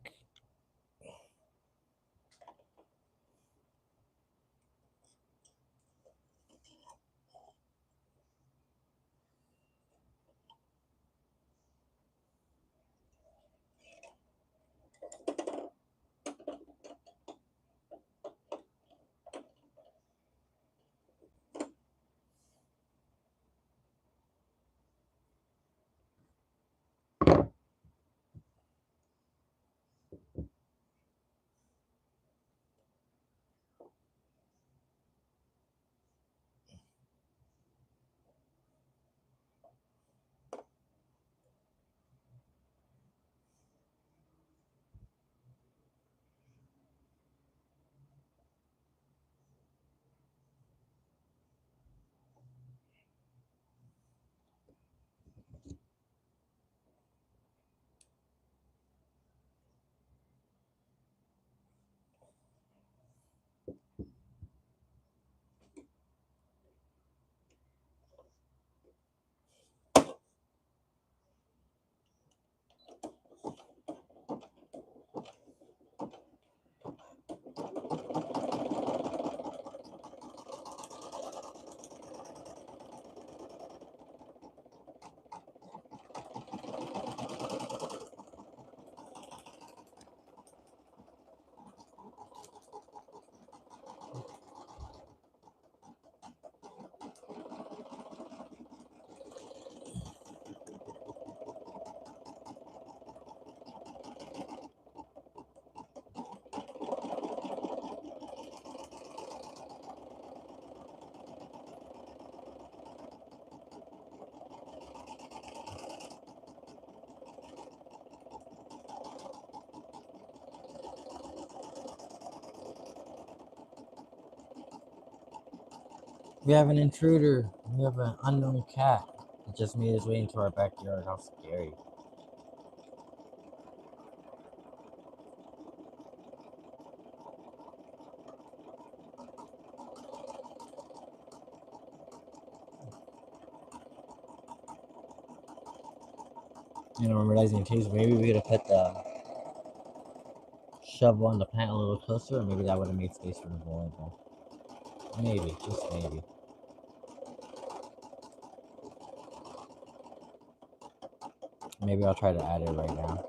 We have an intruder. We have an unknown cat. It just made its way into our backyard. How scary. And I'm realizing too, so maybe we could have put the shovel on the plant a little closer, or maybe that would have made space for the volleyball. Maybe, just maybe. Maybe I'll try to add it right now.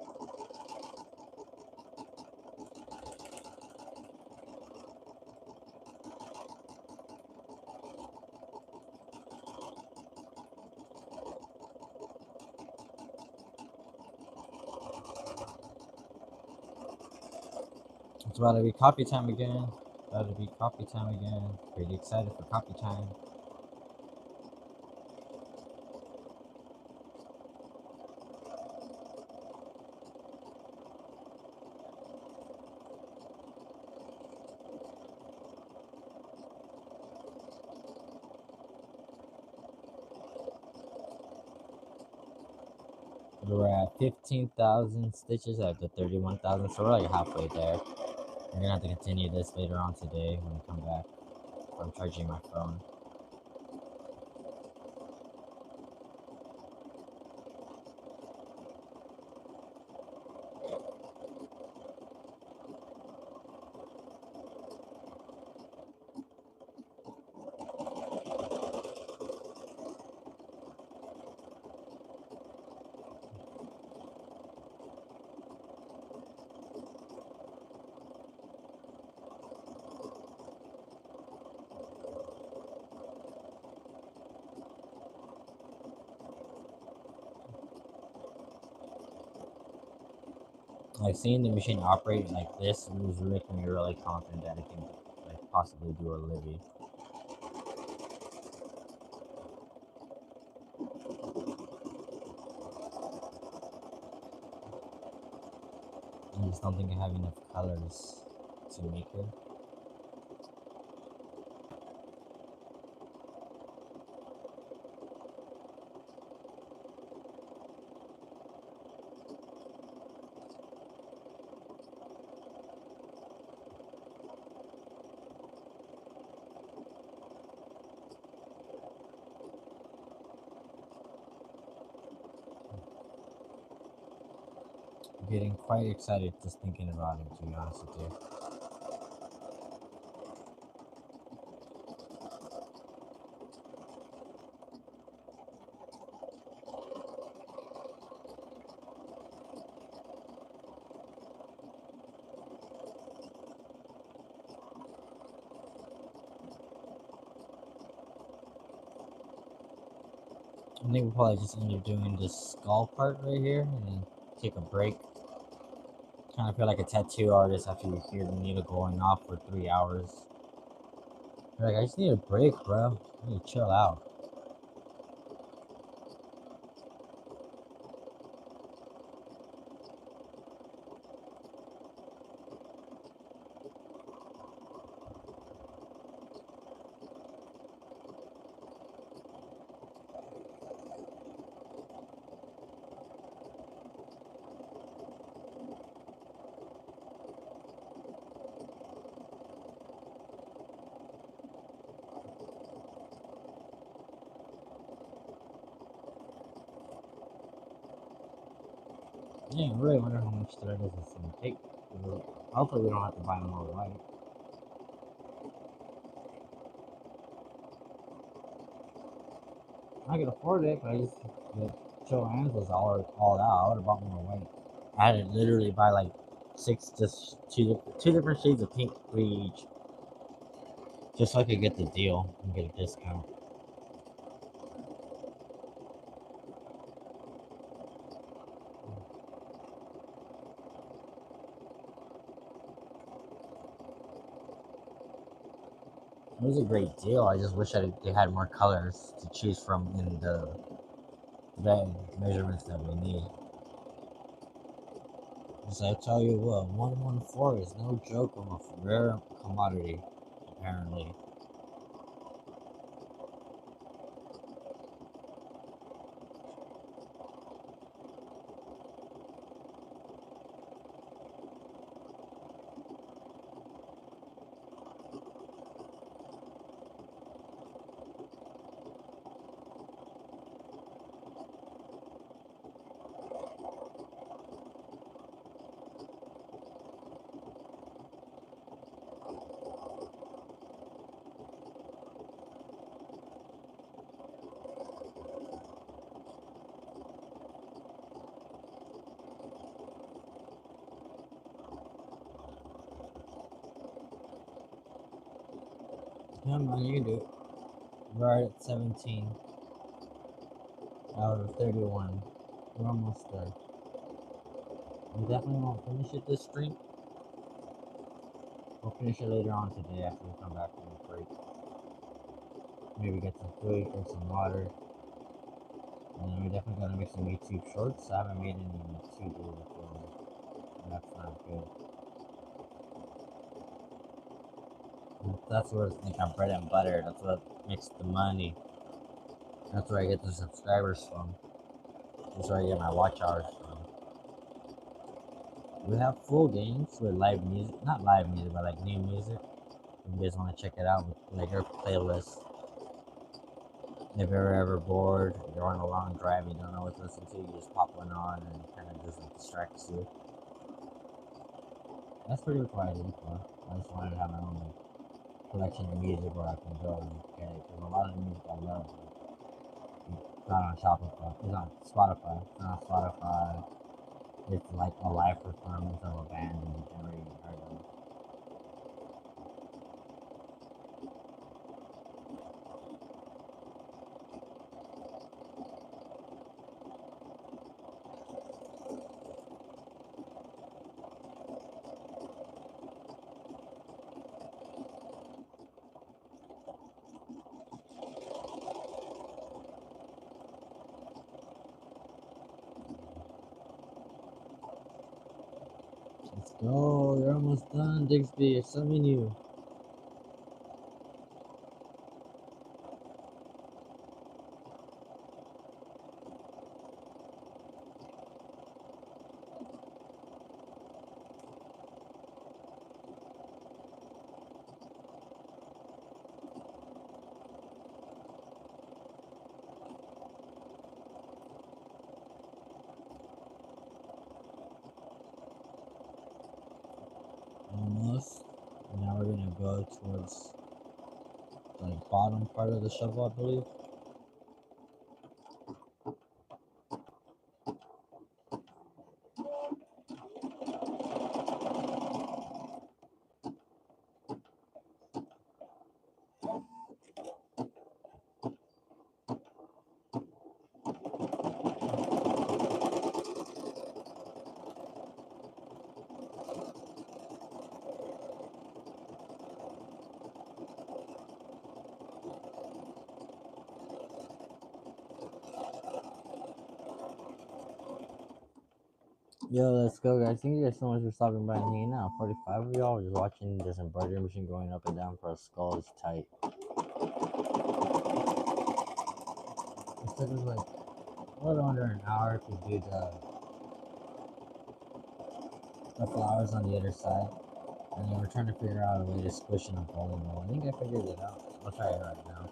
It's about to be coffee time again. About to be coffee time again. Pretty excited for coffee time. We're at 15,000 stitches at the 31,000, so we're like halfway there. We're gonna have to continue this later on today when I come back from charging my phone. Like seeing the machine operate like this was making me really confident that it can like possibly do a Livy. I just don't think I have enough colors to make it. I'm getting quite excited just thinking about it, to be honest with you. I think we'll probably just end up doing this skull part right here and then take a break. Kind of feel like a tattoo artist after you hear the needle going off for 3 hours. You're like, I just need a break, bro. I need to chill out. Yeah, I really wonder how much thread is this gonna take. Hopefully we don't have to buy more white. I could afford it, but I just the Joann's was all out. I would have bought more white. I had to literally buy like just two different shades of pink, 3 each, just so I could get the deal and get a discount. It was a great deal. I just wish they had more colors to choose from in the measurements that we need. Because I tell you what, 114 is no joke of a rare commodity, apparently. Come on, you can do it. We're at 17 out of 31. We're almost there. We definitely won't finish it this stream. We'll finish it later on today after we come back from the break. Maybe get some food, drink some water. And then we definitely gotta make some YouTube shorts. I haven't made any YouTube before. And that's not good. That's what it's like on bread and butter. That's what makes the money. That's where I get the subscribers from. That's where I get my watch hours from. We have full games with live music, not live music, but like new music. If you guys want to check it out with like our playlist. If you're ever bored, you're on a long drive, you don't know what to listen to, you just pop one on and it kind of just like, distracts you. That's pretty much what I did before. I just wanted to have my own like, collection of music where I can go and get it. Because a lot of the music I love, it's not on Shopify, it's on Spotify. It's not on Spotify. It's like a live performance of a band and you've never even heard of it. Let's go, you're almost done, Digsby, it's summoning you. Almost. Now we're gonna go towards the like, bottom part of the shovel, I believe. Yo, let's go, guys. Thank you guys so much for stopping by and hanging out. 45 of y'all just watching this embroidery machine going up and down for a skull is tight. It took us like a little under an hour to do the flowers on the other side. And then we're trying to figure out a way to squish in a bowling ball. I think I figured it out. I'll try it right now.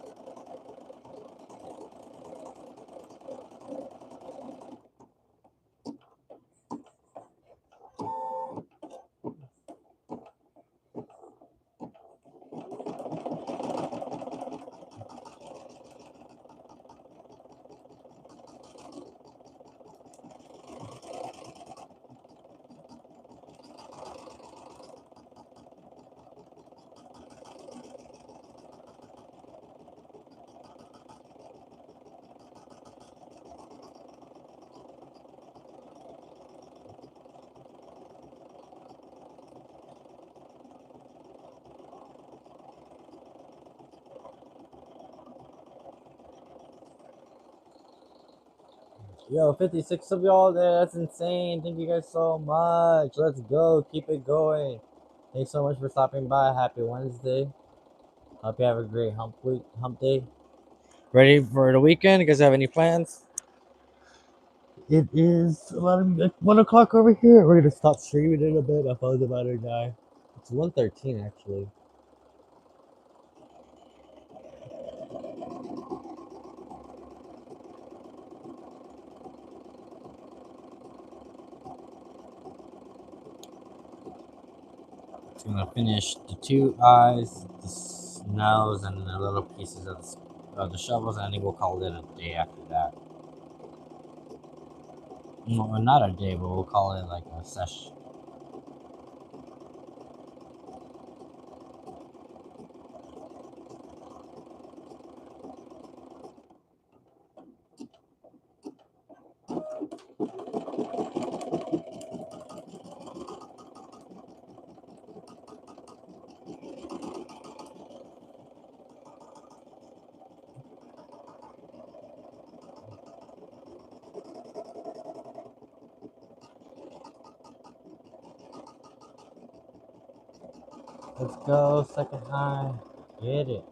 Yo, 56 of y'all there. That's insane. Thank you guys so much. Let's go. Keep it going. Thanks so much for stopping by. Happy Wednesday. Hope you have a great hump day. Ready for the weekend? You guys have any plans? It is 1 o'clock over here. We're gonna stop streaming in a bit. My phone's about to die. It's 1:13 actually. It's gonna finish the two eyes, the nose, and the little pieces of the shovels, and I think we'll call it a day after that. No, not a day, but we'll call it like a session. Let's go, second high. Get it.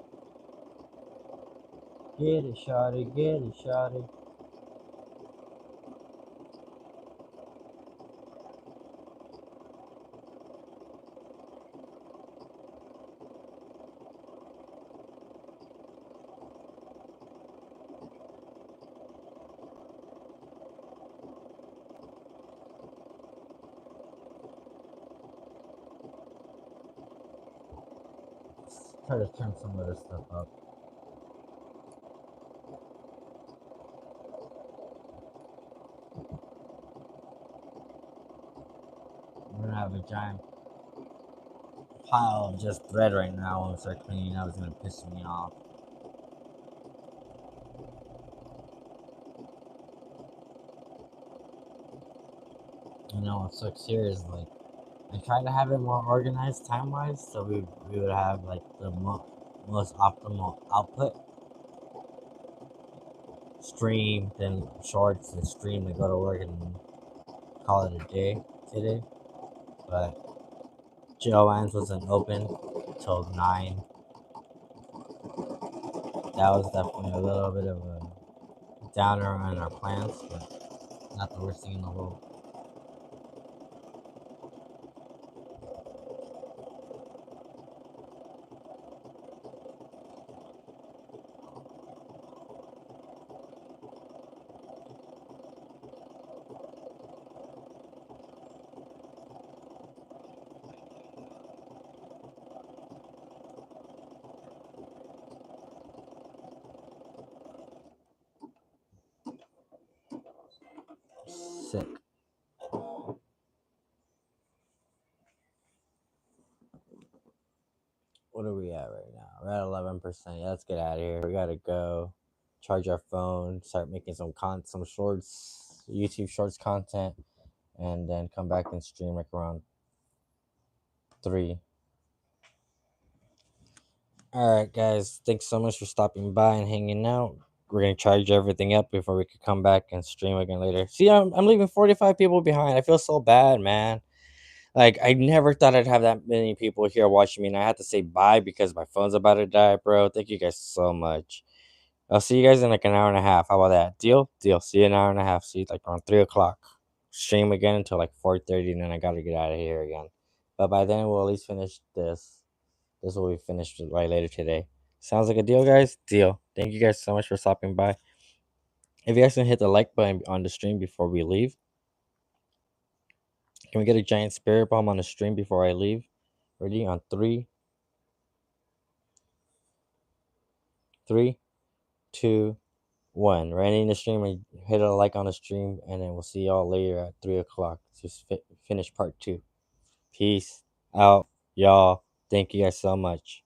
Get it, shawty. Get it, shawty. Try to turn some of this stuff up. I'm gonna have a giant pile of just thread right now when we start cleaning up. It's gonna piss me off. You know what sucks here is like I try to have it more organized time wise, so we would have like the most optimal output. Stream, then shorts, and stream, then go to work and call it a day today. But Joanne's wasn't open till 9. That was definitely a little bit of a downer on our plans, but not the worst thing in the world. Sick. What are we at right now? We're at 11%. Yeah, let's get out of here. We gotta go. Charge our phone. Start making some shorts, YouTube Shorts content, and then come back and stream like around 3. All right, guys. Thanks so much for stopping by and hanging out. We're gonna charge everything up before we could come back and stream again later. See, I'm leaving 45 people behind. I feel so bad, man. Like I never thought I'd have that many people here watching me, and I had to say bye because my phone's about to die, bro. Thank you guys so much. I'll see you guys in like an hour and a half. How about that? Deal? Deal. See you in an hour and a half. See you like around 3 o'clock. Stream again until like 4:30, and then I gotta get out of here again. But by then we'll at least finish this. This will be finished right later today. Sounds like a deal, guys? Deal. Thank you guys so much for stopping by. If you guys can hit the like button on the stream before we leave, can we get a giant spirit bomb on the stream before I leave? Ready? On three, 3, 2, 1. Right in the stream and hit a like on the stream, and then we'll see y'all later at 3 o'clock to finish part 2. Peace out, y'all. Thank you guys so much.